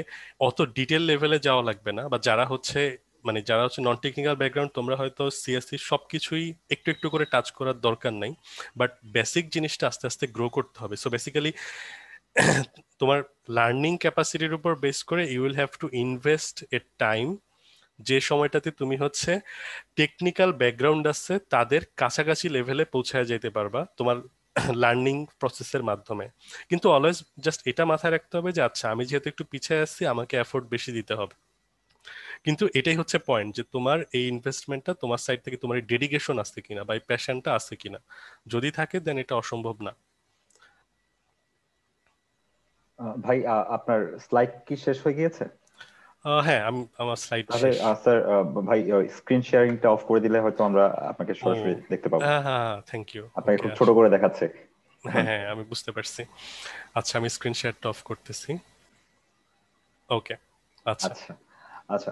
অত ডিটেল লেভেলে যাওয়া লাগবে না, বা যারা হচ্ছে মানে যারা হচ্ছে নন টেকনিক্যাল ব্যাকগ্রাউন্ড, তোমরা হয়তো সিএসসি সবকিছুই একটু একটু করে টাচ করার দরকার নাই, বাট বেসিক জিনিসটা আস্তে আস্তে গ্রো করতে হবে। সো বেসিক্যালি তোমার লার্নিং ক্যাপাসিটির উপর বেস করে you will have to invest a time, যে সময়টাতে তুমি হচ্ছে টেকনিক্যাল ব্যাকগ্রাউন্ড আছে তাদের কাছাকাছি লেভেলে পৌঁছায় যেতে পারবা তোমার লার্নিং প্রসেসের মাধ্যমে। কিন্তু অলওয়েজ জাস্ট এটা মাথায় রাখতে হবে যে আচ্ছা আমি যেহেতু একটু পিছিয়ে আসছি, আমাকে এফোর্ট বেশি দিতে হবে। কিন্তু এটাই হচ্ছে পয়েন্ট, যে তোমার এই ইনভেস্টমেন্টটা তোমার সাইড থেকে, তোমার ডেডিকেশন আছে কিনা বা এই প্যাশনটা আছে কিনা, যদি থাকে দেন এটা অসম্ভব না। ভাই আপনার স্লাইড কি শেষ হয়ে গিয়েছে? হ্যাঁ, আমার স্লাইড তাহলে শেষ। স্যার ভাই স্ক্রিন শেয়ারিংটা অফ করে দিলে হয়তো আমরা আপনাকে ও, সরাসরি দেখতে পাবো। হ্যাঁ হ্যাঁ, থ্যাংক ইউ। আপনাকে ওকে, খুব ছোট করে দেখাচ্ছে। হ্যাঁ হ্যাঁ, আমি বুঝতে পারছি। আচ্ছা, আমি স্ক্রিন শেয়ারটা অফ করতেছি। ওকে, আচ্ছা। আচ্ছা আচ্ছা,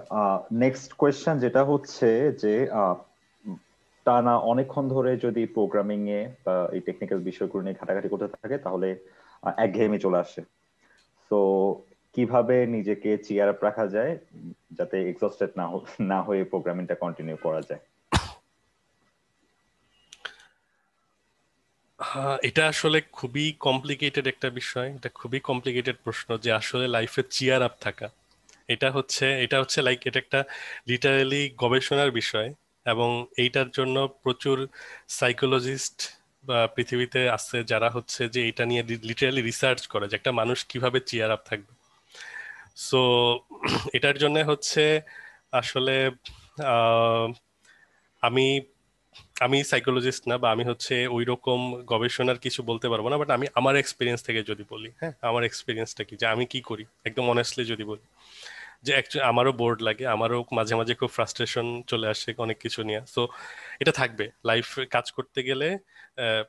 নেক্সট কোয়েশ্চেন যেটা হচ্ছে যে টানা অনেকক্ষণ ধরে যদি প্রোগ্রামিং এ বা এই টেকনিক্যাল বিষয়গুলো নিয়ে ঘাটাঘাটি করতে থাকে তাহলে একঘেয়েমি চলে আসে। তো কিভাবে নিজেকে চিয়ার আপ রাখা যায় যাতে এক্সস্টেড না হয়ে প্রোগ্রামিংটা কন্টিনিউ করা যায়? এটা আসলে খুবই কমপ্লিকেটেড একটা বিষয়, এটা খুবই কমপ্লিকেটেড প্রশ্ন, যে আসলে লাইফে চিয়ার আপ থাকা, এটা হচ্ছে লাইক এটা একটা লিটারালি গবেষণার বিষয়। এবং এইটার জন্য প্রচুর সাইকোলজিস্ট বা পৃথিবীতে আছে যারা হচ্ছে যে এটা নিয়ে লিটারালি রিসার্চ করে যে একটা মানুষ কিভাবে চিয়ার আপ থাকবে। সো এটার জন্য হচ্ছে আসলে আহ, আমি আমি সাইকোলজিস্ট না, বা আমি হচ্ছে ওই রকম গবেষণার কিছু বলতে পারবো না, বাট আমি আমার এক্সপিরিয়েন্স থেকে যদি বলি, হ্যাঁ আমার এক্সপিরিয়েন্সটা কি, যে আমি কি করি একদম অনেস্টলি যদি বলি, যে অ্যাকচুয়ালি আমারও বোর্ড লাগে, আমারও মাঝে মাঝে খুব ফ্রাস্ট্রেশন চলে আসে অনেক কিছু নিয়ে। সো এটা থাকবে, লাইফে কাজ করতে গেলে আহ,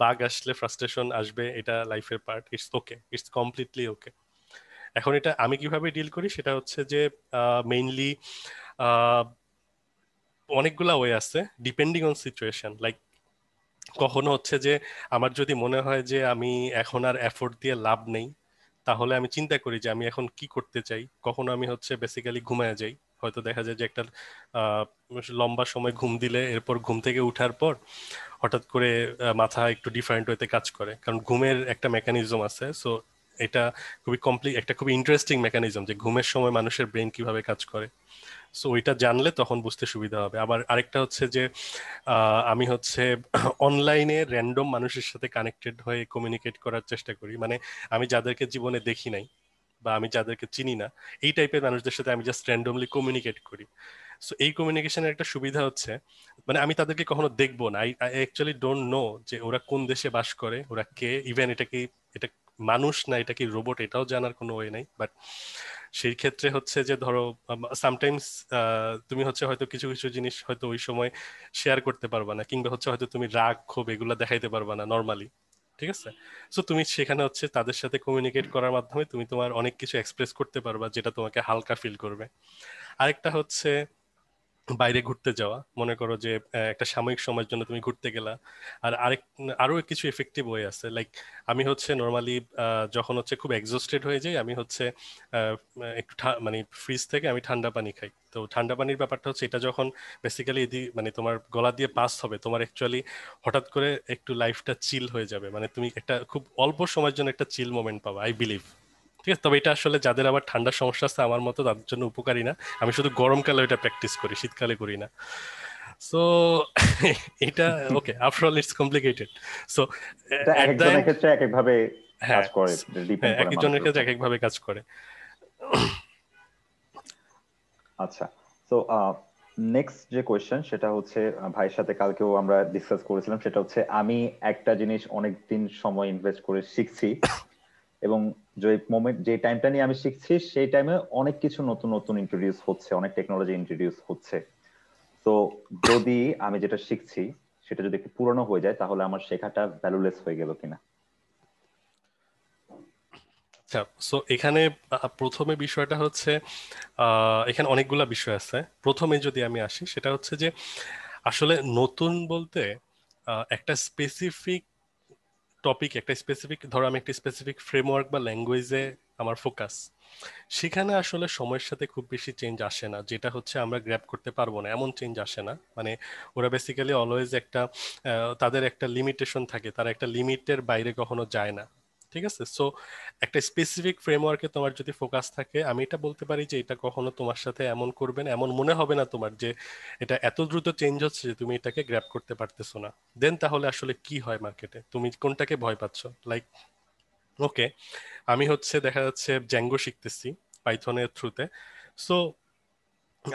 বাগ আসলে ফ্রাস্ট্রেশন আসবে, এটা লাইফের part, it's okay, it's completely ওকে। এখন এটা আমি কিভাবে ডিল করি সেটা হচ্ছে যে মেইনলি অনেকগুলা ওয়ে আছে ডিপেন্ডিং অন সিচুয়েশন। লাইক কখনো হচ্ছে যে আমার যদি মনে হয় যে আমি এখন আর এফোর্ট দিয়ে লাভ নেই, তাহলে আমি চিন্তা করি যে আমি এখন কি করতে চাই। কখনো আমি হচ্ছে বেসিক্যালি ঘুমায় যাই, হয়তো দেখা যায় যে একটা আহ, লম্বা সময় ঘুম দিলে এরপর ঘুম থেকে উঠার পর হঠাৎ করে মাথা একটু ডিফারেন্ট ওয়েতে কাজ করে, কারণ ঘুমের একটা মেকানিজম আছে। সো এটা একটা খুবই ইন্টারেস্টিং মেকানিজম, যে ঘুমের সময় মানুষের ব্রেন কিভাবে কাজ করে। সো ওইটা জানলে তখন বুঝতে সুবিধা হবে। আবার আরেকটা হচ্ছে যে আমি হচ্ছে অনলাইনে র্যান্ডম মানুষের সাথে কানেক্টেড হয়ে কমিউনিকেট করার চেষ্টা করি, মানে আমি যাদেরকে জীবনে দেখি নাই বা আমি যাদেরকে চিনি না, এই টাইপের মানুষদের সাথে আমি জাস্ট র্যান্ডমলি কমিউনিকেট করি। সো এই কমিউনিকেশনের একটা সুবিধা হচ্ছে, মানে আমি তাদেরকে কখনো দেখবো না, আই অ্যাকচুয়ালি ডোন্ট নো যে ওরা কোন দেশে বাস করে, ওরা কে, ইভেন এটা মানুষ না এটা কি রোবট, এটাও জানার কোনো ওয়ে নাই। বাট সেই ক্ষেত্রে হচ্ছে যে ধরো সামটাইমস তুমি হচ্ছে হয়তো কিছু কিছু জিনিস হয়তো ওই সময় শেয়ার করতে পারবা না, কিংবা হচ্ছে হয়তো তুমি রাগ ক্ষোভ এগুলা দেখাইতে পারবা না নর্মালি, ঠিক আছে? সো তুমি সেখানে হচ্ছে তাদের সাথে কমিউনিকেট করার মাধ্যমে তুমি তোমার অনেক কিছু এক্সপ্রেস করতে পারবা যেটা তোমাকে হালকা ফিল করবে। আরেকটা হচ্ছে বাইরে ঘুরতে যাওয়া, মনে করো যে একটা সাময়িক সময়ের জন্য তুমি ঘুরতে গেলা। আরো কিছু এফেক্টিভ ওয়ে আছে, লাইক আমি হচ্ছে নর্মালি যখন হচ্ছে খুব এক্সস্টেড হয়ে যাই, আমি হচ্ছে আহ, একটু মানে ফ্রিজ থেকে আমি ঠান্ডা পানি খাই। তো ঠান্ডা পানির ব্যাপারটা হচ্ছে এটা যখন বেসিক্যালি মানে তোমার গলা দিয়ে পাস হবে, তোমার অ্যাকচুয়ালি হঠাৎ করে একটু লাইফটা চিল হয়ে যাবে, মানে তুমি একটা খুব অল্প সময়ের জন্য একটা চিল মোমেন্ট পাবা, আই বিলিভ। ঠিক আছে, তবে এটা আসলে যাদের আবার ঠান্ডার সমস্যা আছে আমার মতো তাদের জন্য উপকারী না। আমি শুধু গরমকালে এটা প্র্যাকটিস করি, শীতকালে করি না। সো এটা okay, after all it's complicated. So এটা এক এট দ্য একজনের এন্ড, ক্ষেত্রে এক একভাবে কাজ হ্যাঁ করে, ডিপেন্ড হ্যাঁ, এক করে একজনের মানুষের ক্ষেত্রে উপর। এক একভাবে কাজ করে। আচ্ছা, তো নেক্সট যে কোয়েশ্চেন সেটা হচ্ছে ভাইয়ের সাথে কালকেও আমরা ডিসকাস করেছিলাম, সেটা হচ্ছে আমি একটা জিনিস অনেক দিন সময় ইনভেস্ট করে শিখছি, এবং যে টাইমটা নিয়ে আমি শিখছি সেই টাইমে অনেক কিছু নতুন নতুন ইন্ট্রোডিউস হচ্ছে, অনেক টেকনোলজি ইন্ট্রোডিউস হচ্ছে। তো যদি আমি যেটা শিখছি সেটা যদি একটু পুরনো হয়ে যায় তাহলে আমার শেখাটা ভ্যালুলেস হয়ে গেল কিনা। আচ্ছা, সো এখানে প্রথমে বিষয়টা হচ্ছে এখানে অনেকগুলা বিষয় আছে। প্রথমে যদি আমি আসি সেটা হচ্ছে যে আসলে নতুন বলতে একটা স্পেসিফিক টপিক, একটা স্পেসিফিক, ধরো আমি একটা স্পেসিফিক ফ্রেমওয়ার্ক বা ল্যাঙ্গুয়েজে আমার ফোকাস, সেখানে আসলে সময়ের সাথে খুব বেশি চেঞ্জ আসে না, যেটা হচ্ছে আমরা গ্র্যাব করতে পারবো না এমন চেঞ্জ আসে না। মানে ওরা বেসিক্যালি অলওয়েজ একটা তাদের একটা লিমিটেশন থাকে, তারা একটা লিমিটের বাইরে কখনো যায় না। ঠিক আছে, সো একটা স্পেসিফিক ফ্রেমওয়ার্কে তোমার যদি ফোকাস থাকে, আমি এটা বলতে পারি যে এটা কখনো তোমার সাথে এমন করবে না, এমন মনে হবে না তোমার যে এটা এত দ্রুত চেঞ্জ হচ্ছে যে তুমি এটাকে গ্র্যাব করতে পারতেছো না। দেন তাহলে আসলে কি হয় মার্কেটে, তুমি কোনটাকে ভয় পাচ্ছ? লাইক ওকে, আমি হচ্ছে দেখা যাচ্ছে জ্যাঙ্গো শিখতেছি পাইথনের থ্রুতে। সো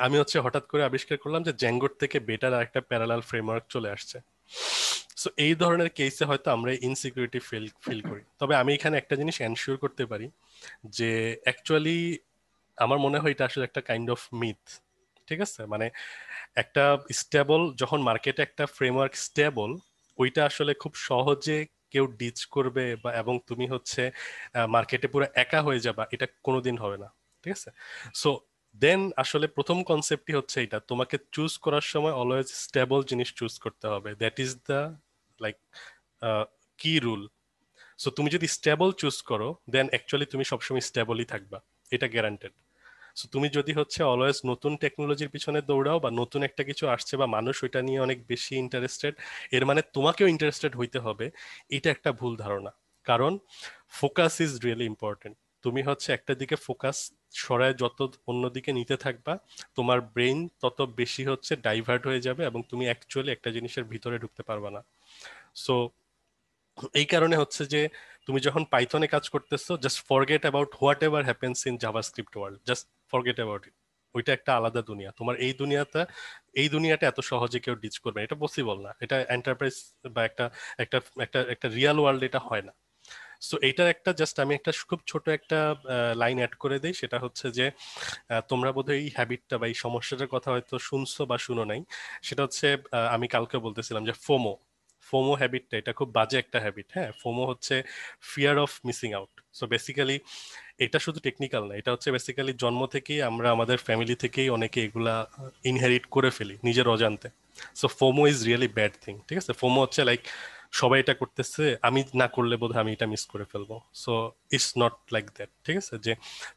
আমি হচ্ছে হঠাৎ করে আবিষ্কার করলাম যে জ্যাঙ্গোর থেকে বেটার একটা প্যারালাল ফ্রেমওয়ার্ক চলে আসছে। সো এই ধরনের কেসে হয়তো আমরা ইনসিকিউরিটি ফিল করি। তবে আমি এখানে একটা জিনিস এনশিওর করতে পারি যে অ্যাকচুয়ালি আমার মনে হয় এটা আসলে একটা কাইন্ড অফ মিথ। ঠিক আছে, মানে একটা স্টেবল, যখন মার্কেটে একটা ফ্রেমওয়ার্ক স্টেবল, ওইটা আসলে খুব সহজে কেউ ডিচ করবে বা এবং তুমি হচ্ছে মার্কেটে পুরো একা হয়ে যাবা, এটা কোনোদিন হবে না। ঠিক আছে, সো দেন আসলে প্রথম কনসেপ্টই হচ্ছে এটা, তোমাকে চুজ করার সময় অলওয়েজ স্টেবল জিনিস চুজ করতে হবে, দ্যাট ইজ দ্য লাইক কি রুল। সো তুমি যদি স্টেবল চুজ করো দেন অ্যাকচুয়ালি তুমি সবসময় স্টেবলই থাকবা, এটা গ্যারান্টেড। সো তুমি যদি হচ্ছে অলওয়েজ নতুন টেকনোলজির পিছনে দৌড়াও বা নতুন একটা কিছু আসছে বা মানুষ ওইটা নিয়ে অনেক বেশি ইন্টারেস্টেড, এর মানে তোমাকেও ইন্টারেস্টেড হইতে হবে, এটা একটা ভুল ধারণা। কারণ ফোকাস ইজ রিয়েলি ইম্পর্টেন্ট। তুমি হচ্ছে একটা দিকে ফোকাস সরায় যত অন্যদিকে নিতে থাকবা, তোমার ব্রেইন তত বেশি হচ্ছে ডাইভার্ট হয়ে যাবে এবং তুমি অ্যাকচুয়ালি একটা জিনিসের ভিতরে ঢুকতে পারবা না। সো এই কারণে হচ্ছে যে তুমি যখন পাইথনে কাজ করতেছো, just forget about what ever happens in JavaScript world, just forget about it. ওইটা একটা আলাদা দুনিয়া, তোমার এই দুনিয়াটা এত সহজে কেউ ডিচ করবে না, এটা পসিবল না, এটা এন্টারপ্রাইজ বা একটা একটা একটা রিয়েল ওয়ার্ল্ড এটা হয় না। সো এইটার একটা জাস্ট আমি একটা খুব ছোট একটা লাইন অ্যাড করে দিই, সেটা হচ্ছে যে তোমরা বোধহয় এই হ্যাবিটটা বা এই সমস্যাটার কথা হয়তো শুনছো বা শুনো নাই। সেটা হচ্ছে আমি কালকে বলতেছিলাম যে ফোমো, ফোমো হ্যাবিটটা এটা খুব বাজে একটা হ্যাবিট। হ্যাঁ, ফোমো হচ্ছে fear of missing out. So basically এটা শুধু টেকনিক্যাল না, এটা হচ্ছে বেসিক্যালি জন্ম থেকেই আমরা আমাদের ফ্যামিলি থেকেই অনেকে এগুলা ইনহেরিট করে ফেলি নিজের অজান্তে। So FOMO is really bad thing. ঠিক আছে, ফোমো হচ্ছে লাইক সবাই এটা করতেছে, আমি না করলে বোধহয় আমি এটা মিস করে ফেলবো। So it's not like that. ঠিক আছে, যে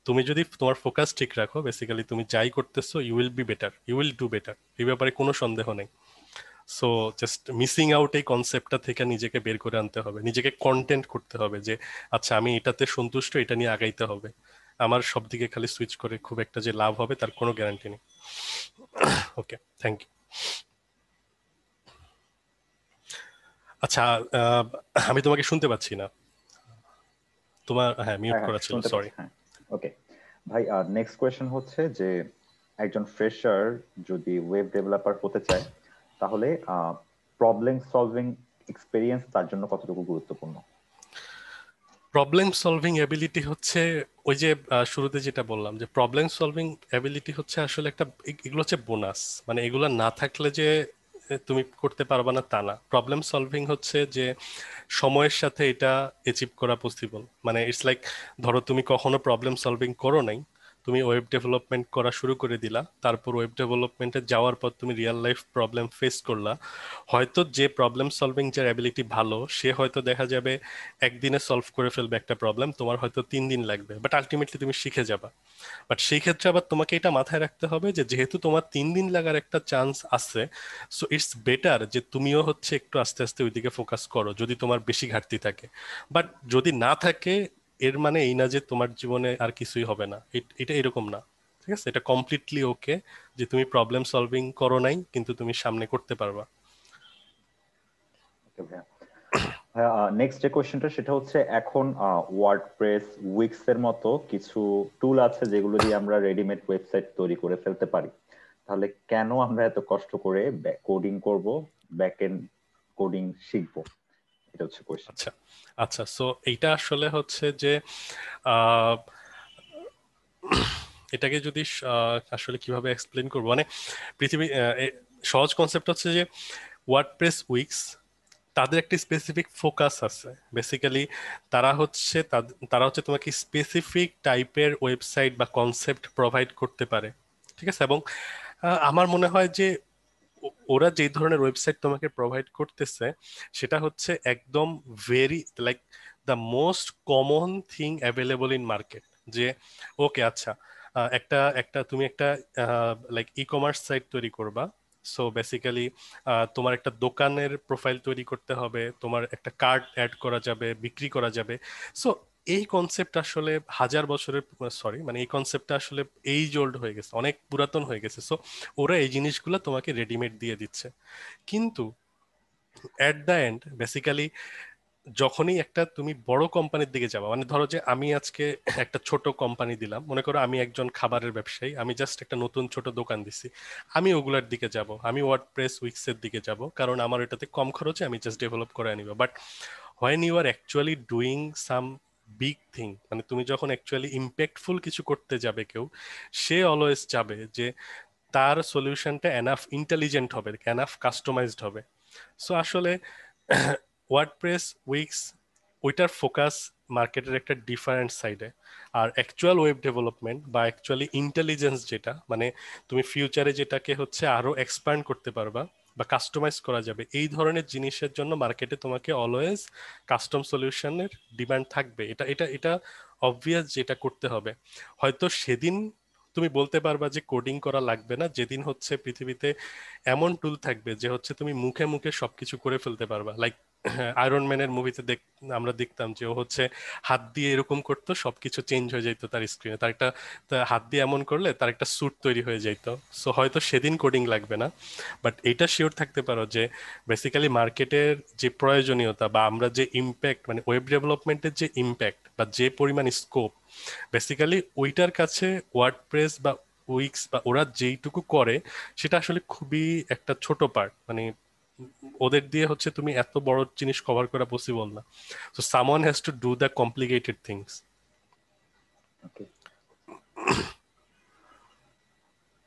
তুমি যদি তোমার ফোকাস ঠিক রাখো, বেসিক্যালি তুমি যাই করতেছো you will be better, you will do better, এই ব্যাপারে কোনো সন্দেহ নেই। সো জাস্ট মিসিং আউট এই কনসেপ্টটা থেকে নিজেকে বের করে আনতে হবে, নিজেকে কন্টেন্ট করতে হবে যে আচ্ছা আমি এটাতে সন্তুষ্ট, এটা নিয়ে আগাইতে হবে। আমার সব দিকে খালি সুইচ করে খুব একটা যে লাভ হবে তার কোনো গ্যারান্টি নেই। ওকে, থ্যাংক ইউ। আচ্ছা, আহ, আমি তোমাকে শুনতে পাচ্ছি না, তোমার হ্যাঁ মিউট হ্যাঁ হ্যাঁ করা ছিল, শুনতে সরি। পাচ্ছি, হ্যাঁ। ওকে ভাই, নেক্সট কোয়েশ্চেন হচ্ছে যে একজন ফ্রেশার যদি ওয়েব ডেভেলপার হতে চায় তাহলে প্রবলেম সলভিং এক্সপেরিয়েন্স তার জন্য কতটুকু গুরুত্বপূর্ণ? প্রবলেম সলভিং এবিলিটি হচ্ছে ওই যে শুরুতে যেটা বললাম যে প্রবলেম সলভিং এবিলিটি হচ্ছে আসলে একটা এগুলো হচ্ছে বোনাস। মানে এগুলো না থাকলে যে তুমি করতে পারবে না তা না। প্রবলেম সলভিং হচ্ছে যে সময়ের সাথে এটা অ্যাচিভ করা পসিবল। মানে ইটস লাইক, ধরো তুমি কখনো প্রবলেম সলভিং করো নাই, তুমি ওয়েব ডেভেলপমেন্ট করা শুরু করে দিলা, তারপর ওয়েব ডেভেলপমেন্টে যাওয়ার পর তুমি রিয়েল লাইফ প্রবলেম ফেস করলা। হয়তো যে প্রবলেম সলভিং যার অ্যাবিলিটি ভালো, সে হয়তো দেখা যাবে একদিনে সলভ করে ফেলবে একটা প্রবলেম, তোমার হয়তো 3 দিন লাগবে, বাট আলটিমেটলি তুমি শিখে যাবা। বাট সেই ক্ষেত্রে আবার তোমাকে এটা মাথায় রাখতে হবে যে যেহেতু তোমার 3 দিন লাগার একটা চান্স আছে, সো ইটস বেটার যে তুমিও হচ্ছে একটু আস্তে আস্তে ওইদিকে ফোকাস করো যদি তোমার বেশি ঘাটতি থাকে। বাট যদি না থাকে, এর মানে এই না যে তোমার জীবনে আর কিছুই হবে না, এটা এরকম না। ঠিক আছে, এটা কমপ্লিটলি ওকে যে তুমি প্রবলেম সলভিং করো নাই কিন্তু তুমি সামনে করতে পারবা। ওকে ভাইয়া। নেক্সট যে কোয়েশ্চেনটা সেটা হচ্ছে এখন ওয়ার্ডপ্রেস, উইক্স এর মতো কিছু টুল আছে যেগুলো দিয়ে আমরা রেডিমেড ওয়েবসাইট তৈরি করে ফেলতে পারি। তাহলে কেন আমরা এত কষ্ট করে কোডিং করব, ব্যাক এন্ড কোডিং শিখবো? এটা হচ্ছে কোয়েশ্চেন। আচ্ছা আচ্ছা, সো এইটা আসলে হচ্ছে যে আহ, এটাকে যদি আসলে কিভাবে এক্সপ্লেন করবো, মানে পৃথিবী সহজ কনসেপ্ট হচ্ছে যে ওয়ার্ডপ্রেস উইক্স তাদের একটা স্পেসিফিক ফোকাস আছে বেসিক্যালি। তারা হচ্ছে তোমাকে স্পেসিফিক টাইপের ওয়েবসাইট বা কনসেপ্ট প্রোভাইড করতে পারে, ঠিক আছে? এবং আমার মনে হয় যে ওরা যে ধরনের ওয়েবসাইট তোমাকে প্রোভাইড করতেছে সেটা হচ্ছে একদম very like the most common thing available in market. যে ওকে আচ্ছা, একটা একটা তুমি একটা লাইক ই কমার্স সাইট তৈরি করবা। সো বেসিক্যালি তোমার একটা দোকানের প্রোফাইল তৈরি করতে হবে, তোমার একটা কার্ড অ্যাড করা যাবে, বিক্রি করা যাবে। সো এই কনসেপ্ট আসলে হাজার বছরের, সরি মানে এই কনসেপ্টটা আসলে এইজ ওল্ড হয়ে গেছে, অনেক পুরাতন হয়ে গেছে। সো ওরা এই জিনিসগুলো তোমাকে রেডিমেড দিয়ে দিচ্ছে। কিন্তু এট দ্য এন্ড বেসিক্যালি যখনই একটা তুমি বড় কোম্পানির দিকে যাবা, মানে ধরো যে আমি আজকে একটা ছোট কোম্পানি দিলাম, মনে করো আমি একজন খাবারের ব্যবসায়ী, আমি জাস্ট একটা নতুন ছোট দোকান দিছি, আমি ওগুলার দিকে যাব, আমি ওয়ার্ডপ্রেস উইক্সের দিকে যাব, কারণ আমার এটাতে কম খরচে আমি জাস্ট ডেভেলপ করে আনিব। But when you are actually doing some big thing, মানে তুমি যখন অ্যাকচুয়ালি ইম্প্যাক্টফুল কিছু করতে যাবে, কেউ সে অলওয়েজ চাবে যে তার সলিউশনটা এনাফ ইন্টেলিজেন্ট হবে, এনাফ কাস্টমাইজড হবে। সো আসলে ওয়ার্ডপ্রেস উইক্স ওইটার ফোকাস মার্কেটের একটা ডিফারেন্ট সাইডে। আর অ্যাকচুয়াল ওয়েব ডেভেলপমেন্ট বা অ্যাকচুয়ালি ইন্টেলিজেন্স যেটা, মানে তুমি ফিউচারে যেটাকে হচ্ছে আরো এক্সপ্যান্ড করতে পারবা বা কাস্টমাইজ করা যাবে, এই ধরনের জিনিসের জন্য মার্কেটে তোমাকে অলওয়েজ কাস্টম সলিউশনের ডিমান্ড থাকবে। এটা এটা এটা অবভিয়াস, যেটা করতে হবে। হয়তো সেদিন তুমি বলতে পারবা যে কোডিং করা লাগবে না, যেদিন হচ্ছে পৃথিবীতে এমন টুল থাকবে যে হচ্ছে তুমি মুখে মুখে সবকিছু করে ফেলতে পারবা। লাইক আয়রন ম্যানের মুভিতে আমরা দেখতাম যে ও হচ্ছে হাত দিয়ে এরকম করতো, সবকিছু চেঞ্জ হয়ে যেত তার স্ক্রিনে, তার হাত দিয়ে এমন করলে তার একটা স্যুট তৈরি হয়ে যেত। সো হয়তো সেদিন কোডিং লাগবে না, বাট এটা শিওর থাকতে পারো যে বেসিক্যালি মার্কেটের যে প্রয়োজনীয়তা বা আমরা যে ইম্প্যাক্ট, মানে ওয়েব ডেভেলপমেন্টের যে ইম্প্যাক্ট বা যে পরিমাণ স্কোপ, বেসিক্যালি ওইটার কাছে ওয়ার্ডপ্রেস বা উইক্স বা ওরা যেইটুকু করে সেটা আসলে খুবই একটা ছোট পার্ট। মানে ওদের দিয়ে হচ্ছে তুমি এত বড় জিনিস কভার করা পসিবল না। So someone has to do the complicated things. Okay,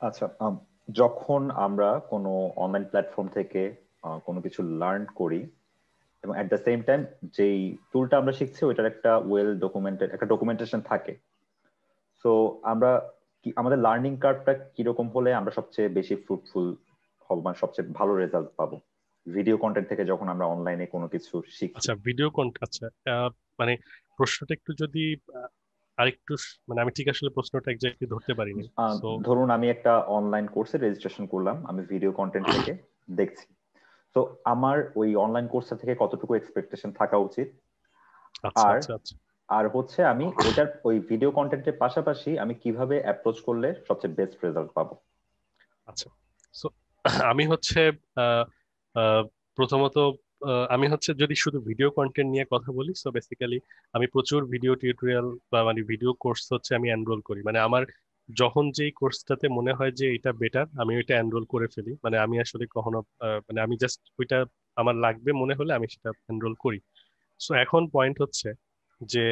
আচ্ছা, যখন আমরা কোনো অনলাইন প্ল্যাটফর্ম থেকে কোনো কিছু লার্ন করি এবং এট দ্য সেম টাইম যেই টুলটা আমরা শিখছি ওইটার একটা ওয়েল ডকুমেন্টেড একটা ডকুমেন্টেশন থাকে, সো আমরা আমাদের লার্নিং কার্ভটা কিরকম হলে আমরা সবচেয়ে বেশি ফ্রুটফুল হব, মানে সবচেয়ে ভালো রেজাল্ট পাবো ভিডিও কন্টেন্ট থেকে যখন আমরা অনলাইনে কোনো কিছু শিখছি? আচ্ছা ভিডিও কন্টেন্ট, আচ্ছা মানে প্রশ্নটা একটু যদি আরেকটু মানে আমি ঠিক আসলে প্রশ্নটা এক্স্যাক্টলি ধরতে পারিনি। সো ধরুন আমি একটা অনলাইন কোর্সে রেজিস্ট্রেশন করলাম, আমি ভিডিও কন্টেন্ট থেকে দেখছি, তো আমার ওই অনলাইন কোর্সটা থেকে কতটুকু এক্সপেকটেশন থাকা উচিত? আচ্ছা আর আচ্ছা আচ্ছা আর হচ্ছে আমি ওইটার ওই ভিডিও কন্টেন্টের পাশাপাশি আমি কিভাবে অ্যাপ্রোচ করলে সবচেয়ে বেস্ট রেজাল্ট পাবো? আচ্ছা। সো আমি হচ্ছে আহ, আহ, প্রথমত আমি হচ্ছে যদি শুধু ভিডিও কন্টেন্ট নিয়ে কথা বলি, সো বেসিক্যালি আমি প্রচুর ভিডিও টিউটোরিয়াল বা মানে ভিডিও কোর্স হচ্ছে আমি এনরোল করি। মানে আমার যখন যেই কোর্সটাতে মনে হয় যে এটা বেটার, আমি ওইটা এনরোল করে ফেলি। মানে আমি আসলে কখনো মানে আমি জাস্ট ওইটা আমার লাগবে মনে হলে আমি সেটা এনরোল করি। সো এখন পয়েন্ট হচ্ছে যে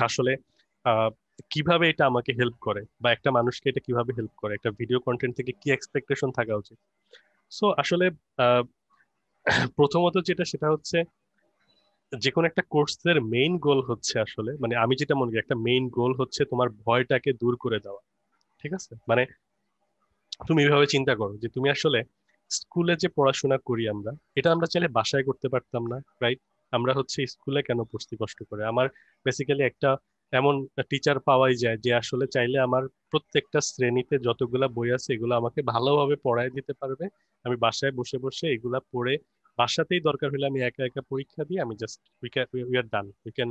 আসলে আহ, কিভাবে এটা আমাকে হেল্প করে বা একটা মানুষকে এটা কিভাবে হেল্প করে, একটা ভিডিও কন্টেন্ট থেকে কি এক্সপেকটেশন থাকা উচিত। সো আসলে আহ, প্রথমত যেটা সেটা হচ্ছে যে কোনো একটা কোর্সের মেইন গোল হচ্ছে আসলে, মানে আমি যেটা মনে করি একটা মেইন গোল হচ্ছে তোমার ভয়টাকে দূর করে দেওয়া। ঠিক আছে? মানে তুমি এইভাবে চিন্তা করো যে তুমি আসলে স্কুলে যে পড়াশোনা করি আমরা, এটা আমরা চাইলে বাসায় করতে পারতাম না, রাইট? আমরা হচ্ছে স্কুলে কেন পড়ছি কষ্ট করে? আমার বেসিক্যালি একটা এমন টিচার পাওয়াই যায় যে আসলে চাইলে আমার প্রত্যেকটা শ্রেণীতে যতগুলা বই আছে এগুলো আমাকে ভালোভাবে পড়ায় দিতে পারবে। আমি বাসায় বসে বসে এগুলা পড়ে বাসাতেই দরকার হলে আমি একা একা পরীক্ষা দিয়ে আমি just we are done, we can,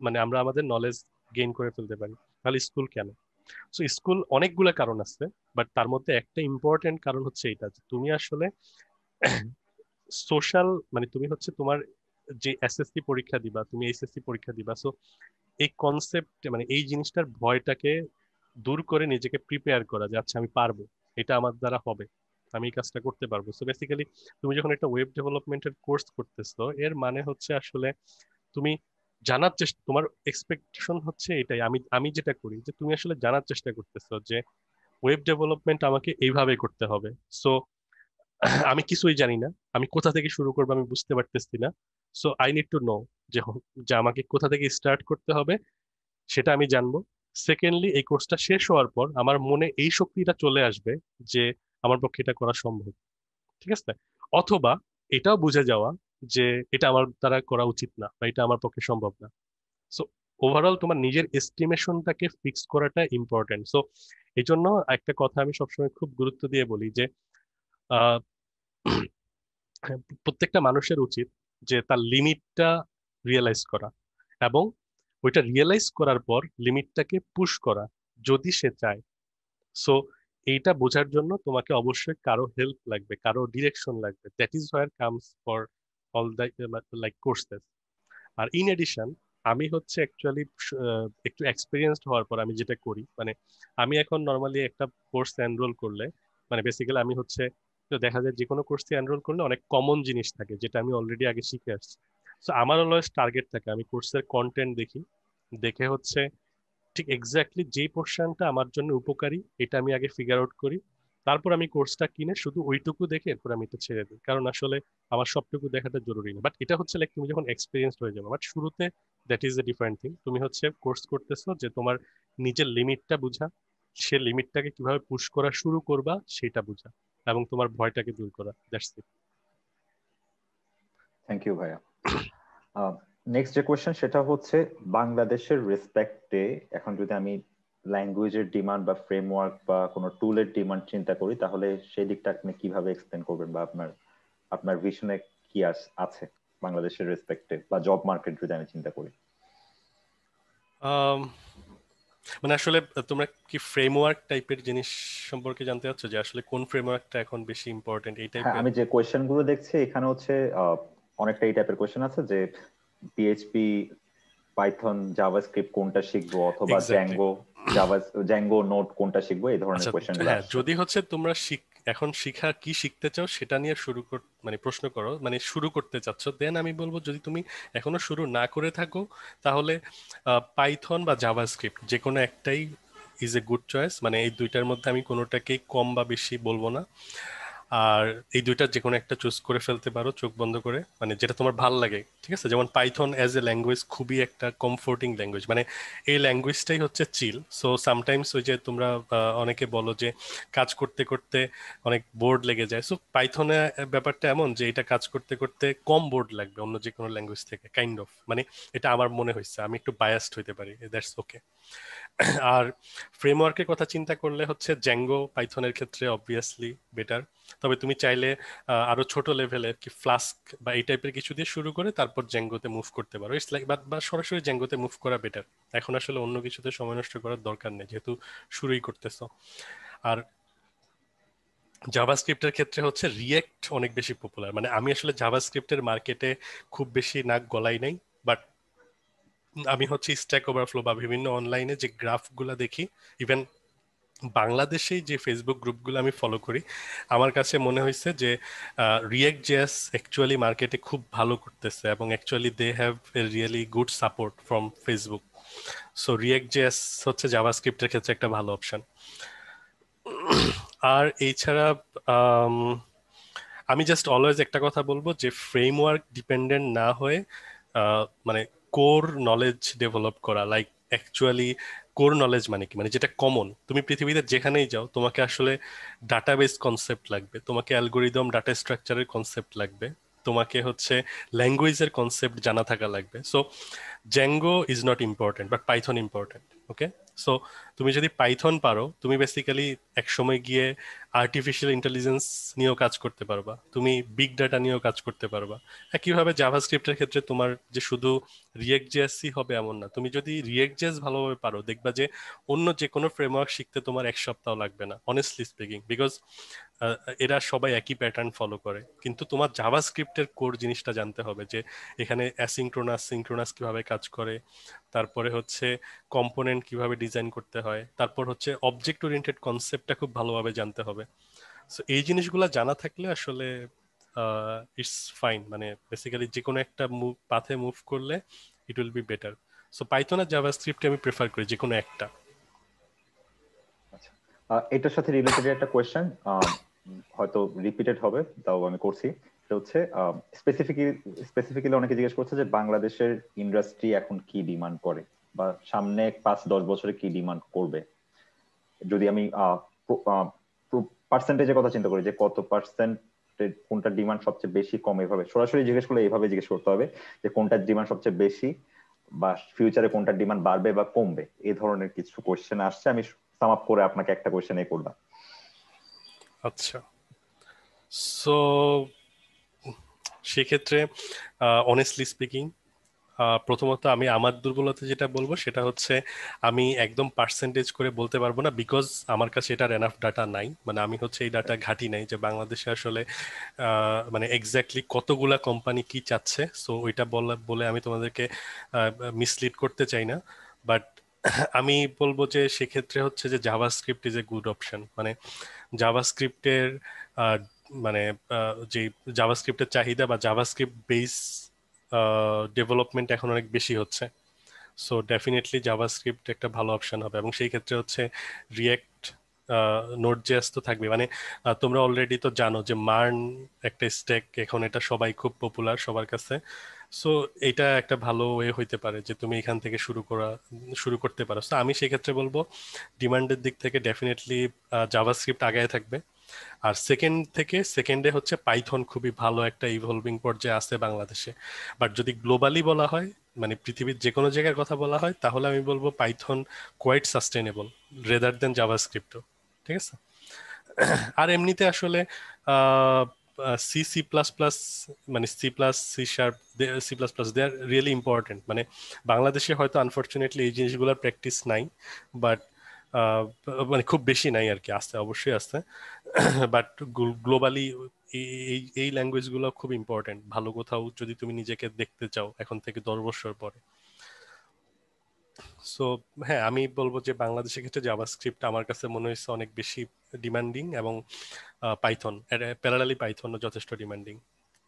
মানে আমরা আমাদের নলেজ গেইন করে ফেলতে পারি। তাহলে স্কুল কেন? সো স্কুল অনেকগুলো কারণ আছে, বাট তার মধ্যে একটা ইম্পর্টেন্ট কারণ হচ্ছে এটা যে তুমি আসলে সোশ্যাল, মানে তুমি হচ্ছে তোমার যে এসএসসি পরীক্ষা দিবা, তুমি এইচএসসি পরীক্ষা দিবা, সো এই কনসেপ্ট মানে এই জিনিসটার ভয়টাকে দূর করে নিজেকে প্রিপেয়ার করা যে আচ্ছা আমি পারবো, এটা আমার দ্বারা হবে। আমি এই কাজটা করতে পারবো। সো বেসিক্যালি তুমি যখন একটা ওয়েব ডেভেলপমেন্টের কোর্স করতেছো, এর মানে হচ্ছে আসলে তুমি জানার চেষ্টা, তোমার এক্সপেকটেশন হচ্ছে এটাই, আমি আমি যেটা করি যে তুমি আসলে জানার চেষ্টা করতেছো যে ওয়েব ডেভেলপমেন্ট আমাকে এইভাবে করতে হবে। সো আমি কিছুই জানি না, আমি কোথা থেকে শুরু করবো আমি বুঝতে পারতেছি না। So I need to know যে যে আমাকে কোথা থেকে স্টার্ট করতে হবে সেটা আমি জানবো। সেকেন্ডলি, এই কোর্সটা শেষ হওয়ার পর আমার মনে এই শক্তিটা চলে আসবে যে আমার পক্ষে এটা করা সম্ভব, ঠিক আছে? অথবা এটাও বুঝে যাওয়া যে এটা আমার দ্বারা করা উচিত না বা এটা আমার পক্ষে সম্ভব না। সো ওভারঅল তোমার নিজের এস্টিমেশনটাকে ফিক্স করাটা ইম্পর্টেন্ট। সো এই জন্য একটা কথা আমি সবসময় খুব গুরুত্ব দিয়ে বলি যে আহ, প্রত্যেকটা মানুষের উচিত যে তার লিমিটটা রিয়েলাইজ করা, এবং ওইটা রিয়েলাইজ করার পর লিমিটটাকে পুশ করা যদি সে চায়। সো এইটা বোঝার জন্য তোমাকে অবশ্যই কারো হেল্প লাগবে, কারো ডিরেকশন লাগবে। That is where comes for all the like courses. আর ইন এডিশন, আমি হচ্ছে অ্যাকচুয়ালি একটু এক্সপিরিয়েন্সড হওয়ার পর আমি যেটা করি, মানে আমি এখন নর্মালি একটা কোর্সে এনরোল করলে, মানে বেসিক্যালি আমি হচ্ছে, তো দেখা যায় যে কোনো কোর্সে এনরোল করলে অনেক কমন জিনিস থাকে যেটা আমি অলরেডি আগে শিখে আসছি। তো আমার অলওয়েজ টার্গেট থাকে, আমি কোর্সের কন্টেন্ট দেখি, দেখে হচ্ছে ঠিক এক্স্যাক্টলি যেই পোর্শনটা আমার জন্য উপকারী এটা আমি আগে ফিগার আউট করি। তারপর আমি কোর্সটা কিনে শুধু ওইটুকু দেখে এরপর আমি এটা ছেড়ে দিই, কারণ আসলে আমার সবটুকু দেখাটা জরুরি না। বাট এটা হচ্ছে লাইক তুমি যখন এক্সপিরিয়েন্স হয়ে যাবে, বাট শুরুতে that is a different thing. তুমি হচ্ছে কোর্স করতেছো যে তোমার নিজের লিমিটটা বুঝা, সে লিমিটটাকে কিভাবে পুশ করা শুরু করবা সেটা বুঝা, এবং তোমার ভয়টাকে দূর করা, দ্যাটস ইট। থ্যাংক ইউ ভাইয়া। নেক্সট যে কোয়েশ্চেন সেটা হচ্ছে বাংলাদেশের রেসপেক্টে এখন যদি আমি ল্যাঙ্গুয়েজের ডিমান্ড বা ফ্রেমওয়ার্ক বা কোনো টুলের ডিমান্ড চিন্তা করি, তাহলে সেই দিকটা আপনি কিভাবে এক্সপ্লেন করবেন, বা আপনার আপনার ভিশনে কি আছে বাংলাদেশের রেসপেক্টে, বা জব মার্কেট যদি আমি চিন্তা করি? মানে আসলে তোমরা কি ফ্রেমওয়ার্ক টাইপের জিনিস সম্পর্কে জানতে চাচ্ছ, যে আসলে কোন ফ্রেমওয়ার্কটা এখন বেশি ইম্পর্টেন্ট এই হ্যাঁ, টাইপের? আমি যে কোয়েশ্চেন গুলো দেখছি এখানে হচ্ছে অনেকটা এই টাইপের কোয়েশ্চেন আছে যে পিএইচপি, পাইথন, জাভাস্ক্রিপ্ট কোনটা শিখবো, অথবা এক্স্যাক্টলি। জ্যাঙ্গো, জ্যাঙ্গো নোড কোনটা শিখবো, এই ধরনের আচ্ছা, কোয়েশ্চেন গুলো হ্যাঁ, আসছে। যদি হচ্ছে তোমরা এখন শিখা কি শিখতে চাও সেটা নিয়ে মানে প্রশ্ন করো, মানে শুরু করতে চাচ্ছ, দেন আমি বলবো যদি তুমি এখনো শুরু না করে থাকো তাহলে পাইথন বা জাভাস্ক্রিপ্ট যে কোনো একটাই ইজ এ গুড চয়েস। মানে এই দুইটার মধ্যে আমি কোনোটাকেই কম বা বেশি বলবো না। আর এই দুইটা যে কোনো একটা চুজ করে ফেলতে পারো চোখ বন্ধ করে, মানে যেটা তোমার ভাল লাগে, ঠিক আছে? যেমন পাইথন অ্যাজ এ ল্যাঙ্গুয়েজ খুবই একটা কমফোর্টিং ল্যাঙ্গুয়েজ, মানে এই ল্যাঙ্গুয়েজটাই হচ্ছে চিল। সো সামটাইমস ওই যে তোমরা অনেকে বলো যে কাজ করতে করতে অনেক বোর্ড লেগে যায়, সো পাইথনে ব্যাপারটা এমন যে এটা কাজ করতে করতে কম বোর্ড লাগবে অন্য যে কোনো ল্যাঙ্গুয়েজ থেকে, কাইন্ড অফ। মানে এটা আমার মনে হয়েছে, আমি একটু বায়াসড হইতে পারি, দ্যাটস ওকে। আর ফ্রেমওয়ার্কের কথা চিন্তা করলে হচ্ছে জ্যাঙ্গো পাইথনের ক্ষেত্রে অবভিয়াসলি বেটার। তবে তুমি চাইলে আরো ছোট লেভেলে কি ফ্লাস্ক বা এই টাইপের কিছু দিয়ে শুরু করে তারপর জ্যাঙ্গোতে মুভ করতে পারো। ইটস লাইক বা সরাসরি জ্যাঙ্গোতে মুভ করা বেটার। এখন আসলে অন্য কিছুতে সময় নষ্ট করার দরকার নেই, যেহেতু শুরুই করতেছো। আর জাভাস্ক্রিপ্টের ক্ষেত্রে হচ্ছে রিয়েক্ট অনেক বেশি পপুলার। মানে আমি আসলে জাভাস্ক্রিপ্টের মার্কেটে খুব বেশি নাক গলাই নাই, বাট আমি হচ্ছে স্ট্যাক ওভারফ্লো বা বিভিন্ন অনলাইনে যে গ্রাফগুলা দেখি, ইভেন বাংলাদেশেই যে ফেসবুক গ্রুপগুলো আমি ফলো করি, আমার কাছে মনে হয়েছে যে রিয়েক্ট জেএস অ্যাকচুয়ালি মার্কেটে খুব ভালো করতেছে, এবং actually they have a really good support from Facebook. So React JS হচ্ছে জাভাস্ক্রিপ্টের ক্ষেত্রে একটা ভালো অপশন। আর এছাড়া আম, আমি জাস্ট অলওয়েজ একটা কথা বলবো যে ফ্রেমওয়ার্ক ডিপেন্ডেন্ট না হয়ে মানে কোর নলেজ ডেভেলপ করা, লাইক অ্যাকচুয়ালি কোর নলেজ মানে কি, মানে যেটা কমন, তুমি পৃথিবীতে যেখানেই যাও তোমাকে আসলে ডাটাবেস কনসেপ্ট লাগবে, তোমাকে অ্যালগোরিদম ডাটা স্ট্রাকচারের কনসেপ্ট লাগবে, তোমাকে হচ্ছে ল্যাঙ্গুয়েজের কনসেপ্ট জানা থাকা লাগবে। So Zango is not important but Python important. Okay, so তুমি যদি পাইথন পারো তুমি বেসিক্যালি এক সময় গিয়ে আর্টিফিশিয়াল ইন্টেলিজেন্স নিয়েও কাজ করতে পারবা, তুমি বিগ ডাটা নিয়েও কাজ করতে পারবা। একইভাবে জাভাস্ক্রিপ্টের ক্ষেত্রে তোমার যে শুধু রিয়েক্ট জেএসই হবে এমন না, তুমি যদি রিয়েক্ট জেএস ভালোভাবে পারো দেখবা যে অন্য যে কোনো ফ্রেমওয়ার্ক শিখতে তোমার এক সপ্তাহ লাগবে না, অনেস্টলি স্পিকিং, বিকজ এরা সবাই একই প্যাটার্ন ফলো করে। কিন্তু তোমার জাভাস্ক্রিপ্টের কোর জিনিসটা জানতে হবে যে এখানে অ্যাসিঙ্ক্রোনাস সিঙ্ক্রোনাস কিভাবে কাজ করে, তারপরে হচ্ছে কম্পোনেন্ট কিভাবে ডিজাইন করতে হয়, তারপর হচ্ছে অবজেক্ট ওরিয়েন্টেড কনসেপ্টটা খুব ভালোভাবে জানতে হবে। সো এই জিনিসগুলো জানা থাকলে আসলে ইটস ফাইন, মানে বেসিক্যালি যে কোনো একটা পাথে মুভ করলে it will be better. So Python আর জাভাস্ক্রিপ্ট আমি প্রেফার করি যে কোনো একটা। আচ্ছা, এটার সাথে রিলেটেড একটা কোয়েশ্চেন, হয়তো রিপিটেড হবে, তাও আমি করছি। এটা হচ্ছে স্পেসিফিক্যালি অনেকে জিজ্ঞেস করছে যে বাংলাদেশের ইন্ডাস্ট্রি এখন কি ডিমান্ড করে, বা সামনে 5-10 বছরে কি ডিমান্ড করবে। যদি আমি পার্সেন্টেজের কথা চিন্তা করি যে কত পার্সেন্ট কোনটা ডিমান্ড সবচেয়ে বেশি কম, এভাবে সরাসরি জিজ্ঞেস করলে এইভাবে জিজ্ঞেস করতে হবে যে কোনটার ডিমান্ড সবচেয়ে বেশি, বা ফিউচারে কোনটার ডিমান্ড বাড়বে বা কমবে। এই ধরনের কিছু কোয়েশ্চেন আসছে, আমি সাম আপ করে আপনাকে একটা কোয়েশ্চেন করলাম। আচ্ছা, সো সেক্ষেত্রে অনেস্টলি স্পিকিং, প্রথমত আমি আমার দুর্বলতা যেটা বলবো সেটা হচ্ছে আমি একদম পার্সেন্টেজ করে বলতে পারবো না, বিকজ আমার কাছে এটার এনাফ ডাটা নাই। মানে আমি হচ্ছে এই ডাটা ঘাটি নাই যে বাংলাদেশে আসলে মানে এক্স্যাক্টলি কতগুলা কোম্পানি কি চাচ্ছে। সো ওইটা বলে আমি তোমাদেরকে মিসলিড করতে চাই না। বাট আমি বলবো যে সেক্ষেত্রে হচ্ছে যে JavaScript is a good option. মানে জাভাস্ক্রিপ্টের মানে যে জাভাস্ক্রিপ্টের চাহিদা বা জাভাস্ক্রিপ্ট বেস ডেভেলপমেন্ট এখন অনেক বেশি হচ্ছে। সো ডেফিনেটলি জাভাস্ক্রিপ্ট একটা ভালো অপশন হবে, এবং সেই ক্ষেত্রে হচ্ছে রিয়েক্ট নোড জেএস তো থাকবে। মানে তোমরা অলরেডি তো জানো যে মার্ন একটা স্ট্যাক, এখন এটা সবাই খুব পপুলার সবার কাছে। সো এটা একটা ভালো ওয়ে হইতে পারে যে তুমি এখান থেকে শুরু করতে পারো। সো আমি সেই ক্ষেত্রে বলবো ডিমান্ডের দিক থেকে ডেফিনেটলি জাভাস্ক্রিপ্ট আগায় থাকবে। আর সেকেন্ডে হচ্ছে পাইথন খুবই ভালো একটা ইভলভিং পর্যায়ে আছে বাংলাদেশে। বাট যদি গ্লোবালি বলা হয়, মানে পৃথিবীর যে কোনো জায়গার কথা বলা হয়, তাহলে আমি বলবো Python quite sustainable rather than জাভাস্ক্রিপ্টও। ঠিক আছে। আর এমনিতে আসলে সি সি প্লাস প্লাস, মানে C plus C sharp, C plus plus they are really important. মানে বাংলাদেশে হয়তো আনফর্চুনেটলি এই জিনিসগুলোর প্র্যাকটিস নাই, বাট মানে খুব বেশি নাই আর কি, আছে অবশ্যই আছে। বাট গ্লোবালি এই এই ল্যাঙ্গুয়েজগুলো খুব ইম্পর্টেন্ট, ভালো কোথাও যদি তুমি নিজেকে দেখতে চাও এখন থেকে 10 বছর পরে। সো হ্যাঁ, আমি বলবো যে বাংলাদেশের ক্ষেত্রে জাভাস্ক্রিপ্ট আমার কাছে মনে হয়েছে অনেক বেশি ডিমান্ডিং, এবং পাইথন প্যারালালি পাইথনও যথেষ্ট demanding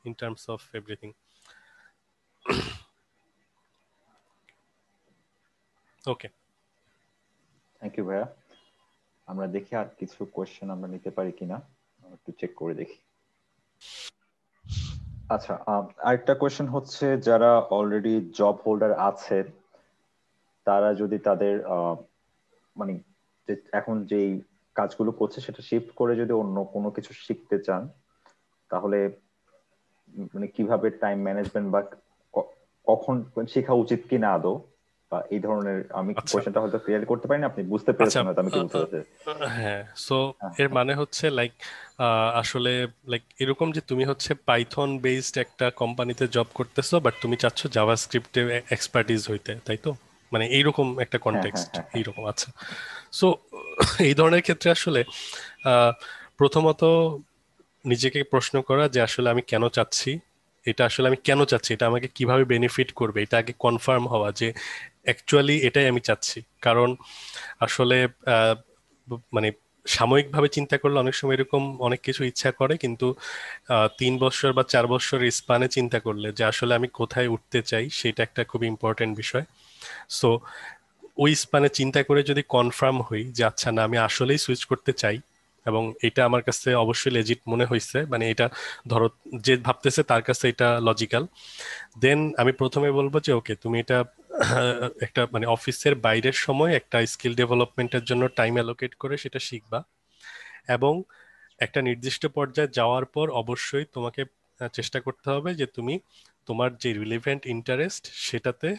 in terms of everything. Okay, thank you ভাইয়া। আমরা দেখি আর কিছু কোয়েশ্চেন আমরা নিতে পারি কিনা, একটু চেক করে দেখি। আচ্ছা, আরেকটা কোয়েশ্চেন হচ্ছে যারা অলরেডি জব হোল্ডার আছে, তারা যদি তাদের মানে এখন যেই কাজগুলো করছে সেটা শিফট করে যদি অন্য কোনো কিছু শিখতে চান, তাহলে মানে কিভাবে টাইম ম্যানেজমেন্ট বা কখন শেখা উচিত কি না আদৌ, বা এই ধরনের। আমি আচ্ছা কোয়েশ্চেনটা হয়তো ক্লিয়ার করতে পারিনি, আপনি বুঝতে আচ্ছা, পেরেছেন হয়তো আমি কি বলতে চাচ্ছি। হ্যাঁ। সো হ্যাঁ, এর মানে হচ্ছে লাইক আসলে লাইক এরকম যে তুমি হচ্ছে পাইথন বেসড একটা কোম্পানিতে জব করতেছো, বাট তুমি চাচ্ছ জাভাস্ক্রিপ্টে এক্সপার্টিস হইতে, তাই তো? মানে এইরকম একটা হ্যাঁ, হ্যাঁ, কনটেক্সট হ্যাঁ, হ্যাঁ। এইরকম। আচ্ছা, সো এই ধরনের ক্ষেত্রে আসলে আহ, প্রথমত নিজেকে প্রশ্ন করা যে আসলে আমি কেন চাচ্ছি, এটা আসলে আমি কেন চাচ্ছি, এটা আমাকে কিভাবে বেনিফিট করবে, এটা আগে কনফার্ম হওয়া যে অ্যাকচুয়ালি এটাই আমি চাচ্ছি। কারণ আসলে মানে সাময়িকভাবে চিন্তা করলে অনেক সময় এরকম অনেক কিছু ইচ্ছা করে, কিন্তু 3 বছর বা 4 বছর স্পানে চিন্তা করলে যে আসলে আমি কোথায় উঠতে চাই, সেটা একটা খুব ইম্পর্টেন্ট বিষয়। সো ওই স্পানে চিন্তা করে যদি কনফার্ম হই যে আচ্ছা না, আমি আসলেই সুইচ করতে চাই, এবং এটা আমার কাছে অবশ্যই লেজিট মনে হয়েছে, মানে এটা ধরো যে ভাবতেছে তার কাছে এটা লজিক্যাল, দেন আমি প্রথমে বলবো যে ওকে তুমি এটা একটা মানে অফিসের বাইরের সময় একটা স্কিল ডেভেলপমেন্টের জন্য টাইম অ্যালোকেট করে সেটা শিখবা। এবং একটা নির্দিষ্ট পর্যায়ে যাওয়ার পর অবশ্যই তোমাকে চেষ্টা করতে হবে যে তুমি তোমার যে রিলেভেন্ট ইন্টারেস্ট সেটাতে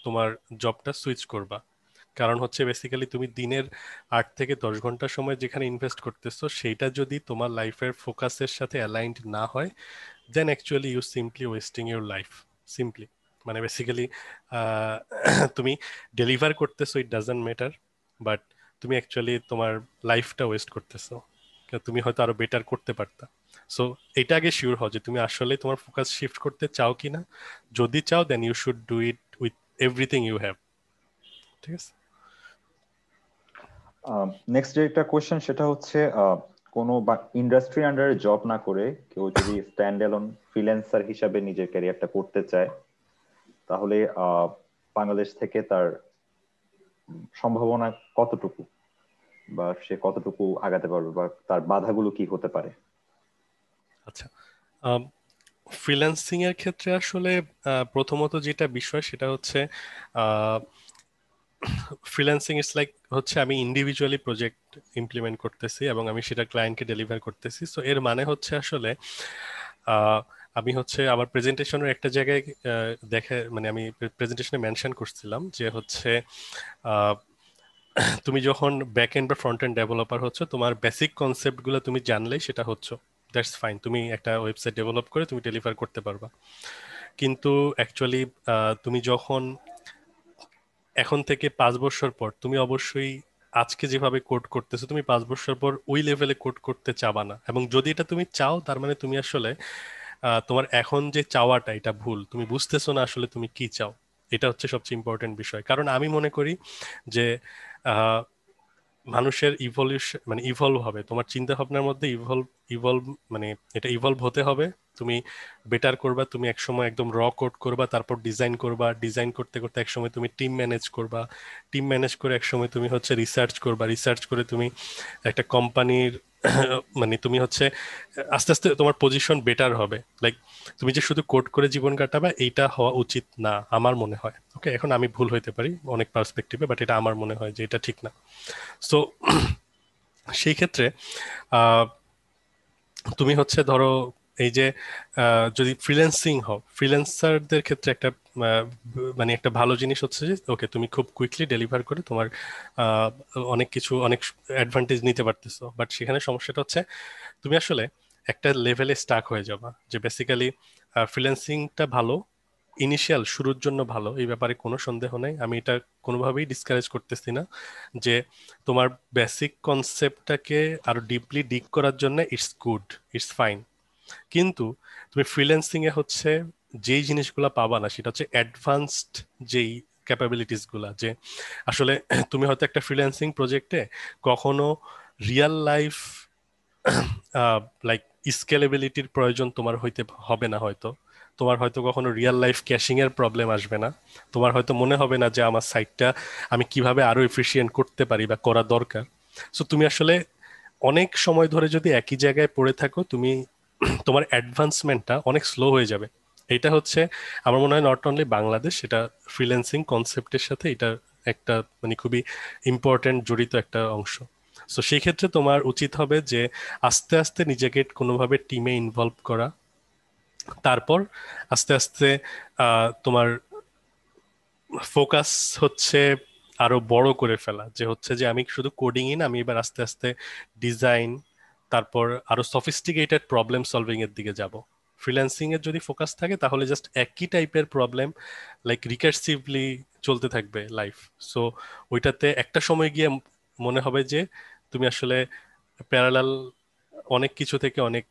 তোমার জবটা সুইচ করবা। কারণ হচ্ছে বেসিক্যালি তুমি দিনের 8 থেকে 10 ঘন্টা সময় যেখানে ইনভেস্ট করতেছো, সেইটা যদি তোমার লাইফের ফোকাসের সাথে অ্যালাইনড না হয়, then actually you simply wasting your life. Simply মানে বেসিক্যালি তুমি ডেলিভার করতেছো, ইট ডাজন্ট ম্যাটার, বাট তুমি অ্যাকচুয়ালি তোমার লাইফটা ওয়েস্ট করতেছো। তুমি হয়তো আরো বেটার করতে পারতা। সো এটা আগে শিওর হও যে তুমি আসলে তোমার ফোকাস শিফট করতে চাও কিনা। যদি চাও then you should do it with everything you have. ঠিক আছে। নেক্সট যে একটা কোয়েশ্চেন সেটা হচ্ছে কোনো ইন্ডাস্ট্রি আন্ডারে জব না করে কেউ যদি স্ট্যান্ড অ্যালোন ফ্রিল্যান্সার হিসাবে নিজের ক্যারিয়ারটা করতে চায়, তাহলে বাংলাদেশ থেকে তার সম্ভাবনা কতটুকু, বা সে কতটুকু আগাতে পারবে, বা তার বাধাগুলো কি হতে পারে? আচ্ছা, ফ্রিল্যান্সিং এর ক্ষেত্রে আসলে প্রথমত যেটা বিষয় সেটা হচ্ছে ফ্রিল্যান্সিং ইজ লাইক হচ্ছে আমি ইন্ডিভিজুয়ালি প্রজেক্ট ইমপ্লিমেন্ট করতেছি এবং আমি সেটা ক্লায়েন্টকে ডেলিভার করতেছি। সো এর মানে হচ্ছে আসলে আমি হচ্ছে আমার প্রেজেন্টেশনের একটা জায়গায় দেখে মানে আমি প্রেজেন্টেশনে মেনশন করছিলাম যে হচ্ছে তুমি যখন ব্যাক এন্ড বা ফ্রন্ট এন্ড ডেভেলপার হচ্ছে, তোমার বেসিক কনসেপ্টগুলো তুমি জানলেই সেটা হচ্ছে দ্যাটস ফাইন, তুমি একটা ওয়েবসাইট ডেভেলপ করে তুমি ডেলিভার করতে পারবা। কিন্তু অ্যাকচুয়ালি তুমি যখন এখন থেকে 5 বছর পর তুমি অবশ্যই আজকে যেভাবে কোড করতেছো তুমি 5 বছর পর ওই লেভেলে কোড করতে চাবা না, এবং যদি এটা তুমি চাও তার মানে তুমি আসলে তোমার এখন যে চাওয়াটা এটা ভুল, তুমি বুঝতেছো না আসলে তুমি কি চাও। এটা হচ্ছে সবচেয়ে ইম্পর্টেন্ট বিষয়, কারণ আমি মনে করি যে মানুষের ইভলিউশন মানে ইভলভ হবে, তোমার চিন্তা ভাবনার মধ্যে ইভলভ মানে এটা ইভলভ হতে হবে। তুমি বেটার করবা, তুমি একসময় একদম র কোড করবা, তারপর ডিজাইন করবা, ডিজাইন করতে করতে একসময় তুমি টিম ম্যানেজ করবা, টিম ম্যানেজ করে একসময় তুমি হচ্ছে রিসার্চ করবা, রিসার্চ করে তুমি একটা কোম্পানির মানে তুমি হচ্ছে আস্তে আস্তে তোমার পজিশন বেটার হবে। লাইক তুমি যে শুধু কোড করে জীবন কাটাবা এইটা হওয়া উচিত না আমার মনে হয়। ওকে, এখন আমি ভুল হইতে পারি অনেক পার্সপেক্টিভে, বাট এটা আমার মনে হয় যে এটা ঠিক না। সো সেই ক্ষেত্রে আহ, তুমি হচ্ছে ধরো এই যে যদি ফ্রিল্যান্সিং হও, ফ্রিল্যান্সারদের ক্ষেত্রে একটা মানে একটা ভালো জিনিস হচ্ছে যে ওকে তুমি খুব কুইকলি ডেলিভার করে তোমার আহ, অনেক কিছু অনেক অ্যাডভান্টেজ নিতে পারতেছো, বাট সেখানে সমস্যাটা হচ্ছে তুমি আসলে একটা লেভেলে স্টাক হয়ে যাবা। যে বেসিক্যালি ফ্রিল্যান্সিংটা ভালো, ইনিশিয়াল শুরুর জন্য ভালো, এই ব্যাপারে কোনো সন্দেহ নেই, আমি এটা কোনোভাবেই ডিসকারেজ করতেছি না যে তোমার বেসিক কনসেপ্টটাকে আরো ডিপলি ডিগ করার জন্য ইটস গুড, ইটস ফাইন। কিন্তু তুমি ফ্রিল্যান্সিং এ হচ্ছে যেই জিনিসগুলো পাবা না সেটা হচ্ছে অ্যাডভান্সড যেই ক্যাপাবিলিটিস গুলা, যে আসলে তুমি হয়তো একটা ফ্রিল্যান্সিং প্রজেক্টে কখনো রিয়েল লাইফ লাইক স্কেলেবিলিটির প্রয়োজন তোমার হইতে হবে না, হয়তো তোমার হয়তো কখনো রিয়েল লাইফ ক্যাশিং এর প্রবলেম আসবে না, তোমার হয়তো মনে হবে না যে আমার সাইটটা আমি কিভাবে আরো এফিশিয়েন্ট করতে পারি বা করা দরকার। সো তুমি আসলে অনেক সময় ধরে যদি একই জায়গায় পড়ে থাকো, তুমি তোমার অ্যাডভান্সমেন্টটা অনেক স্লো হয়ে যাবে। এটা হচ্ছে আমার মনে হয় নট অনলি বাংলাদেশ, এটা ফ্রিল্যান্সিং কনসেপ্টের সাথে এটা একটা মানে খুবই ইম্পর্টেন্ট জড়িত একটা অংশ। সো সেই ক্ষেত্রে তোমার উচিত হবে যে আস্তে আস্তে নিজেকে কোনোভাবে টিমে ইনভলভ করা, তারপর আস্তে আস্তে তোমার ফোকাস হচ্ছে আরো বড় করে ফেলা, যে হচ্ছে যে আমি শুধু কোডিংই না, আমি এবার আস্তে আস্তে ডিজাইন, তারপর আরো সফিস্টিকেটেড প্রবলেম সলভিং এর দিকে যাব। ফ্রিল্যান্সিং এর যদি ফোকাস থাকে তাহলে জাস্ট একই টাইপের প্রবলেম লাইক রিকার্সিভলি চলতে থাকবে লাইফ। সো ওইটাতে একটা সময় গিয়ে মনে হবে যে তুমি আসলে প্যারালাল অনেক কিছু থেকে অনেক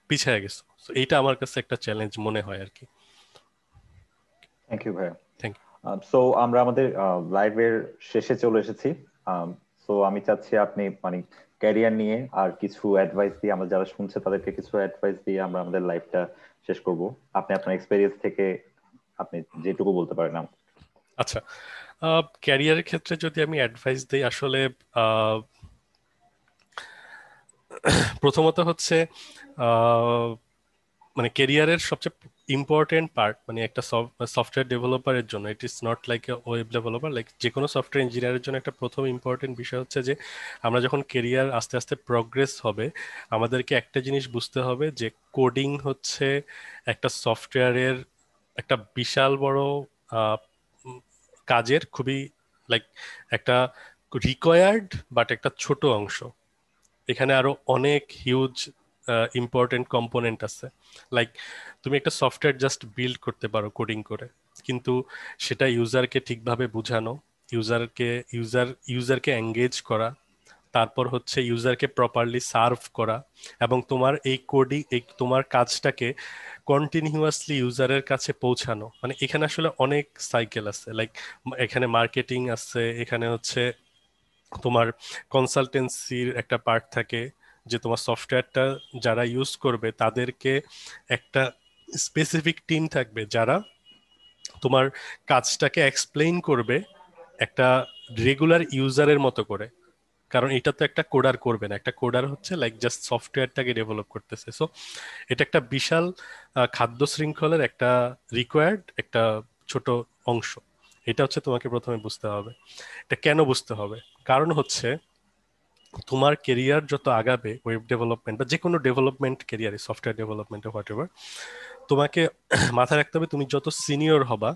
পিছিয়ে গেছো। So এইটা আমার কাছে একটা চ্যালেঞ্জ মনে হয় আর কি। থ্যাংক ইউ ভাইয়া। Thank you. সো আমরা আমাদের লাইভের শেষে চলে এসেছি। সো আমি চাচ্ছি আপনি মানে ক্যারিয়ার নিয়ে আর কিছু অ্যাডভাইস দিয়ে, আমরা যারা শুনছে তাদেরকে কিছু অ্যাডভাইস দিয়ে আমরা আমাদের লাইফটা শেষ করব। আপনি আপনার এক্সপেরিয়েন্স থেকে আপনি যেটুকু বলতে পারেন আমাকে। আচ্ছা, ক্যারিয়ারের ক্ষেত্রে যদি আমি অ্যাডভাইস দিই আসলে আহ, প্রথমত হচ্ছে আহ, মানে কেরিয়ারের সবচেয়ে ইম্পর্টেন্ট পার্ট মানে একটা সফটওয়্যার ডেভেলপারের জন্য, it is not like a web developer, like যে কোনো সফটওয়্যার ইঞ্জিনিয়ারের জন্য একটা প্রথম ইম্পর্টেন্ট বিষয় হচ্ছে যে আমরা যখন কেরিয়ার আস্তে আস্তে প্রগ্রেস হবে, আমাদেরকে একটা জিনিস বুঝতে হবে যে কোডিং হচ্ছে একটা সফটওয়্যারের একটা বিশাল বড় আহ, উম, কাজের খুবই লাইক একটা রিকোয়ার্ড বাট একটা ছোট অংশ। এখানে আরো অনেক হিউজ ইম্পর্টেন্ট কম্পোনেন্ট আছে। লাইক তুমি একটা সফটওয়্যার জাস্ট বিল্ড করতে পারো কোডিং করে, কিন্তু সেটা ইউজারকে ঠিকভাবে বোঝানো, ইউজারকে ইউজারকে এঙ্গেজ করা, তারপর হচ্ছে ইউজারকে প্রপারলি সার্ভ করা, এবং তোমার এই কোডিং এই তোমার কাজটাকে কন্টিনিউয়াসলি ইউজারের কাছে পৌঁছানো, মানে এখানে আসলে অনেক সাইকেল আছে। লাইক এখানে মার্কেটিং আছে, এখানে হচ্ছে তোমার কনসালটেন্সির একটা পার্ট থাকে, যে তোমার সফটওয়্যারটা যারা ইউজ করবে তাদেরকে একটা স্পেসিফিক টিম থাকবে যারা তোমার কাজটাকে এক্সপ্লেইন করবে একটা রেগুলার ইউজারের মতো করে। কারণ এটা তো একটা কোডার করবে না, একটা কোডার হচ্ছে লাইক জাস্ট সফটওয়্যারটাকে ডেভেলপ করতেছে। সো এটা একটা বিশাল খাদ্য শৃঙ্খলের একটা রিকোয়ার্ড একটা ছোট অংশ। এটা হচ্ছে তোমাকে প্রথমে বুঝতে হবে। এটা কেন বুঝতে হবে? কারণ হচ্ছে তোমার কেরিয়ার যত আগাবে ওয়েব ডেভেলপমেন্ট বা যে কোনো ডেভেলপমেন্ট কেরিয়ারে, সফটওয়্যার ডেভেলপমেন্টে হোয়াট এভার, তোমাকে মাথায় রাখতে হবে তুমি যত সিনিয়র হবা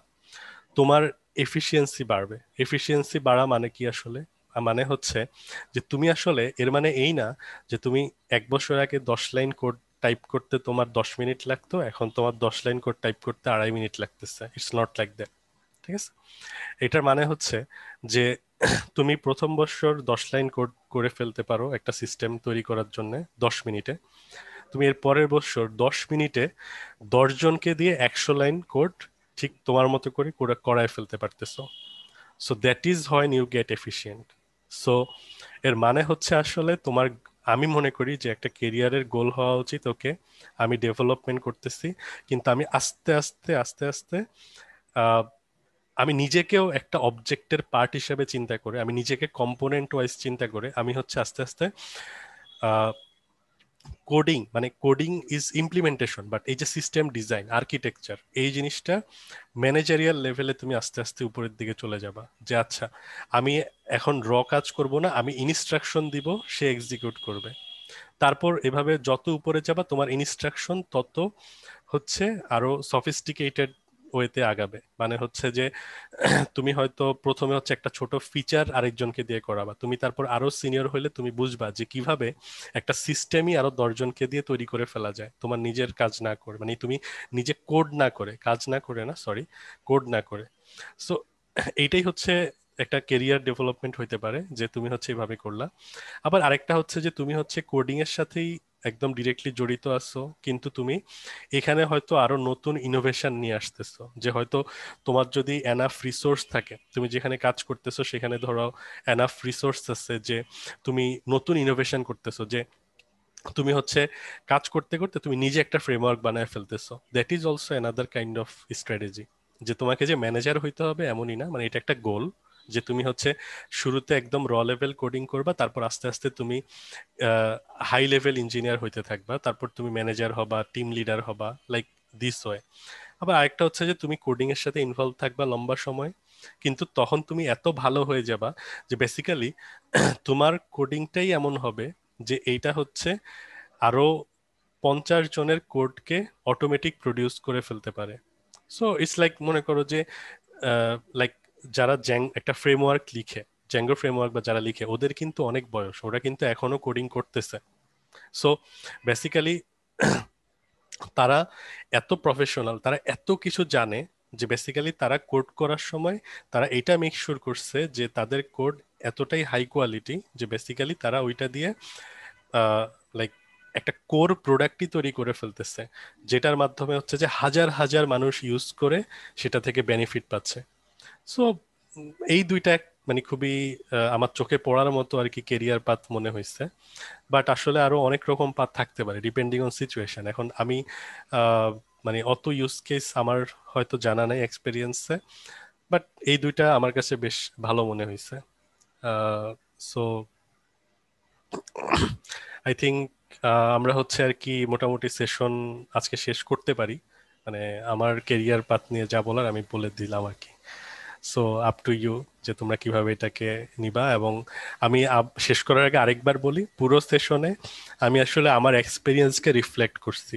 তোমার এফিসিয়েন্সি বাড়বে। এফিসিয়েন্সি বাড়া মানে কি আসলে? মানে হচ্ছে যে তুমি আসলে, এর মানে এই না যে তুমি 1 বছর আগে 10 লাইন কোড টাইপ করতে তোমার 10 মিনিট লাগতো, এখন তোমার 10 লাইন কোড টাইপ করতে 2.5 মিনিট লাগতেছে। It's not like that. ঠিক আছে? এটার মানে হচ্ছে যে তুমি প্রথম বছর 10 লাইন কোড করে ফেলতে পারো একটা সিস্টেম তৈরি করার জন্য 10 মিনিটে। তুমি এর পরের বছর 10 মিনিটে 10 জনকে দিয়ে 100 লাইন কোড ঠিক তোমার মতো করে করায় ফেলতে পারতেছো। So that is when you get efficient. So এর মানে হচ্ছে আসলে তোমার, আমি মনে করি যে একটা কেরিয়ারের গোল হওয়া উচিত ওকে আমি ডেভেলপমেন্ট করতেছি, কিন্তু আমি আস্তে আস্তে আস্তে আস্তে আহ, আমি নিজেকেও একটা অবজেক্টের পার্ট হিসেবে চিন্তা করে, আমি নিজেকে কম্পোনেন্ট ওয়াইজ চিন্তা করে আমি হচ্ছে আস্তে আস্তে কোডিং, মানে কোডিং ইজ ইমপ্লিমেন্টেশন, বাট এই যে সিস্টেম ডিজাইন আর্কিটেকচার এই জিনিসটা ম্যানেজারিয়াল লেভেলে তুমি আস্তে আস্তে উপরের দিকে চলে যাবা। যে আচ্ছা আমি এখন কাজ করব না, আমি ইনস্ট্রাকশন দিব, সে এক্সিকিউট করবে। তারপর এভাবে যত উপরে যাবা তোমার ইনস্ট্রাকশন তত হচ্ছে আরো সফিস্টিকেটেড ওয়েতে আগাবে। মানে হচ্ছে যে তুমি হয়তো প্রথমে হচ্ছে একটা ছোট ফিচার আরেকজনকে দিয়ে করাবা, তুমি তারপর আরো সিনিয়র হলে তুমি বুঝবা যে কিভাবে একটা সিস্টেমই আরো 10 জনকে দিয়ে তৈরি করে ফেলা যায় তোমার নিজের কাজ না করে, মানে তুমি নিজে কোড না করে, কাজ না করে না, সরি, কোড না করে। সো এইটাই হচ্ছে একটা কেরিয়ার ডেভেলপমেন্ট হইতে পারে যে তুমি হচ্ছে এইভাবে করলা। আবার আরেকটা হচ্ছে যে তুমি হচ্ছে কোডিং এর সাথেই একদম ডিরেক্টলি জড়িত আছো, কিন্তু তুমি এখানে হয়তো আরো নতুন ইনোভেশন নিয়ে আসতেছো। যে হয়তো তোমার যদি এনাফ রিসোর্স থাকে, তুমি যেখানে কাজ করতেছো সেখানে ধরো এনাফ রিসোর্স আছে যে তুমি নতুন ইনোভেশন করতেছো, যে তুমি হচ্ছে কাজ করতে করতে তুমি নিজে একটা ফ্রেমওয়ার্ক বানায় ফেলতেছো। That is also another kind of strategy. যে তোমাকে যে ম্যানেজার হইতে হবে এমনই না, মানে এটা একটা গোল যে তুমি হচ্ছে শুরুতে একদম লেভেল কোডিং করবা, তারপর আস্তে আস্তে তুমি হাই লেভেল ইঞ্জিনিয়ার হইতে থাকবা, তারপর তুমি ম্যানেজার হবা, টিম লিডার হবা, লাইক দিস ওয়ে। আবার আরেকটা হচ্ছে যে তুমি কোডিং এর সাথে ইনভলভ থাকবা লম্বা সময়, কিন্তু তখন তুমি এত ভালো হয়ে যাবা যে বেসিক্যালি তোমার কোডিংটাই এমন হবে যে এইটা হচ্ছে আরো 50 জনের কোডকে অটোমেটিক প্রডিউস করে ফেলতে পারে। সো ইটস লাইক, মনে করো যে লাইক যারা একটা ফ্রেমওয়ার্ক লিখে, জ্যাঙ্গো ফ্রেমওয়ার্ক বা যারা লিখে ওদের কিন্তু অনেক বয়স, ওরা কিন্তু এখনো কোডিং করতেছে। সো বেসিক্যালি তারা এত প্রফেশনাল, তারা এত কিছু জানে যে বেসিক্যালি তারা কোড করার সময় তারা এটা মেক শিওর করছে যে তাদের কোড এতটাই হাই কোয়ালিটি যে বেসিক্যালি তারা ওইটা দিয়ে লাইক একটা কোর প্রোডাক্টই তৈরি করে ফেলতেছে, যেটার মাধ্যমে হচ্ছে যে হাজার হাজার মানুষ ইউজ করে সেটা থেকে বেনিফিট পাচ্ছে। সো এই দুইটা মানে খুবই আমার চোখে পড়ার মতো আর কি কেরিয়ার পাথ মনে হয়েছে। বাট আসলে আরো অনেক রকম পাথ থাকতে পারে ডিপেন্ডিং অন সিচুয়েশন। এখন আমি আহ, মানে অত ইউজ কেস আমার হয়তো জানা নাই এক্সপেরিয়েন্সে, বাট এই দুইটা আমার কাছে বেশ ভালো মনে হয়েছে। সো আই থিঙ্ক আমরা হচ্ছে আর কি মোটামুটি সেশন আজকে শেষ করতে পারি। মানে আমার কেরিয়ার পাথ নিয়ে যা বলার আমি বলে দিলাম আর কি। সো আপ টু ইউ যে তোমরা কিভাবে এটাকে নিবা। এবং আমি শেষ করার আগে আরেকবার বলি, পুরো সেশনে আমি আসলে আমার এক্সপিরিয়েন্সকে রিফ্লেক্ট করছি।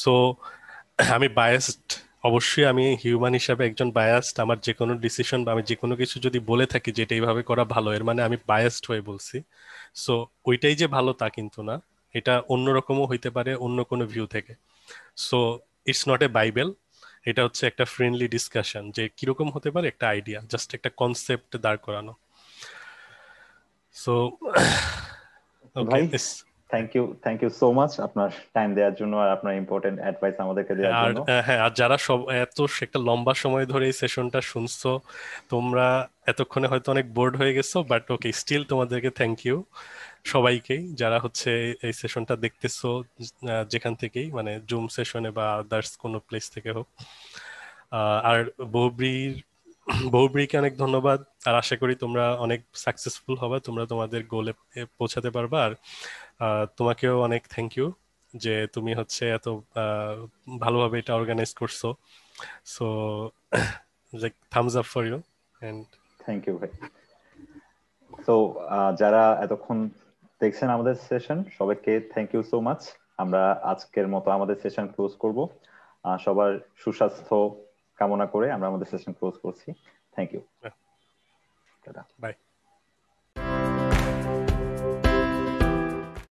সো আমি বায়াসড, অবশ্যই আমি হিউম্যান হিসাবে একজন বায়াসড। আমার যে কোনো ডিসিশন বা আমি যে কোনো কিছু যদি বলে থাকি যেটা এইভাবে করা ভালো, এর মানে আমি বায়াসড হয়ে বলছি। সো ওইটাই যে ভালো তা কিন্তু না, এটা অন্যরকমও হইতে পারে অন্য কোনো ভিউ থেকে। So it's not a Bible, এটা হচ্ছে একটা ফ্রেন্ডলি ডিসকাশন যে কিরকম হতে পারে একটা আইডিয়া, জাস্ট একটা কনসেপ্ট দাঁড় করানো। So okay. ভাই, থ্যাংক ইউ সো মাচ আপনার টাইম দেওয়ার জন্য আর আপনার ইম্পর্টেন্ট অ্যাডভাইস আমাদেরকে দেওয়ার আর জন্য। হ্যাঁ, আর যারা সব এত একটা লম্বা সময় ধরে এই সেশনটা শুনছো, তোমরা এতক্ষণে হয়তো অনেক বোর্ড হয়ে গেছো, বাট ওকে, স্টিল তোমাদেরকে থ্যাংক ইউ। সবাইকেই যারা হচ্ছে এই সেশনটা দেখতেছো, যেখান থেকেই, মানে জুম সেশনে বা আদার্স কোনো প্লেস থেকে হোক। আর বহুব্রীর বহুব্রীকে অনেক ধন্যবাদ। আর আশা করি তোমরা অনেক সাকসেসফুল হবে, তোমরা তোমাদের গোলে পৌঁছাতে পারবা। আর তোমাকেও অনেক থ্যাংক ইউ যে তুমি হচ্ছে এত আহ, ভালোভাবে এটা অর্গানাইজ করছো। So like thumbs up for you. And thank you ভাই। সো যারা এতক্ষণ দেখছেন আমাদের সেশন, সবাইকে থ্যাংক ইউ সো মাচ। আমরা আজকের মতো আমাদের সেশন ক্লোজ করব। সবার সুস্বাস্থ্য কামনা করে আমরা আমাদের সেশন ক্লোজ করছি। Thank you. বাই।